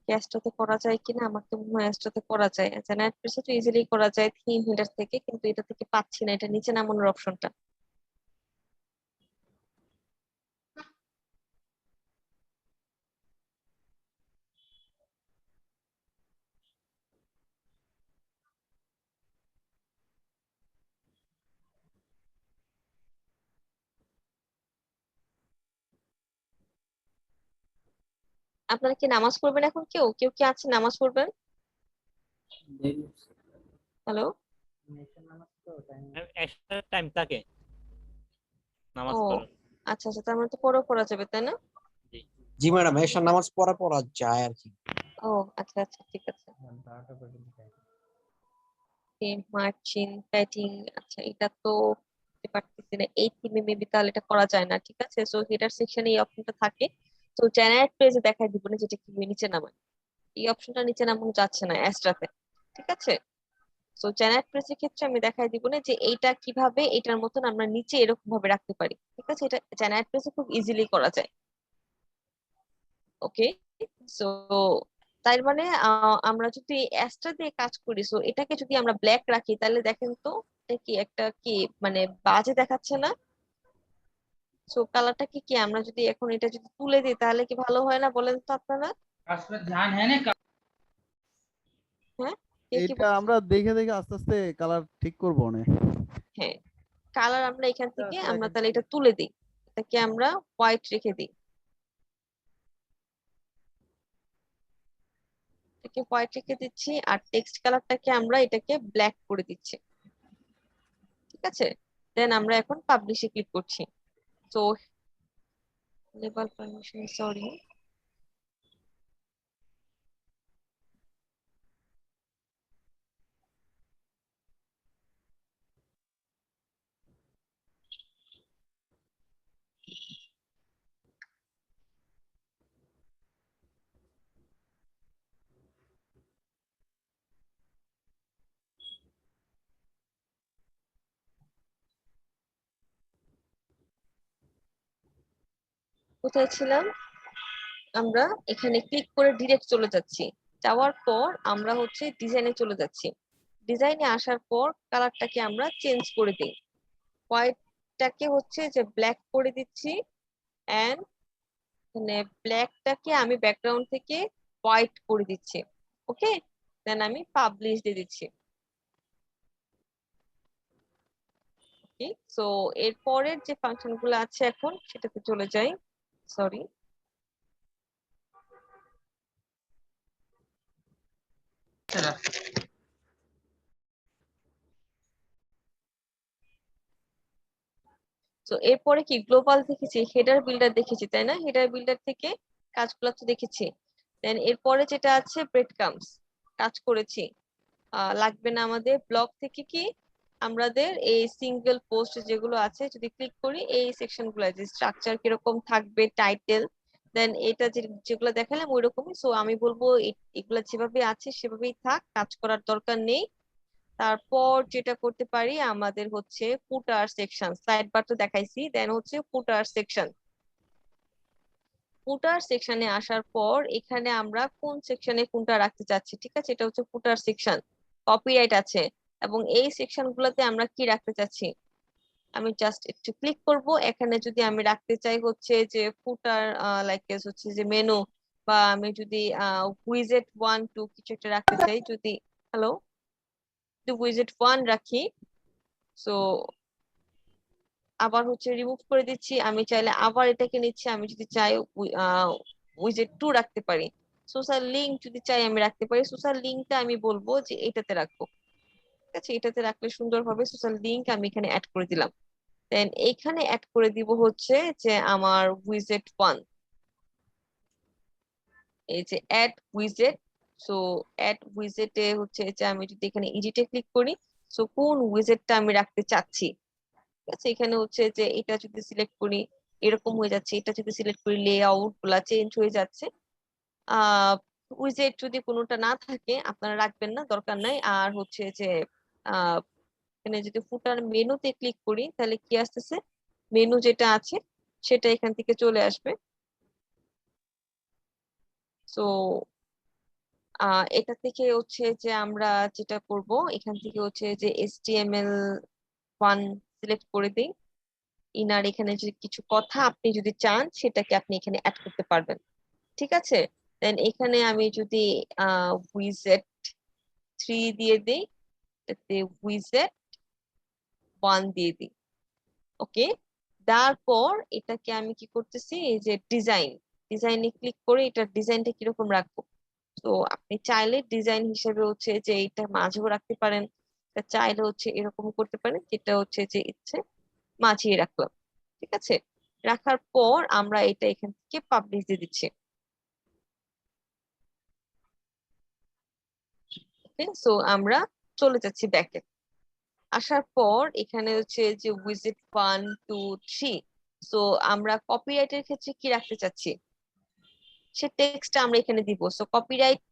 A: ক্যাস্টতে করা যায় কিনা, আমার তো মনে হয় ক্যাস্টতে করা যায়, জেনারেট পেজে তো ইজিলি করা যায় থিম হেডার থেকে, কিন্তু এটা থেকে পাচ্ছি না, এটা নিচে নামানোর অপশনটা। আপনারা কি নামাজ পড়বেন এখন? কেউ কেউ কি আছে নামাজ পড়বেন? হ্যালো,
F: এক্সট্রা টাইম থাকে নামাজ
A: ও
F: পড়ার।
A: আচ্ছা আচ্ছা, তার মানে তো পরেও পড়া যাবে তাই না?
F: জি।
I: জি ম্যাডাম, এশার নামাজ পড়া যায় আর কি।
A: ও আচ্ছা আচ্ছা ঠিক আছে। মার্চিং প্যাডিং, আচ্ছা এটা তো করতে পারতেছি না এই থিমে, মেবি তাহলে এটা করা যায় না। ঠিক আছে, সো হেডার সেকশনে এই অপশনটা থাকে, তো জেনারেট পেজে দেখাই দিব না যেটা কিভাবে নিচে নামায়। এই অপশনটা নিচে নামানো যাচ্ছে না অ্যাস্ট্রাতে। ঠিক আছে, সো জেনারেট পেজের ক্ষেত্রে আমি দেখাই দিব না যে এইটা কিভাবে এটার মতন আমরা নিচে এরকম ভাবে রাখতে পারি। ঠিক আছে, এটা জেনারেট পেজে খুব ইজিলি করা যায়। ওকে, সো তার মানে আমরা যদি অ্যাস্ট্রা দিয়ে কাজ করি, সো এটাকে যদি আমরা ব্ল্যাক রাখি তাহলে দেখেন তো এটা কি একটা কি মানে বাজে দেখাচ্ছে না? সো কালারটা কি কি আমরা যদি এখন এটা যদি তুলে দিই তাহলে কি ভালো হয় না বলেন তো আপনারা? হ্যাঁ, কে কি
C: এটা
A: বলছেন?
C: আমরা দেখে দেখে আস্তে আস্তে কালার ঠিক করবো না।
A: হ্যাঁ, কালার আমরা এখান থেকে আমরা তাহলে এটা তুলে দিই, এটাকে আমরা হোয়াইট রেখে দিই, এটাকে হোয়াইট রেখে দিচ্ছি আর টেক্সট কালারটাকে আমরা এটাকে ব্ল্যাক করে দিচ্ছি। ঠিক আছে, দেন আমরা এখন পাবলিশে ক্লিক করছি। তো লেবার পারমিশন, সরি, কোথায় ছিলাম? আমরা এখানে ক্লিক করে ডিরেক্ট চলে যাচ্ছি। যাওয়ার পর আমরা হচ্ছে ডিজাইনে চলে যাচ্ছি। ডিজাইনে আসার পর কালারটাকে আমরা চেঞ্জ করে দিই, হোয়াইটটাকে হচ্ছে যে ব্ল্যাক করে দিচ্ছি, এন্ড মানে ব্ল্যাকটাকে আমি ব্যাকগ্রাউন্ড থেকে হোয়াইট করে দিচ্ছি। ওকে, দেন আমি পাবলিশ দিয়ে দিচ্ছি। ওকে, সো এরপরের যে ফাংশন গুলো আছে এখন সেটাতে চলে যাই। সরি, তো এরপরে কি গ্লোবাল দেখেছি, হেডার বিল্ডার দেখেছি তাই না? হেডার বিল্ডার থেকে কাজগুলো তো দেখেছি। দেন এরপরে যেটা আছে ব্রেড কামস, কাজ করেছি। লাগবে না আমাদের ব্লগ থেকে কি আমাদের এই সিঙ্গেল পোস্ট যেগুলো আছে যদি ক্লিক করি এই সেকশন গুলো, যে স্ট্রাকচার কিরকম থাকবে, টাইটেল, দেন এটা যেগুলো দেখালাম ওই রকমই। সো আমি বলবো এগুলা যেভাবে আছে সেভাবেই থাক, কাজ করার দরকার নেই। তারপর যেটা করতে পারি আমাদের হচ্ছে ফুটার সেকশন, সাইড বার তো দেখাইছি, দেন হচ্ছে ফুটার সেকশন। ফুটার সেকশনে আসার পর এখানে আমরা কোন সেকশনে কোনটা রাখতে চাচ্ছি। ঠিক আছে, এটা হচ্ছে ফুটার সেকশন, কপিরাইট আছে, এবং এই সেকশন গুলোতে আমরা কি রাখতে চাচ্ছি। আমি জাস্ট একটু ক্লিক করব, এখানে যদি আমি রাখতে চাই হচ্ছে যে ফুটার লাইক হচ্ছে যে মেনু, বা আমি যদি উইজেট 1 2 কিছু একটা রাখতে চাই, যদি হ্যালো উইজেট 1 রাখি, সো আবার হচ্ছে রিমুভ করে দিচ্ছি, আমি চাইলে আবার এটাকে নিচ্ছি, আমি যদি চাই উইজেট 2 রাখতে পারি। সোশ্যাল লিঙ্ক যদি চাই আমি রাখতে পারি, সোশ্যাল লিঙ্কটা আমি বলবো যে এটাতে রাখবো। ঠিক আছে, এটাতে রাখলে সুন্দর হবে। সোশ্যাল লিঙ্ক আমি এখানে অ্যাড করে দিলাম, দেন এইখানে অ্যাড করে দিব হচ্ছে যে আমার উইজেট 1, এই যে অ্যাড উইজেট। সো অ্যাড উইজেটে হচ্ছে যে আমি যদি এখানে এডিটে ক্লিক করি, সো কোন উইজেটটা আমি রাখতে চাচ্ছি। ঠিক আছে, এখানে হচ্ছে যে এটা যদি সিলেক্ট করি এরকম হয়ে যাচ্ছে, এটা যদি সিলেক্ট করি লেআউট গুলা চেঞ্জ হয়ে যাচ্ছে। আহ উইজেট যদি কোনোটা না থাকে আপনারা রাখবেন না, দরকার নাই। আর হচ্ছে যে আহ এখানে যদি ফুটার মেনুতে ক্লিক করি তাহলে কি আসতেছে, মেনু যেটা আছে সেটা এখান থেকে চলে আসবে। সো এটা থেকে হচ্ছে যে আমরা যেটা করব এখান থেকে হচ্ছে যে HTML1 সিলেক্ট করে দিই। ইনার এখানে যদি কিছু কথা আপনি যদি চান সেটাকে আপনি এখানে অ্যাড করতে পারবেন। ঠিক আছে, দেন এখানে আমি যদি উইজেট 3 দিয়ে দিই, এটাতে উইজেট 1 দিয়ে দিই। ওকে, তারপর এটাকে আমি কি করতেছি, এই যে ডিজাইনে ক্লিক করে এটার ডিজাইনটা কিরকম রাখবো। তো আপনি চাইলে ডিজাইন হিসেবে হচ্ছে যে এটা মাঝেও রাখতে পারেন, এটা চাইলে হচ্ছে এরকম করতে পারেন, যেটা হচ্ছে যে ইচ্ছে মাঝিয়ে রাখলাম। ঠিক আছে, রাখার পর আমরা এটা এখান থেকে পাবলিশ দিয়ে দিচ্ছি। ওকে, সো আমরা চলে যাচ্ছি ব্যাকে। আসার পর এখানে হচ্ছে যে উইজেট 1 2 3, সো আমরা কপিরাইটের ক্ষেত্রে কি রাখতে চাচ্ছি সে টেক্সট আমরা এখানে দিব। সো কপিরাইট,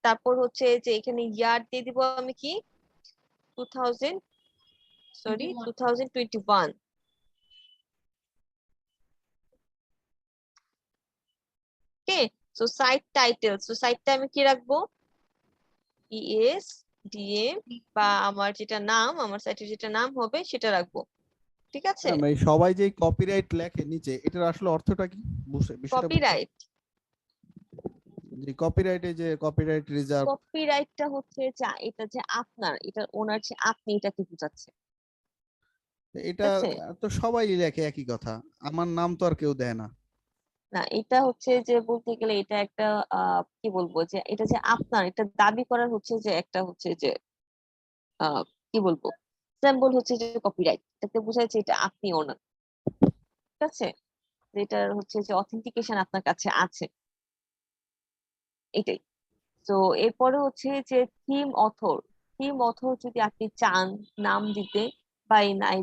A: তারপর হচ্ছে যে এখানে ইয়ার দিয়ে দিব আমি কি 2021। ওকে, সো সাইট টাইটেল, সো সাইটটা আমি কি রাখবো ইএস ডিএম, বা আমার যেটা নাম, আমার সাইটের যেটা নাম হবে সেটা রাখবো। ঠিক আছে,
C: ম্যাডাম, এই সবাই যে কপিরাইট লেখে নিচে, এটার আসলে অর্থটা কি? বিষয়টা বুঝতে
A: কপিরাইট,
C: যে কপিরাইটে যে কপিরাইট রিজার্ভ,
A: কপিরাইটটা হচ্ছে যে এটা যে আপনার, এটা ওনার যে আপনি, এটাকে বোঝাচ্ছে। ঠিক
C: এটা
A: আছে,
C: তো সবাই লেখে একই কথা, আমার নাম তো আর কেউ দেয় না।
A: না এটা হচ্ছে যে বলতে গেলে এটা একটা কি বলবো, যে এটা যে আপনার, এটা দাবি করার হচ্ছে যে একটা হচ্ছে যে আহ কি বলবো সিম্বল হচ্ছে যে কপিরাইট, এটাতে বোঝাচ্ছে এটা আপনি ওনার। ঠিক আছে, যেটার হচ্ছে যে অথেন্টিকেশন আপনার কাছে আছে, এটাই। তো এরপরে হচ্ছে যে থিম অথর, থিম অথর যদি আপনি চান নাম দিতে, বাই নাই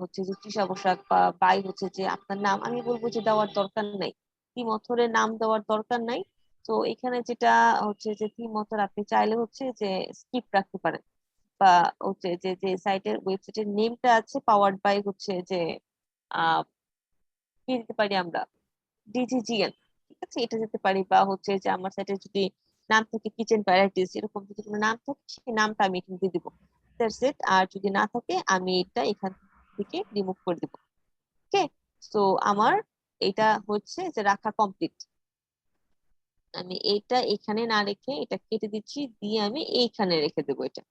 A: হচ্ছে যে তৃষা পোশাক, বা বাই হচ্ছে যে আপনার নাম, আমি বলবো যে দেওয়ার দরকার নাই, থিম অথরের নাম দেওয়ার দরকার নাই। তো এখানে যেটা হচ্ছে যে থিম অথর আপনি চাইলে হচ্ছে যে স্কিপ রাখতে পারেন, বা হচ্ছে যে যে সাইটের ওয়েবসাইটের নেমটা আছে পাওয়ার্ড বাই হচ্ছে যে আহ কি দিতে পারি আমরা ডিজিজিএন। ঠিক আছে, এটা দিতে পারি, বা হচ্ছে যে আমার সাইটে যদি নাম থাকে কিচেন ভ্যারাইটিস, এরকম যদি কোনো নাম থাকে সেই নামটা আমি এখানে দিয়ে দিবো। That's it. আর যদি না থাকে আমি এটা এখান থেকে রিমুভ করে দিব। ওকে, সো আমার এটা হচ্ছে যে রাখা কমপ্লিট। আমি এটা এখানে না রেখে এটা কেটে দিচ্ছি, দিয়ে আমি এইখানে রেখে দেবো এটা।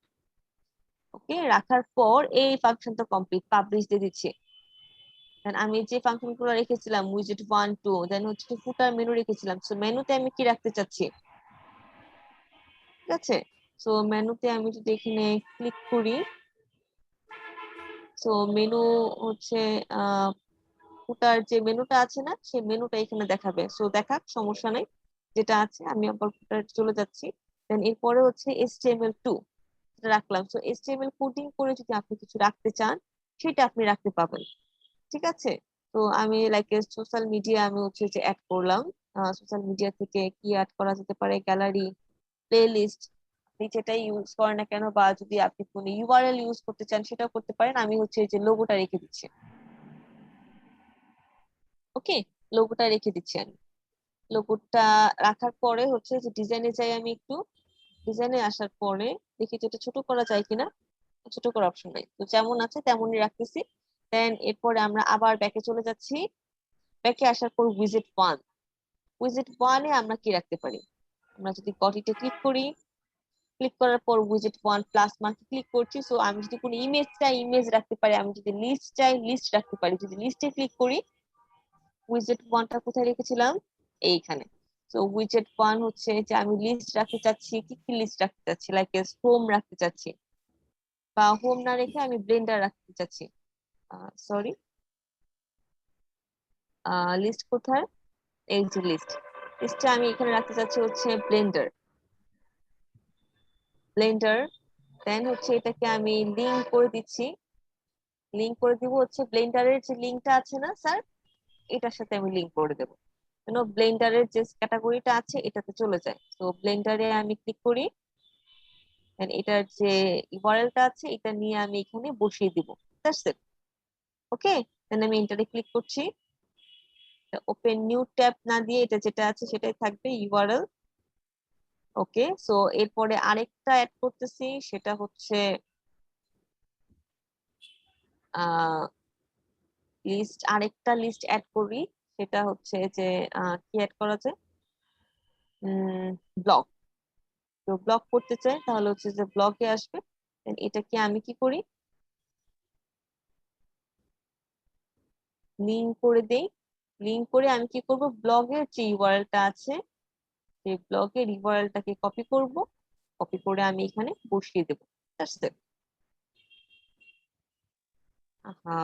A: ওকে, রাখার পর এই ফাংশনটা কমপ্লিট, পাবলিশ দিয়ে দিচ্ছি। দেন আমি যে ফাংশন গুলো রেখেছিলাম উইজেট 1 2, দেন হচ্ছে ফুটার মেনু রেখেছিলাম, সো মেনুতে আমি কি রাখতে চাচ্ছি। ঠিক আছে, সো মেনুতে আমি যদি এখানে ক্লিক করি, সো মেনু হচ্ছে আহ ফুটার যে মেনুটা আছে না, সেই মেনুটা এখানে দেখাবে, সো দেখাক, সমস্যা নাই। যেটা আছে আমি আবার ফুটার চলে যাচ্ছি। দেন এরপরে হচ্ছে HTML2 রাখলাম। সো HTML কোডিং করে যদি আপনি কিছু রাখতে চান সেটা আপনি রাখতে পাবেন। ঠিক আছে, তো আমি লাইক সোশ্যাল মিডিয়া আমি হচ্ছে যে অ্যাড করলাম। সোশ্যাল মিডিয়া থেকে কি অ্যাড করা যেতে পারে, গ্যালারি, প্লে লিস্ট, আপনি যেটাই ইউজ করেন না কেন, বা যদি আপনি কোনো ইউআরএল ইউজ করতে চান সেটাও করতে পারেন। আমি হচ্ছে যে লোগোটা রেখে দিচ্ছি। ওকে, লোগোটা রেখে দিচ্ছি আমি। লোগোটা রাখার পরে হচ্ছে যে ডিজাইনে যাই আমি একটু। ডিজাইনে আসার পরে দেখি যে এটা ছোট করা যায় কিনা। ছোট করার অপশন নাই, তো যেমন আছে তেমনই রাখতেছি। দেন এরপরে আমরা আবার ব্যাকে চলে যাচ্ছি। ব্যাকে আসার পর উইজেট ওয়ানে আমরা কি রাখতে পারি, আমরা যদি গটিতে ক্লিক করি, ক্লিক করার পর উইজেট 1 প্লাস মার্কে ক্লিক করছি। সো আমি যদি কোনো ইমেজ চাই ইমেজ রাখতে পারি, আমি যদি লিস্ট চাই লিস্ট রাখতে পারি। যদি লিস্টে ক্লিক করি, উইজেট 1টা কোথায় রেখেছিলাম, এইখানে। তো উইজেট 1 হচ্ছে যে আমি লিস্ট রাখতে চাচ্ছি, কি কি লিস্ট রাখতে চাচ্ছি, লাইক হোম রাখতে চাচ্ছি, বা হোম না রেখে আমি ব্লেন্ডার রাখতে চাচ্ছি। সরি, লিস্ট কোথায়, এই যে লিস্ট, লিস্টে আমি এখানে রাখতে চাচ্ছি হচ্ছে ব্লেন্ডার। দেন হচ্ছে এটাকে আমি লিঙ্ক করে দিচ্ছি। লিঙ্ক করে দিব হচ্ছে ব্লেন্ডারের যে লিঙ্কটা আছে না স্যার, এটার সাথে আমি লিঙ্ক করে দেবো, কেন ব্লেন্ডারের যে ক্যাটাগরিটা আছে এটাতে চলে যায়। তো ব্লেন্ডারে আমি ক্লিক করি, দেন এটার যে ইউআরএলটা আছে এটা নিয়ে আমি এখানে বসিয়ে দিব। That's it. ওকে, দেন আমি এন্টারে ক্লিক করছি। ওপেন নিউ ট্যাব না দিয়ে এটা যেটা আছে সেটাই থাকবে, ইউআরএল। ওকে, সো এরপরে আরেকটা অ্যাড করতেছি, সেটা হচ্ছে আরেকটা লিস্ট অ্যাড করি। সেটা হচ্ছে যে কি অ্যাড করা যায়, ব্লগ। তো ব্লগ করতে চাই তাহলে হচ্ছে যে ব্লগে আসবে। Then এটাকে আমি কি করি, লিঙ্ক করে দেই। লিঙ্ক করে আমি কি করব, ব্লগের যে ইউআরএলটা আছে সেই ব্লগের ইউআরএলটাকে কপি করব, কপি করে আমি এখানে বসিয়ে দেবো। That's it. আহা,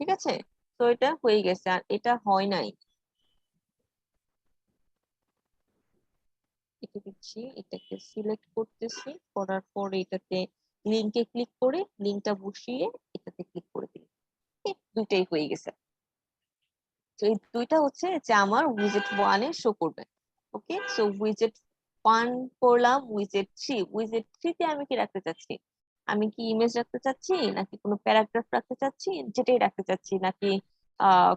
A: ঠিক আছে, তো এটা হয়ে গেছে, আর এটা হয় নাই। এটা দিচ্ছি, এটাকে সিলেক্ট করতেছি, করার পরে এটাতে লিংকে ক্লিক করে লিংকটা বসিয়ে এটাতে ক্লিক করে দিই। দুইটাই হয়ে গেছে। তো এই দুইটা হচ্ছে যে আমার উইজেট 1 এ শো করবে। ওকে, সো উইজেট 1 করলাম, উইজেট 3 তে আমি কি রাখতে চাচ্ছি? আমি কি ইমেজ রাখতে চাচ্ছি, নাকি কোনো প্যারাগ্রাফ রাখতে চাচ্ছি, যেটাই রাখতে চাচ্ছি, নাকি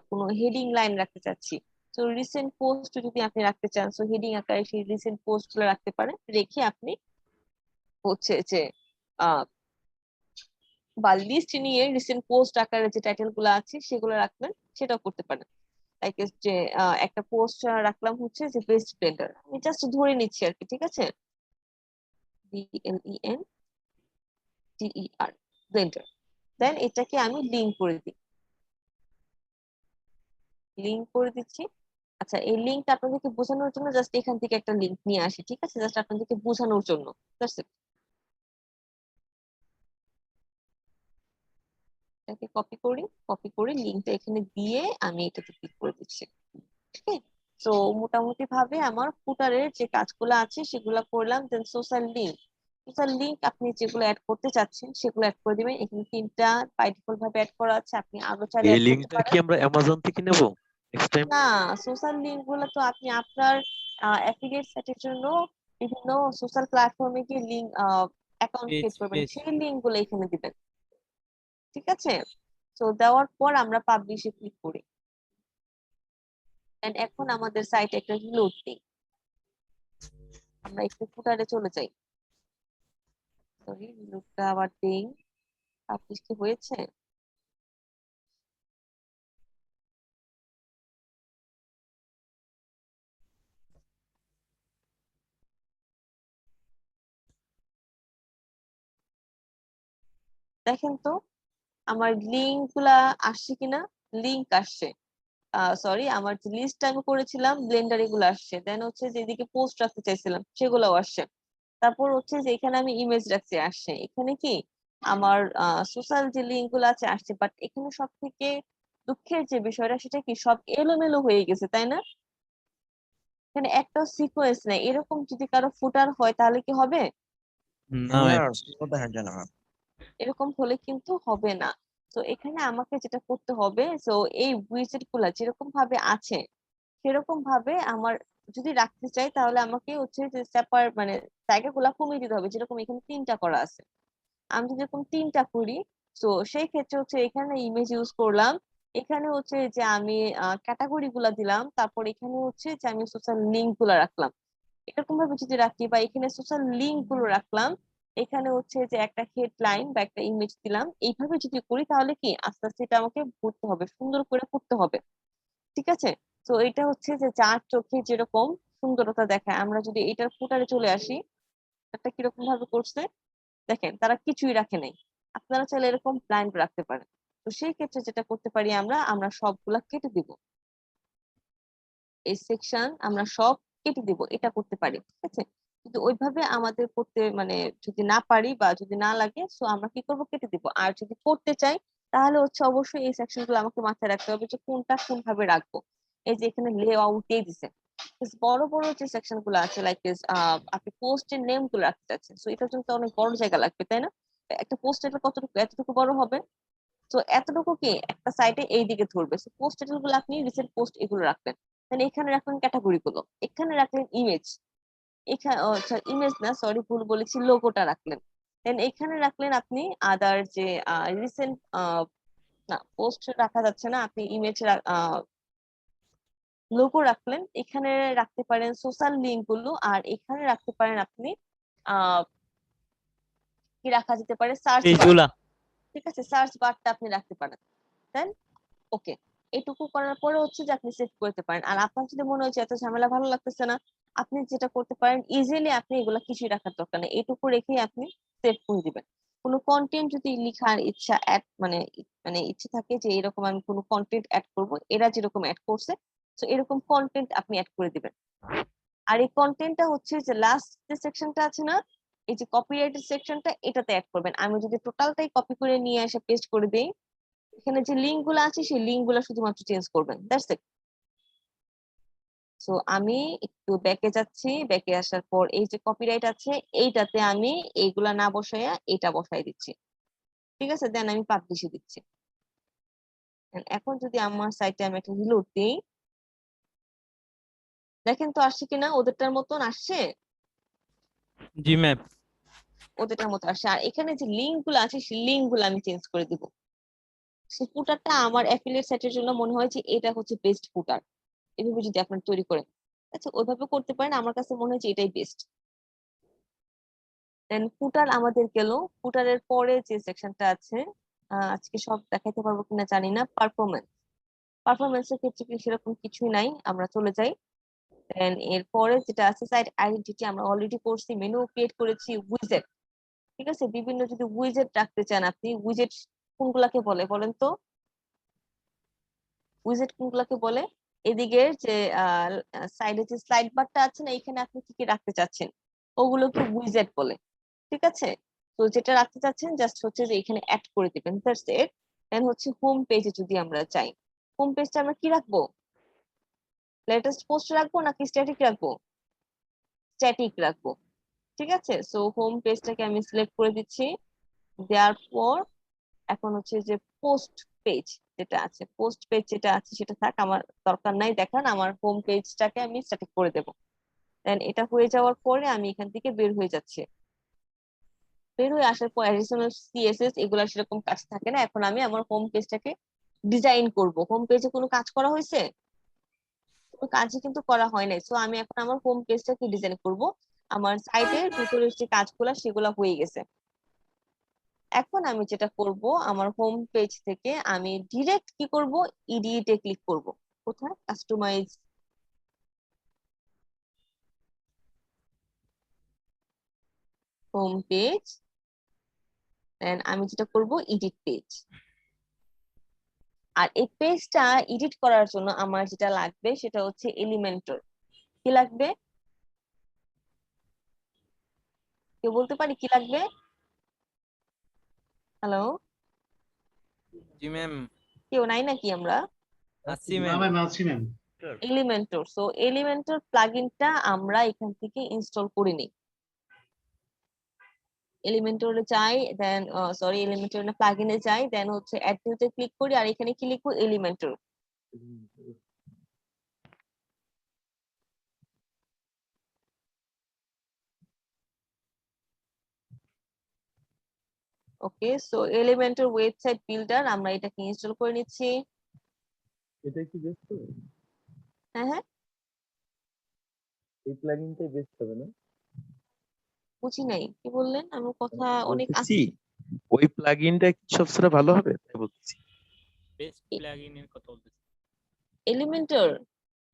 A: কোনো হেডিং লাইন রাখতে চাচ্ছি? তো রিসেন্ট পোস্ট যদি আপনি রাখতে চান, সো হেডিং আকারে সেই রিসেন্ট পোস্ট গুলো রাখতে পারেন, রেখে আপনি হচ্ছে যে আহ বা লিস্ট নিয়ে রিসেন্ট পোস্ট আকারে যে টাইটেল গুলো আছে সেগুলো রাখবেন, সেটাও করতে পারেন। লাইক যে একটা পোস্ট রাখলাম হচ্ছে যে বেস্ট ব্লেন্ডার, আমি জাস্ট ধরে নিচ্ছি আর কি, ঠিক আছে, BLENDER, ব্লেন্ডার। দেন এটাকে আমি লিঙ্ক করে দিচ্ছি। আচ্ছা, এই লিঙ্কটা আপনাদেরকে বোঝানোর জন্য জাস্ট এখান থেকে একটা লিঙ্ক নিয়ে আসি, ঠিক আছে, জাস্ট আপনাদেরকে বোঝানোর জন্য। That's it. এটাকে কপি করে লিঙ্কটা এখানে দিয়ে আমি এটাতে ক্লিক করে দিচ্ছি। ঠিক আছে, তো মোটামুটি ভাবে আমার ফুটারের যে কাজগুলো আছে সেগুলো করলাম। দেন সোশ্যাল লিংক আপনি যেগুলো অ্যাড করতে চাচ্ছেন সেগুলো অ্যাড করে দিবেন। এখানে 3টা বাই ডিফল্ট ভাবে অ্যাড করা আছে, আপনি আরো চাইলে
D: এই
A: অ্যাড করতে
D: লিঙ্কটা কি
A: পারেন।
D: আমরা অ্যামাজন থেকে নেব নেক্সট টাইম?
A: না, সোশ্যাল লিংক গুলো তো আপনি আপনার অ্যাফিলিয়েট সাইটের জন্য বিভিন্ন সোশ্যাল প্ল্যাটফর্মে গিয়ে লিংক অ্যাকাউন্ট
F: পেজ
A: ক্রিয়েট করবেন,
F: পেজ
A: সেই লিংক গুলো এখানে দিবেন। ঠিক আছে, তো দেওয়ার পর আমরা পাবলিশে ক্লিক করি। এন্ড এখন আমাদের সাইটে একটা রিলোড দিই। আমরা একটু ফুটারে চলে যাই, সরি, রিলোডটা আবার দিই। পাবলিশ কি হয়েছে? দেখেন তো আমার লিঙ্ক গুলা আসছে কিনা। লিঙ্ক আসছে, সরি, আমার যে লিস্ট আমি করেছিলাম ব্লেন্ডার এগুলো আসছে। দেন হচ্ছে যে এদিকে পোস্ট রাখতে চাইছিলাম সেগুলোও আসছে। তারপর হচ্ছে যে এখানে আমি ইমেজ রাখছি, আসছে। এখানে কি আমার সোশ্যাল যে লিঙ্ক গুলো আছে আসছে, বাট এখানে সব থেকে দুঃখের যে বিষয়টা সেটা কি, সব এলোমেলো হয়ে গেছে, তাই না? এখানে একটা সিকোয়েন্স নেই। এরকম যদি কারো ফুটার হয় তাহলে কি হবে?
F: না ম্যাম।
A: এরকম হলে কিন্তু হবে না। তো এখানে আমাকে যেটা করতে হবে, তো এই উইজেট গুলা যেরকম ভাবে আছে সেরকম ভাবে আমার যদি রাখতে চাই, তাহলে আমাকে হচ্ছে যে মানে জায়গাগুলা কমিয়ে দিতে হবে। যেরকম এখানে 3টা করা আছে, আমি যদি এরকম 3টা করি, তো সেই ক্ষেত্রে হচ্ছে এখানে ইমেজ ইউজ করলাম, এখানে হচ্ছে যে আমি ক্যাটাগরি গুলা দিলাম, তারপর এখানে হচ্ছে যে আমি সোশ্যাল লিঙ্ক গুলা রাখলাম। এরকম ভাবে যদি রাখি, বা এখানে সোশ্যাল লিঙ্ক গুলো রাখলাম, এখানে হচ্ছে যে একটা হেডলাইন বা একটা ইমেজ দিলাম, এইভাবে যদি করি তাহলে কি আস্তে আস্তে এটা আমাকে করতে হবে, সুন্দর করে করতে হবে। ঠিক আছে, তো এটা হচ্ছে যে যার চোখে যেরকম সুন্দরতা দেখায়। আমরা যদি এটার ফুটারে চলে আসি, এটা কিরকম ভাবে করছে দেখেন, তারা কিছুই রাখে নাই। আপনারা চাইলে এরকম ব্লাইন্ড রাখতে পারেন। তো সেই ক্ষেত্রে যেটা করতে পারি, আমরা সবগুলা কেটে দিব, এই সেকশন আমরা সব কেটে দিব, এটা করতে পারি। ঠিক আছে, কিন্তু ওইভাবে আমাদের করতে মানে যদি না পারি বা যদি না লাগে, সো আমরা কি করব, কেটে দিব। আর যদি করতে চাই তাহলে হচ্ছে অবশ্যই এই সেকশন গুলো আমাকে মাথায় রাখতে হবে যে কোনটা কোন ভাবে রাখবো। এই যে এখানে লে আউটে দিছে, বড় বড় যে সেকশন গুলো আছে, লাইক আপনি পোস্টের নেম গুলো রাখতে চাচ্ছেন, সো এটার জন্য তো অনেক বড় জায়গা লাগবে, তাই না? একটা পোস্ট এটা কতটুকু, এতটুকু বড় হবে। তো এতটুকু কি একটা সাইটে এই দিকে ধরবে, সো পোস্ট টাইটেল গুলো আপনি রিসেন্ট পোস্ট এগুলো রাখবেন। দেন এখানে রাখলেন ক্যাটাগরি গুলো, এখানে রাখলেন ইমেজ, এখানে ইমেজ না, সরি, ভুল বলেছি, লোগোটা রাখলেন। দেন এখানে রাখলেন আপনি আদার যে রিসেন্ট, না পোস্ট রাখা যাচ্ছে না, আপনি ইমেজ লোগো রাখলেন। এখানে রাখতে পারেন সোশ্যাল লিঙ্ক গুলো, আর এখানে রাখতে পারেন আপনি আহ কি রাখা যেতে পারে, সার্চ বার।
F: পেজগুলা
A: ঠিক আছে, সার্চ বারটা আপনি রাখতে পারেন। দেন ওকে, এটুকু করার পরে হচ্ছে যে আপনি সেভ করতে পারেন। আর আপনার যদি মনে হচ্ছে এত ঝামেলা ভালো লাগতেছে না, আপনি যেটা করতে পারেন, ইজিলি আপনি এগুলা কিছুই রাখার দরকার নেই, এটুকু রেখে আপনি সেভ করে দিবেন। কোনো কন্টেন্ট যদি লিখার ইচ্ছা অ্যাড মানে ইচ্ছে থাকে যে এরকম আমি কোনো কন্টেন্ট অ্যাড করব, এরা যেরকম অ্যাড করছে, তো এরকম কন্টেন্ট আপনি অ্যাড করে দিবেন। আর এই কন্টেন্টটা হচ্ছে যে লাস্ট যে সেকশনটা আছে না, এই যে কপিরাইটের সেকশনটা, এটাতে অ্যাড করবেন। আমি যদি টোটালটাই কপি করে নিয়ে এসে পেস্ট করে দেই, এখানে যে লিঙ্ক গুলো আছে সেই লিঙ্ক গুলো শুধুমাত্র চেঞ্জ করবেন, দ্যাটস ইট। সো আমি একটু ব্যাকে যাচ্ছি, ব্যাকে আসার পর এই যে কপিরাইট আছে এইটাতে আমি এইগুলা না বসাইয়া এটা বসাই দিচ্ছি, ঠিক আছে? দেন আমি পাবলিশে দিচ্ছি। And এখন যদি আমার সাইটে আমি একটা রিলোড দিই, দেখেন তো আসছে কিনা, ওদেরটার মতন আসছে,
F: জি ম্যাম।
A: ওদেরটার মতো আসছে। আর এখানে যে লিঙ্ক গুলো আছে সেই লিঙ্ক গুলো আমি চেঞ্জ করে দিব। সেই ফুটারটা আমার অ্যাফিলিয়েট সাইটের জন্য মনে হয় যে এটা হচ্ছে বেস্ট ফুটার, এভাবে যদি আপনার তৈরি করেন, আচ্ছা ওইভাবে করতে পারেন, আমার কাছে মনে হয় যে এটাই বেস্ট। দেন ফুটার আমাদের গেল। ফুটারের পরে যে সেকশনটা আছে, আজকে সব দেখাইতে পারবো কিনা জানি না। পারফরমেন্সের ক্ষেত্রে কি সেরকম কিছুই নাই, আমরা চলে যাই। দেন এরপরে যেটা আছে সাইট আইডেন্টিটি, আমরা অলরেডি করছি, মেনু ক্রিয়েট করেছি, উইজেট, ঠিক আছে? বিভিন্ন যদি উইজেট রাখতে চান আপনি, উইজেট কোনগুলাকে বলে বলেন তো? উইজেট কোনগুলাকে বলে? এদিকের যে সাইডে যে স্লাইড বারটা আছে না, এখানে আপনি কি কি রাখতে চাচ্ছেন ওগুলোকে উইজেট বলে, ঠিক আছে? তো যেটা রাখতে চাচ্ছেন জাস্ট হচ্ছে যে এখানে অ্যাড করে দিবেন, দ্যাটস ইট। দেন হচ্ছে হোম পেজে যদি আমরা চাই, হোম পেজটা আমরা কি রাখবো? লেটেস্ট পোস্ট রাখবো নাকি স্ট্যাটিক রাখবো? স্ট্যাটিক রাখবো, ঠিক আছে? সো হোম পেজটাকে আমি সিলেক্ট করে দিচ্ছি, দেওয়ার পর এখন হচ্ছে যে পোস্ট পেজ যেটা আছে, পোস্ট পেজ যেটা আছে সেটা থাক, আমার দরকার নাই দেখান, আমার হোম পেজটাকে আমি স্ট্যাটিক করে দেবো। দেন এটা হয়ে যাওয়ার পরে আমি এখান থেকে বের হয়ে যাচ্ছি। বের হয়ে আসার পর অ্যাডিশনাল সিএসএস এগুলা সেরকম কাজ থাকে না, এখন আমি আমার হোম পেজটাকে ডিজাইন করব। হোম পেজে কোনো কাজ করা হয়েছে? কোনো কাজই কিন্তু করা হয় নাই। সো আমি এখন আমার হোম পেজটাকে ডিজাইন করব। আমার সাইটের ভিতরের যে কাজগুলা সেগুলা হয়ে গেছে। এখন আমি যেটা করব, আমার হোম পেজ থেকে আমি ডিরেক্ট কি করব, এডিটে ক্লিক করব। কোথায়? কাস্টমাইজ, হোম পেজ, দেন আমি যেটা করব এডিট পেজ। আর এই পেজটা এডিট করার জন্য আমার যেটা লাগবে সেটা হচ্ছে এলিমেন্টর। কি লাগবে? কেউ বলতে পারি কি লাগবে? হ্যালো,
F: জি ম্যাম।
A: কেউ নাই নাকি আমরা?
F: আসছি ম্যাম।
A: এলিমেন্টর। সো এলিমেন্টর প্লাগইনটা আমরা এখান থেকে ইনস্টল করে নিই। এলিমেন্টরে যাই, দেন সরি এলিমেন্টর না প্লাগইনে যাই, দেন হচ্ছে অ্যাড নিউতে ক্লিক করি, আর এখানে কি লিখবো? এলিমেন্টর। ওকে, সো এলিমেন্টর ওয়েবসাইট বিল্ডার, আমরা এটাকে ইনস্টল করে নিচ্ছি।
D: এটা কি বেস্ট হবে?
A: হ্যাঁ হ্যাঁ,
D: এই প্লাগইনটাই বেস্ট হবে না?
A: বুঝি নাই কি বললেন, আমার কথা অনেক
D: বলতেছি ওই প্লাগইনটা কি সবচেয়ে ভালো হবে তাই বলতেছি।
F: বেস্ট প্লাগইনের কথা বলতেছি।
A: এলিমেন্টর।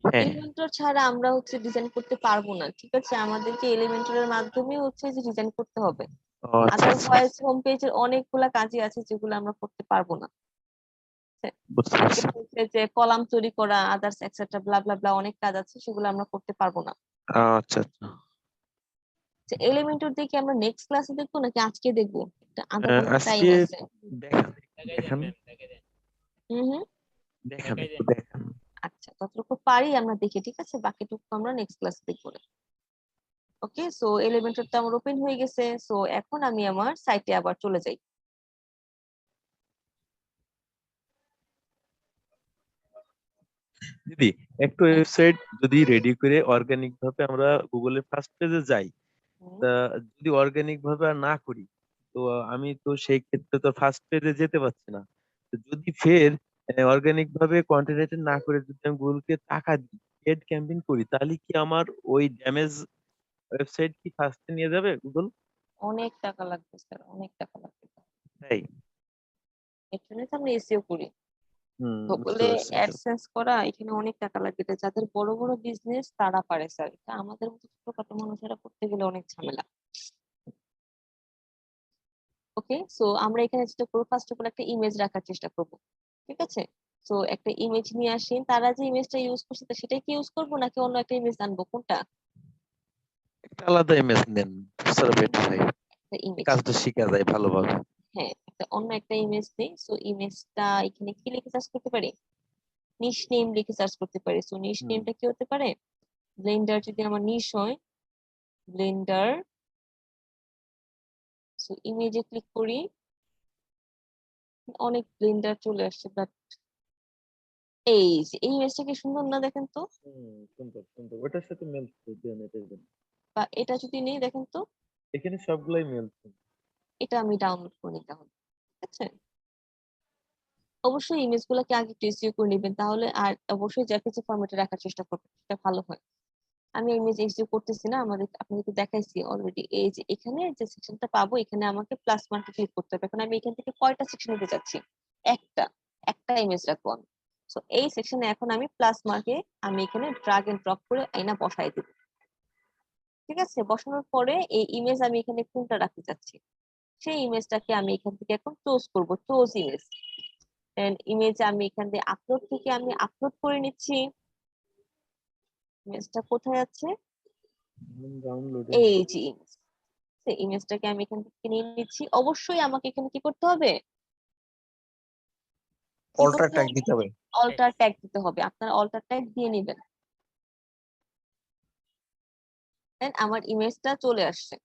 D: হ্যাঁ,
A: এলিমেন্টর ছাড়া আমরা হচ্ছে ডিজাইন করতে পারবো না, ঠিক আছে? আমাদেরকে এলিমেন্টরের মাধ্যমে হচ্ছে যে ডিজাইন করতে হবে।
D: ও আচ্ছা আচ্ছা,
A: আদারওয়াইজ হোম পেজের অনেকগুলা কাজই আছে যেগুলো আমরা করতে পারবো না।
D: বুঝতে পারছি।
A: যেটা হচ্ছে যে কলাম তৈরি করা, আদার্স এক্সেট্রা ব্লা ব্লা ব্লা, অনেক কাজ আছে, সেগুলো আমরা করতে পারবো না।
D: আচ্ছা আচ্ছা,
A: এলিমেন্টর দেখি আমরা নেক্সট ক্লাসে দেখবো নাকি আজকে দেখবো? একটা আধা ঘন্টা টাইম
D: আজকে
A: আছে।
D: দেখান
F: দেখাই দেন
D: দেখান
F: ম্যাম, দেখাই দেন।
A: হুম হুম,
D: দেখান
F: দেখাই
D: একটু
F: দেন।
D: দেখান।
A: আচ্ছা যতটুকু পারি আমরা দেখি, ঠিক আছে? বাকিটুকু আমরা নেক্সট ক্লাসে দেখবো। ওকে, সো এলিমেন্টরটা আমার ওপেন হয়ে গেছে। সো এখন আমি আমার সাইটে আবার চলে যাই।
D: দিদি, একটা ওয়েবসাইট যদি রেডি করে অর্গানিক ভাবে আমরা গুগলের ফার্স্ট পেজে যাই,
A: হুম,
D: তা যদি অর্গানিক ভাবে আর না করি, তো আমি তো সেই ক্ষেত্রে তো ফার্স্ট পেজে যেতে পারছি না। তো যদি ফের অর্গানিক ভাবে কন্টেন্ট রাইটিং না করে যদি আমি গুগলকে টাকা দিই, পেড ক্যাম্পেইন করি, তাহলে কি আমার ওই ড্যামেজ ওয়েবসাইট কি ফার্স্টে নিয়ে যাবে গুগল?
A: অনেক টাকা লাগবে স্যার, অনেক টাকা লাগবে।
D: তাই?
A: এর জন্য তো আমরা এসইও করি।
D: বুঝতে
A: গুগলে
D: পারছি।
A: অ্যাডসেন্স করা এখানে অনেক টাকা লাগবে। এটা যাদের বড় বড় বিজনেস তারা পারে স্যার, এটা আমাদের মতো ছোটখাটো মানুষেরা করতে গেলে অনেক ঝামেলা। ওকে, সো আমরা এখানে যেটা করবো, ফার্স্ট অফ অল একটা ইমেজ রাখার চেষ্টা করবো, ঠিক আছে? সো একটা ইমেজ নিয়ে আসি, তারা যে ইমেজটা ইউজ করছে তা সেটাই কি ইউজ করবো নাকি অন্য একটা ইমেজ আনবো, কোনটা?
D: একটা আলাদা ইমেজ নেন, বেটার হয়,
A: একটা ইমেজ,
D: কাজটা শিখা যায় ভালোভাবে।
A: হ্যাঁ, অন্য একটা ইমেজ নেই। সো ইমেজটা এখানে কি লিখে সার্চ করতে পারি? নিশ নেম লিখে সার্চ করতে পারি। সো নিশ
D: হুম।
A: নেমটা কি হতে পারে? ব্লেন্ডার যদি আমার নিশ হয়, ব্লেন্ডার। সো ইমেজে ক্লিক করি, অনেক ব্লেন্ডার চলে আসছে, বাট এই যে এই ইমেজটা কি সুন্দর না, দেখেন তো।
D: সুন্দর সুন্দর, ওটার সাথে মেল দেন এটার জন্য।
A: বা এটা যদি নেই, দেখেন তো,
D: এখানে সবগুলাই মেল।
A: এটা আমি ডাউনলোড করে নিতে হবে, ঠিক আছে। অবশ্যই ইমেজ গুলাকে আগে একটু এসইও করে নেবেন, তাহলে আর অবশ্যই জেপিজি ফরম্যাটে রাখার চেষ্টা করবেন, সেটা ভালো হয়। আমি ইমেজ এসইও করতেছি না, আপনাদেরকে দেখাইছি অলরেডি। এই যে এখানে যে সেকশনটা পাবো, এখানে আমাকে প্লাস মার্কে ক্লিক করতে হবে। এখন আমি এখান থেকে কয়টা সেকশন নিতে চাচ্ছি? একটা একটা ইমেজ রাখবো আমি। সো এই সেকশনে এখন আমি প্লাস মার্কে আমি এখানে ড্রাগ এন্ড ড্রপ করে আইনা বসাই দিব, ঠিক আছে। বসানোর পরে এই ইমেজ আমি এখানে কোনটা রাখতে চাচ্ছি, সেই ইমেজটাকে আমি এখান থেকে এখন চুজ করব, চুজ ইমেজ। ইমেজ আমি এখান থেকে আপলোড থেকে আমি আপলোড করে নিচ্ছি। ইমেজটা কোথায় আছে?
D: ডাউনলোড।
A: এই যে ইমেজ, ইমেজটাকে আমি এখান থেকে নিয়ে নিচ্ছি। অবশ্যই আমাকে এখানে কি করতে হবে?
I: অল্টার ট্যাগ দিতে হবে।
A: অল্টার ট্যাগ দিতে হবে। আপনারা অল্টার ট্যাগ দিয়ে নেবেন। দেন আমার ইমেজটা চলে আসছে।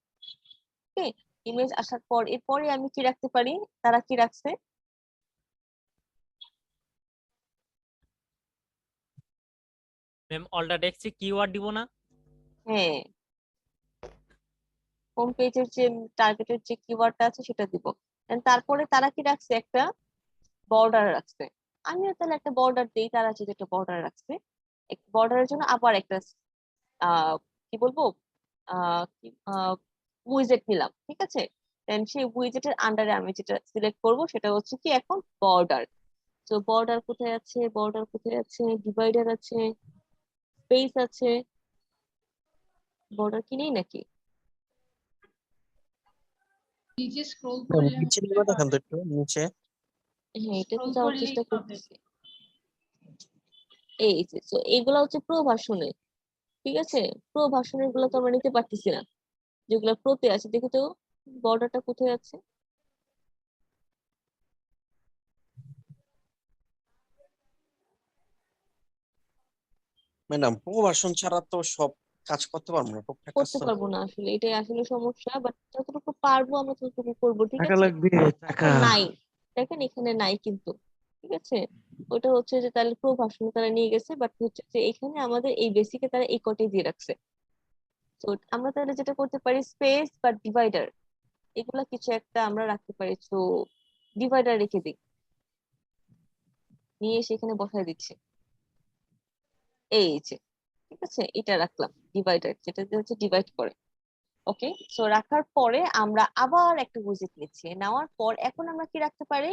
A: ওকে, ইমেজ আসার পর এরপরে আমি কি রাখতে পারি? তারা কি রাখছে?
F: ম্যাম অল্টার টেক্সটে কিওয়ার্ড দিব না?
A: হ্যাঁ, হোম পেজের যে টার্গেটের যে কিওয়ার্ডটা আছে সেটা দিব। Then তারপরে তারা কি রাখছে? একটা বর্ডার রাখছে। আমিও তাহলে একটা বর্ডার দিই, তারা যেহেতু একটা বর্ডার রাখছে, বর্ডারের জন্য আবার একটা কি বলবো, উইজেট নিলাম, ঠিক আছে। দেন সেই উইজেটের আন্ডারে আমি যেটা সিলেক্ট করব সেটা হচ্ছে কি এখন বর্ডার। তো বর্ডার কোথায় আছে? বর্ডার কোথায় আছে? ডিভাইডার আছে, স্পেস আছে, বর্ডার কি নেই নাকি?
I: নিচে নিয়ে দেখান তো একটু নিচে।
A: হ্যাঁ, এটা তো যাওয়ার চেষ্টা করতেছি। এই যে, তো এইগুলা হচ্ছে প্রো ভার্সনে, ঠিক আছে। প্রো ভার্সনের গুলো তো আমরা নিতে পারতেছি না, যেগুলো প্রোতে আছে। দেখি তো বর্ডারটা কোথায় আছে।
I: ম্যাডাম প্রো ভার্সন ছাড়া তো সব কাজ করতে পারবো না, টুকটাক কাজ
A: করতে
I: তো।
A: পারবো না আসলে, এটাই আসলে সমস্যা। বাট যতটুকু পারবো আমরা ততটুকু করবো, ঠিক
D: টাকা
A: আছে।
D: লাগবে, টাকা।
A: এখন নাই, দেখেন এখানে নাই কিন্তু, ঠিক আছে। ওটা হচ্ছে যে তাহলে প্রো ভার্সন তারা নিয়ে গেছে, বাট হচ্ছে যে এখানে আমাদের এই বেসিকে তারা এই কটাই দিয়ে রাখছে। তো আমরা তাহলে যেটা করতে পারি, স্পেস বা ডিভাইডার, এগুলা কিছু একটা আমরা রাখতে পারি। তো ডিভাইডার রেখে দিই, নিয়ে সেখানে বসায় দিচ্ছি। এই যে, ঠিক আছে, এটা রাখলাম ডিভাইডার, যেটা দিয়ে হচ্ছে ডিভাইড করে। ওকে, সো রাখার পরে আমরা আবার একটা উইজেট নিচ্ছি। নেওয়ার পর এখন আমরা কি রাখতে পারি?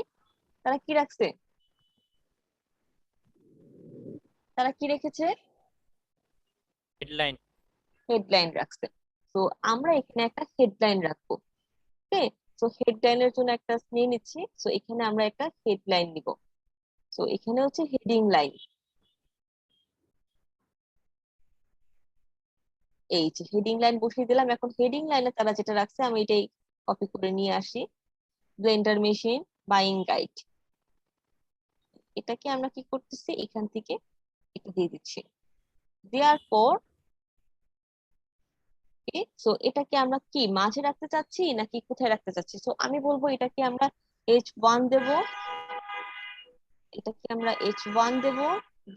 A: তারা কি রাখছে? তারা কি রেখেছে?
F: হেডলাইন।
A: হেডলাইন রাখছে। তো আমরা এখানে একটা হেডলাইন রাখবো। ওকে, তো হেডলাইনের জন্য একটা নিয়ে নিচ্ছি। তো এখানে আমরা একটা হেডলাইন নিব। তো এখানে হচ্ছে হেডিং লাইন। এই যে হেডিং লাইন বসিয়ে দিলাম। এখন হেডিং লাইনে তারা যেটা রাখছে আমি এটাই কপি করে নিয়ে আসি। ব্লেন্ডার মেশিন বাইং গাইড, এটাকে আমরা কি করতেছি, এখান থেকে এটা দিয়ে দিচ্ছি। দেওয়ার পর সো এটাকে আমরা কি মাঝে রাখতে চাচ্ছি নাকি কোথায় রাখতে চাচ্ছি? সো আমি বলবো এটাকে আমরা H1 দেব, এটাকে আমরা H1 দেব।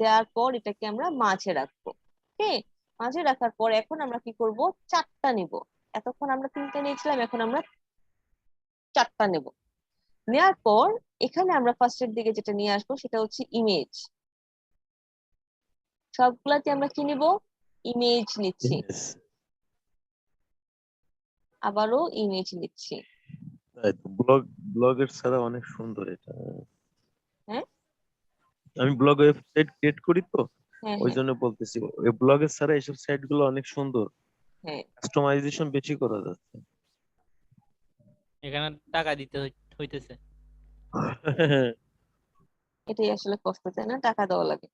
A: দেওয়ার পর এটাকে আমরা মাঝে রাখবো। ওকে, মাঝে রাখার পর এখন আমরা কি করব? চারটা নিব। এতক্ষণ আমরা তিনটা নিয়েছিলাম, এখন আমরা চারটা নেব। নেওয়ার পর এখানে আমরা ফার্স্টের দিকে যেটা নিয়ে আসবো সেটা হচ্ছে ইমেজ। সবগুলাতে আমরা কি নিব? ইমেজ নিচ্ছি, আবারও ইমেজ নিচ্ছি।
D: তাই তো, ব্লগের ছাড়া অনেক সুন্দর এটা।
A: হ্যাঁ
D: আমি ব্লগ ওয়েবসাইট ক্রিয়েট করি তো,
A: হ্যাঁ
D: ওই
A: হ্যাঁ
D: জন্য বলতেছি ওই ব্লগের ছাড়া এইসব সাইট গুলো অনেক সুন্দর,
A: হ্যাঁ।
D: কাস্টমাইজেশন বেশি করা যাচ্ছে।
F: এখানে টাকা দিতে হইতেছে।
A: এটাই আসলে কষ্ট, তাই না? টাকা দেওয়া লাগে।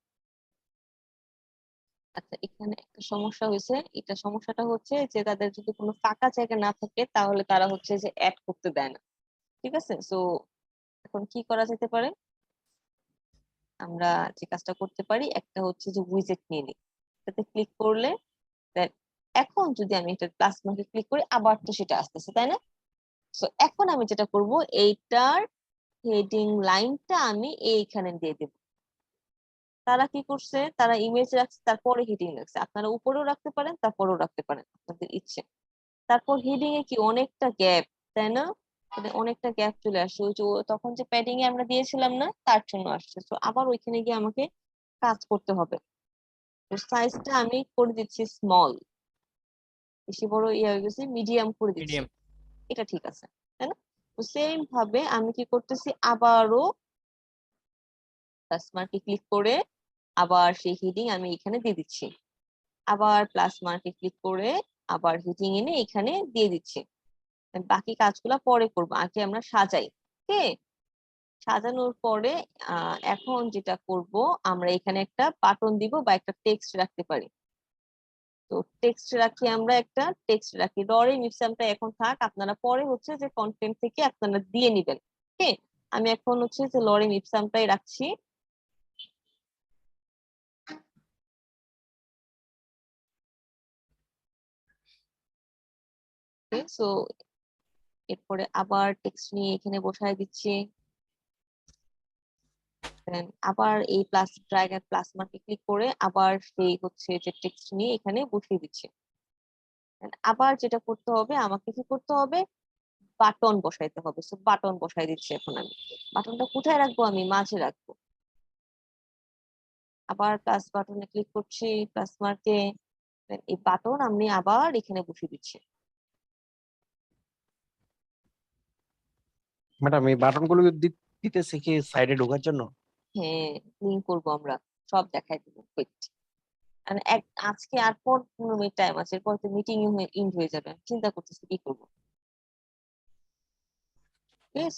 A: আচ্ছা, এখানে একটা সমস্যা হয়েছে। এটা সমস্যাটা হচ্ছে যে তাদের যদি কোনো ফাঁকা জায়গা না থাকে তাহলে তারা হচ্ছে যে অ্যাড করতে দেয় না। ঠিক আছে, সো এখন কি করা যেতে পারে, আমরা যে কাজটা করতে পারি একটা হচ্ছে যে উইজেট নিয়ে নিই, এটাতে ক্লিক করলে দেন এখন যদি আমি এটা প্লাস মার্কে ক্লিক করি আবার তো সেটা আসতেছে তাই না। সো এখন আমি যেটা করব এইটার হেডিং লাইনটা আমি এইখানে দিয়ে দেব। তারা কি করছে, তারা ইমেজ রাখছে তারপরে হেডিং রাখছে, আপনারা উপরেও রাখতে পারেন তারপরেও রাখতে পারেন আপনাদের ইচ্ছে। তারপর হেডিং এ কি অনেকটা গ্যাপ, তাই না, মানে অনেকটা গ্যাপ চলে আসছে, ওই যে তখন যে প্যাডিং এ আমরা দিয়েছিলাম না তার জন্য আসছে। তো আবার ওইখানে গিয়ে আমাকে কাজ করতে হবে। তো সাইজটা আমি করে দিচ্ছি স্মল, বেশি বড় ইয়ে হয়ে গেছে, মিডিয়াম করে দিচ্ছি,
F: মিডিয়াম।
A: এটা ঠিক আছে তাই না। তো সেম ভাবে আমি কি করতেছি, আবারও প্লাস মার্কে ক্লিক করে আবার সেই হেডিং আমি এখানে দিয়ে দিচ্ছি, আবার প্লাস মার্কে ক্লিক করে আবার হেডিং এনে এখানে দিয়ে দিচ্ছি। বাকি কাজগুলা পরে করব, আগে আমরা সাজাই। ওকে, সাজানোর পরে এখন যেটা করব, আমরা এখানে একটা বাটন দিব বা একটা টেক্সট রাখতে পারি। তো টেক্সট রাখি, আমরা একটা টেক্সট রাখি, লরেম ইপসামটা এখন থাক, আপনারা পরে হচ্ছে যে কন্টেন্ট থেকে আপনারা দিয়ে নিবেন। ওকে, আমি এখন হচ্ছে যে লরেম ইপসামটাই রাখছি। সো এরপরে আবার টেক্সট নিয়ে এখানে বসায় দিচ্ছি, দেন আবার এই প্লাস ড্র্যাগ এন্ড প্লাস মার্কে ক্লিক করে আবার সেই হচ্ছে যে টেক্সট নিয়ে এখানে বসিয়ে দিচ্ছি। Then আবার যেটা করতে হবে, আমাকে কি করতে হবে, বাটন বসাইতে হবে। সো বাটন বসাই দিচ্ছি এখন আমি। বাটনটা কোথায় রাখবো, আমি মাঝে রাখবো। আবার প্লাস বাটনে ক্লিক করছি, প্লাস মার্কে, এই বাটন আমি আবার এখানে বসিয়ে দিচ্ছি।
I: ম্যাডাম এই বাটন গুলো দিতে শিখি সাইডে ঢোকার জন্য।
A: হ্যাঁ, লিঙ্ক করবো আমরা, সব দেখাই দেবো। ওয়েট, আজকে আর 15 মিনিট টাইম আছে, এরপর তো মিটিং ইন্ড হয়ে যাবে, আমি চিন্তা করতেছি কি করবো।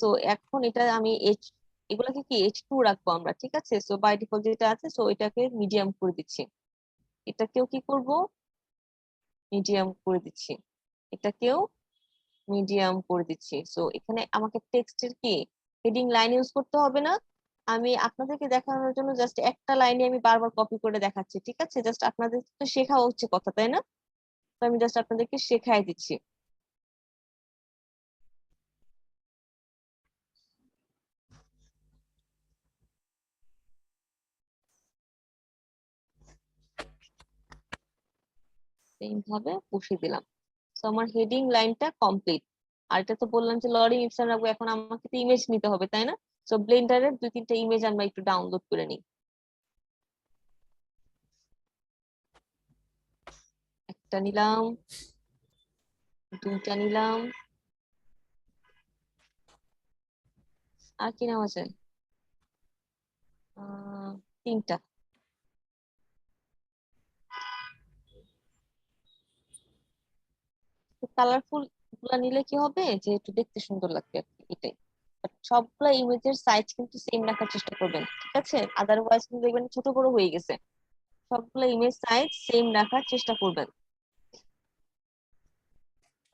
A: সো এখন এটা আমি এগুলাকে কি H2 রাখবো আমরা, ঠিক আছে। সো বাই ডিফল্ট যেটা আছে, সো এটাকে মিডিয়াম করে দিচ্ছি, এটাকেও কি করব, মিডিয়াম করে দিচ্ছি, এটাকেও মিডিয়াম করে দিচ্ছি। সো এখানে আমাকে টেক্সটের কি হেডিং লাইন ইউজ করতে হবে না, আমি আপনাদেরকে দেখানোর জন্য জাস্ট একটা লাইনে আমি বারবার কপি করে দেখাচ্ছি, ঠিক আছে। জাস্ট আপনাদের তো শেখা হচ্ছে কথা তাই না, তো আমি জাস্ট আপনাদেরকে শেখাই দিচ্ছি। এইভাবে বসিয়ে দিলাম। তো আমার হেডিং লাইনটা কমপ্লিট। আর এটা তো বললাম যে লরিং ইপসান রাখবো, এখন আমাকে তো ইমেজ নিতে হবে তাই না। তো ব্লেন্ডারের 2-3টা ইমেজ আমরা একটু ডাউনলোড করে নিই। একটা নিলাম, দুইটা নিলাম, আর কি নেওয়া যায়, আহ 3টা। কালারফুল গুলা নিলে কি হবে যে একটু দেখতে সুন্দর লাগবে আর কি, এটাই। But সবগুলা ইমেজের সাইজ কিন্তু সেম রাখার চেষ্টা করবেন, ঠিক আছে, আদারওয়াইজ কিন্তু দেখবেন ছোট বড় হয়ে গেছে। সবগুলা ইমেজ সাইজ সেম রাখার চেষ্টা করবেন।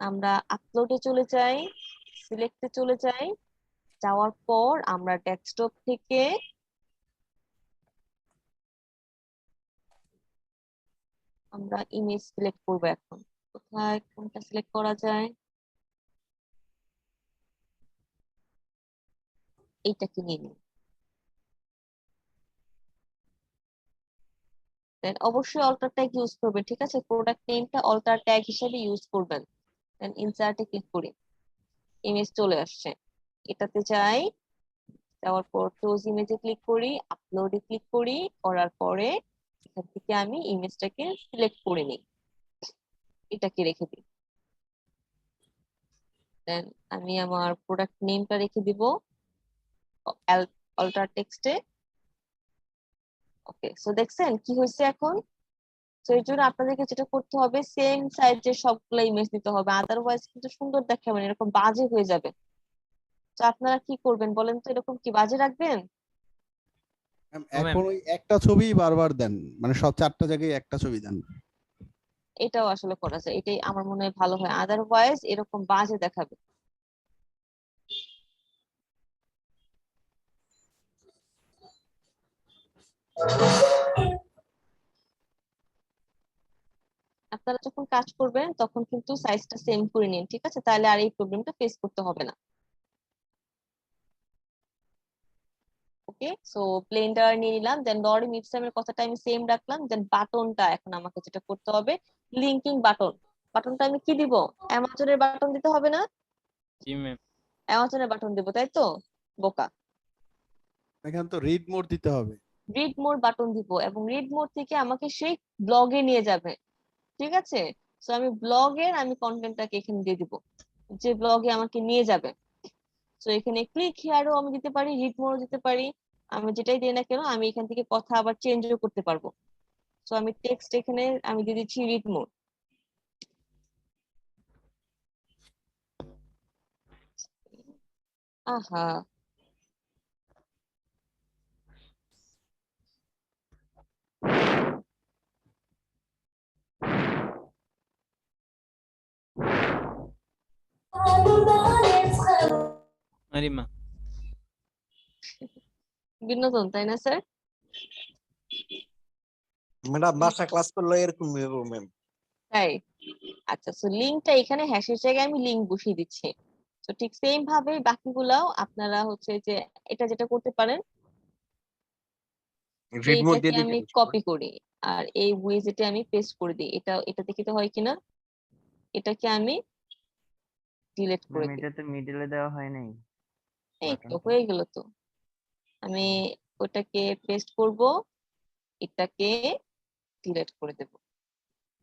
A: আমরা আপলোডে চলে যাই, সিলেক্টে চলে যাই, যাওয়ার পর আমরা ডেস্কটপ থেকে আমরা ইমেজ সিলেক্ট করবো। এখন কোথায় কোনটা সিলেক্ট করা যায়, এইটাকে নিয়ে নিন। দেন অবশ্যই অল্টার ট্যাগ ইউজ করবেন, ঠিক আছে, প্রোডাক্ট নেমটা অল্টার ট্যাগ হিসেবে ইউজ করবেন। দেন ইনসার্টে ক্লিক করি, ইমেজ চলে আসছে, এটাতে যাই, যাওয়ার পর ক্লোজ ইমেজে ক্লিক করি, আপলোডে ক্লিক করি, করার পরে এখান থেকে আমি ইমেজটাকে সিলেক্ট করে নিই, এটাকে রেখে দিই। দেন আমি আমার প্রোডাক্ট নেমটা রেখে দিব অল্টার টেক্সটে। ওকে, সো দেখছেন কি হয়েছে এখন। তো এই জন্য আপনাদেরকে যেটা করতে হবে, সেম সাইজের সবগুলো ইমেজ দিতে হবে, আদারওয়াইজ কিন্তু সুন্দর দেখাবে না, এরকম বাজে হয়ে যাবে। তো আপনারা কি করবেন বলেন তো, এরকম কি বাজে রাখবেন?
C: ম্যাম,
F: ও ম্যাম,
C: এখন ওই একটা ছবি বারবার দেন, মানে সব 4টা জায়গায় একটা ছবি দেন।
A: এটাও আসলে করা যায়, এটাই আমার মনে হয় ভালো হয়, আদারওয়াইজ এরকম বাজে দেখাবে। আপনারা যখন কাজ করবেন তখন কিন্তু সাইজটা সেম করে নিন, ঠিক আছে? তাহলে আর এই প্রবলেমটা ফেস করতে হবে না। ওকে, সো ব্লেন্ডার নিয়ে নিলাম, দেন লরিম ইপসামের কথাটা আমি সেম রাখলাম, দেন বাটনটা এখন আমাকে যেটা করতে হবে, লিঙ্কিং বাটন। বাটনটা আমি কি দিব? অ্যামাজনের বাটন দিতে হবে না?
F: জি ম্যাম।
A: অ্যামাজনের বাটন দিব, তাই তো? বোকা।
C: এখানে তো রিড মোড দিতে হবে।
A: রিড মোর বাটন দিব এবং রিড মোর থেকে আমাকে সেই ব্লগে নিয়ে যাবে, ঠিক আছে? সো আমি ব্লগের আমি কন্টেন্টটাকে এখানে দিয়ে দিব, যে ব্লগে আমাকে নিয়ে যাবে। তো এখানে ক্লিক হিয়ারও আমি দিতে পারি, রিড মোরও দিতে পারি। আমি যেটাই দিই না কেন আমি এখান থেকে কথা আবার চেঞ্জও করতে পারবো। তো আমি টেক্সট এখানে আমি দিয়ে দিচ্ছি রিড মোর। আহা,
F: আরিমা।
A: বিনোদন, তাই না স্যার?
I: ম্যাডাম বাসা ক্লাস করলে এরকম ম্যাম।
A: তাই, আচ্ছা। সো লিঙ্কটা এখানে হ্যাশের জায়গায় আমি লিঙ্ক বসিয়ে দিচ্ছি। তো ঠিক সেম ভাবে বাকিগুলাও আপনারা হচ্ছে যে এটা যেটা করতে পারেন,
I: রিড মোড
A: এইটাকে
I: দিয়ে
A: আমি
I: দিতে
A: কপি করি আর এই উইজেটে আমি পেস্ট করে দিই। এটা দেখি তো হয় কিনা। এটাকে আমি ডিলিট করে
E: ম্যাম
A: দিই।
E: এটা তো মিডলে দেওয়া হয় নাই
A: এই তো
E: বাটনটা।
A: হয়ে গেল। তো আমি ওটাকে পেস্ট করব, এটাকে ডিলিট করে দেব,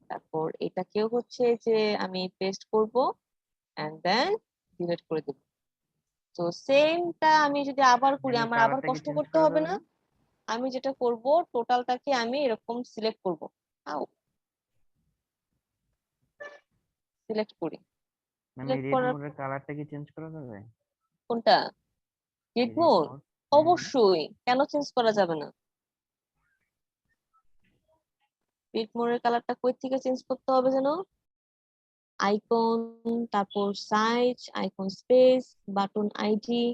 A: তারপর এটাকেও হচ্ছে যে আমি পেস্ট করব এন্ড দেন ডিলিট করে দেব। তো সেমটা আমি যদি আবার করি
E: ম্যাম এই
A: আমার আবার
E: কালারটা কি
A: কষ্ট
E: চেঞ্জ
A: করতে
E: করা
A: হবে
E: যাবে
A: না।
E: না?
A: আমি যেটা করব টোটালটাকে আমি এরকম সিলেক্ট করব, সিলেক্ট করি।
E: ম্যাম এই
A: সিলেক্ট
E: রেড
A: করার
E: মোডের কালারটা কি চেঞ্জ করা যাবে?
A: কোনটা?
E: এই
A: রিড
E: রেড
A: মোড?
E: মোড।
A: অবশ্যই, কেন চেঞ্জ করা যাবে না? রিড মোডের কালারটা কই থেকে চেঞ্জ করতে হবে যেন? আইকন, তারপর size, icon space, button ID.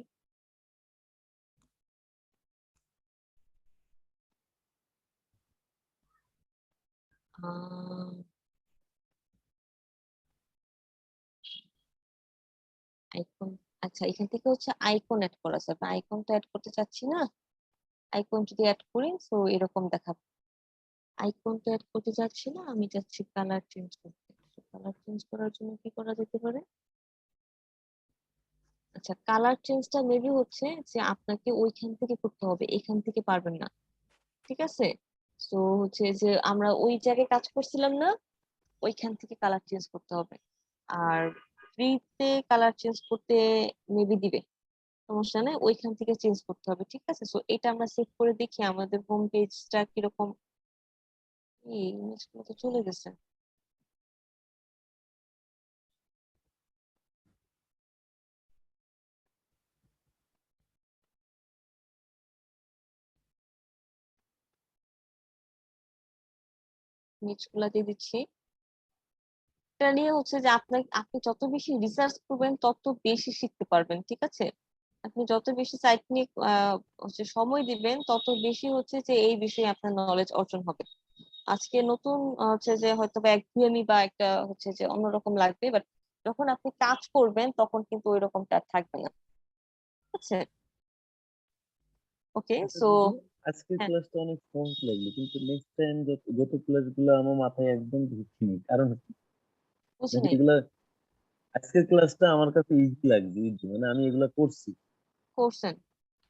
A: Icon, আচ্ছা এখান থেকে হচ্ছে আইকন অ্যাড করা যাবে। আইকন তো অ্যাড করতে চাচ্ছি না। আইকন যদি অ্যাড করি তো এরকম দেখাবে। আইকন তো অ্যাড করতে চাচ্ছি না, আমি চাচ্ছি কালার চেঞ্জ করতে। কালার চেঞ্জ করার জন্য কি করা যেতে পারে? আচ্ছা, কালার চেঞ্জটা মেবি হচ্ছে যে আপনাকে ওইখান থেকে করতে হবে, এখান থেকে পারবেন না, ঠিক আছে? তো হচ্ছে যে আমরা ওই জায়গায় কাজ করছিলাম না, ওইখান থেকে কালার চেঞ্জ করতে হবে। আর ফ্রিতে কালার চেঞ্জ করতে মেবি দিবে, সমস্যা নেই, ওইখান থেকে চেঞ্জ করতে হবে, ঠিক আছে? সো এটা আমরা সেভ করে দেখি আমাদের হোম পেজটা কিরকম। এই ইমেজগুলো তো চলে গেছে। ইমেজগুলা দিয়ে দিচ্ছি। এটা নিয়ে হচ্ছে যে আপনি যত বেশি রিসার্চ করবেন তত বেশি শিখতে পারবেন, ঠিক আছে? আপনি যত বেশি সাইট নিয়ে হচ্ছে সময় দিবেন তত বেশি হচ্ছে যে এই বিষয়ে আপনার নলেজ অর্জন হবে। আজকে নতুন হচ্ছে যে হয়তো বা একঘেয়েমি বা একটা হচ্ছে যে অন্যরকম লাগবে, বাট যখন আপনি কাজ করবেন তখন কিন্তু ওই রকমটা আর থাকবে না, ঠিক আছে? ওকে,
D: আচ্ছা
A: সো
D: দিদি, আজকের
A: হ্যাঁ,
D: ক্লাসটা অনেক সহজ লাগলো, কিন্তু নেক্সট টাইম যত ক্লাসগুলো আমার মাথায় একদম ঢুকছেনি। কারণ হচ্ছে মানে
A: বুঝিনি।
D: এগুলা আজকের ক্লাসটা আমার কাছে ইজি লাগছে, ইজি মানে আমি এগুলা করছি।
A: করছেন?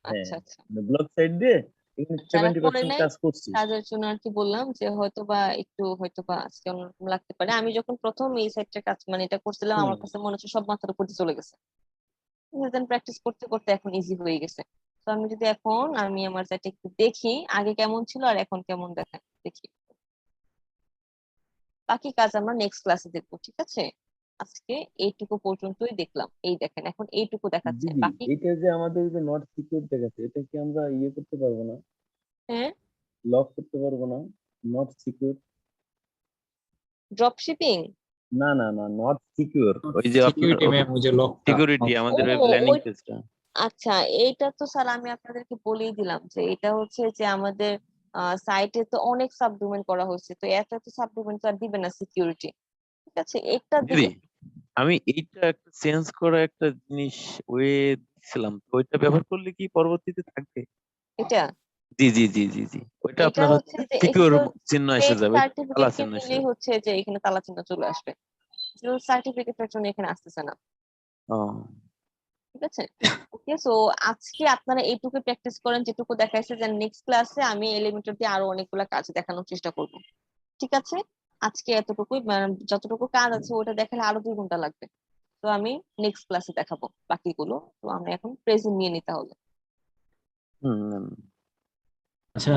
D: হ্যাঁ,
A: আচ্ছা আচ্ছা।
D: ব্লগ সাইড দিয়ে এখানে
A: যারা করে
D: 70%
A: নাই
D: কাজ করছি।
A: তাদের জন্য আর কি বললাম যে হয়তো বা একটু হয়তো বা আজকে অন্যরকম লাগতে পারে। আমি যখন প্রথম এই সাইটটার কাজ মানে এটা করছিলাম
D: হুম।
A: আমার কাছে মনে হচ্ছে সব মাথার উপর দিয়ে চলে গেছে। দেন প্র্যাকটিস করতে করতে এখন ইজি হয়ে গেছে। তো আমি যদি এখন আমি আমার সাইটে একটু দেখি আগে কেমন ছিল আর এখন কেমন দেখায় দেখি। বাকি কাজ আমরা নেক্সট ক্লাসে দেখবো, ঠিক আছে? আজকে এইটুকু পর্যন্তই দেখলাম। এই দেখেন এখন এইটুকু দেখাচ্ছে,
D: দিদি,
A: বাকি।
D: এটা যে আমাদের যে নট সিকিউর দেখাচ্ছে, এটা কি আমরা ইয়ে করতে পারবো না?
A: হ্যাঁ,
D: লক করতে পারবো না? Not secure.
A: Drop shipping.
D: না না না, নট সিকিউর,
B: Not
D: ওই যে আপনার
B: security ম্যাম, ওই যে লকটা
D: সিকিউরিটি
A: ও
D: আমাদের ল্যান্ডিং
A: ওই,
D: পেজটা।
A: আচ্ছা এইটা তো স্যার আমি আপনাদেরকে বলেই দিলাম যে এটা হচ্ছে যে আমাদের সাইটে তো অনেক সাবডোমেন করা হয়েছে, তো এত এত সাবডোমেন তো আর দিবে না সিকিউরিটি, ঠিক আছে, একটা
D: দিদি
A: দিবে।
D: আমি এইটা একটা চেঞ্জ করা একটা জিনিস ওয়ে দিছিলাম, তো ওইটা ব্যবহার করলে কি পরবর্তীতে থাকবে?
A: এটা
D: জি জি জি জি জি ওইটা
A: এটা
D: আপনার
A: হচ্ছে
D: হচ্ছে
A: যে
D: সিকিউর
A: এগুলো
D: চিহ্ন এসে
A: স্টেট
D: যাবে, তালা
A: সার্টিফিকেট কে
D: চিহ্ন এসে
A: নিলেই
D: যাবে।
A: হচ্ছে যে এখানে তালা চিহ্ন চলে আসবে, সার্টিফিকেটের জন্য এখানে আসতেছে না,
D: ও
A: ঠিক আছে। ওকে, সো আজকে আপনারা এইটুকু প্র্যাকটিস করেন যেটুকু দেখাইছে, যে নেক্সট ক্লাসে আমি এলিমেন্টর দিয়ে আরো অনেকগুলো কাজ দেখানোর চেষ্টা করব, ঠিক আছে। আজকে এতটুকুই, মানে যতটুকু কাজ আছে ওটা দেখালে আরো 2 ঘন্টা লাগবে, তো আমি নেক্সট ক্লাসে দেখাবো বাকিগুলো। তো আমরা এখন প্রেজেন্ট নিয়ে নিতে হবে।
D: হুম
B: আচ্ছা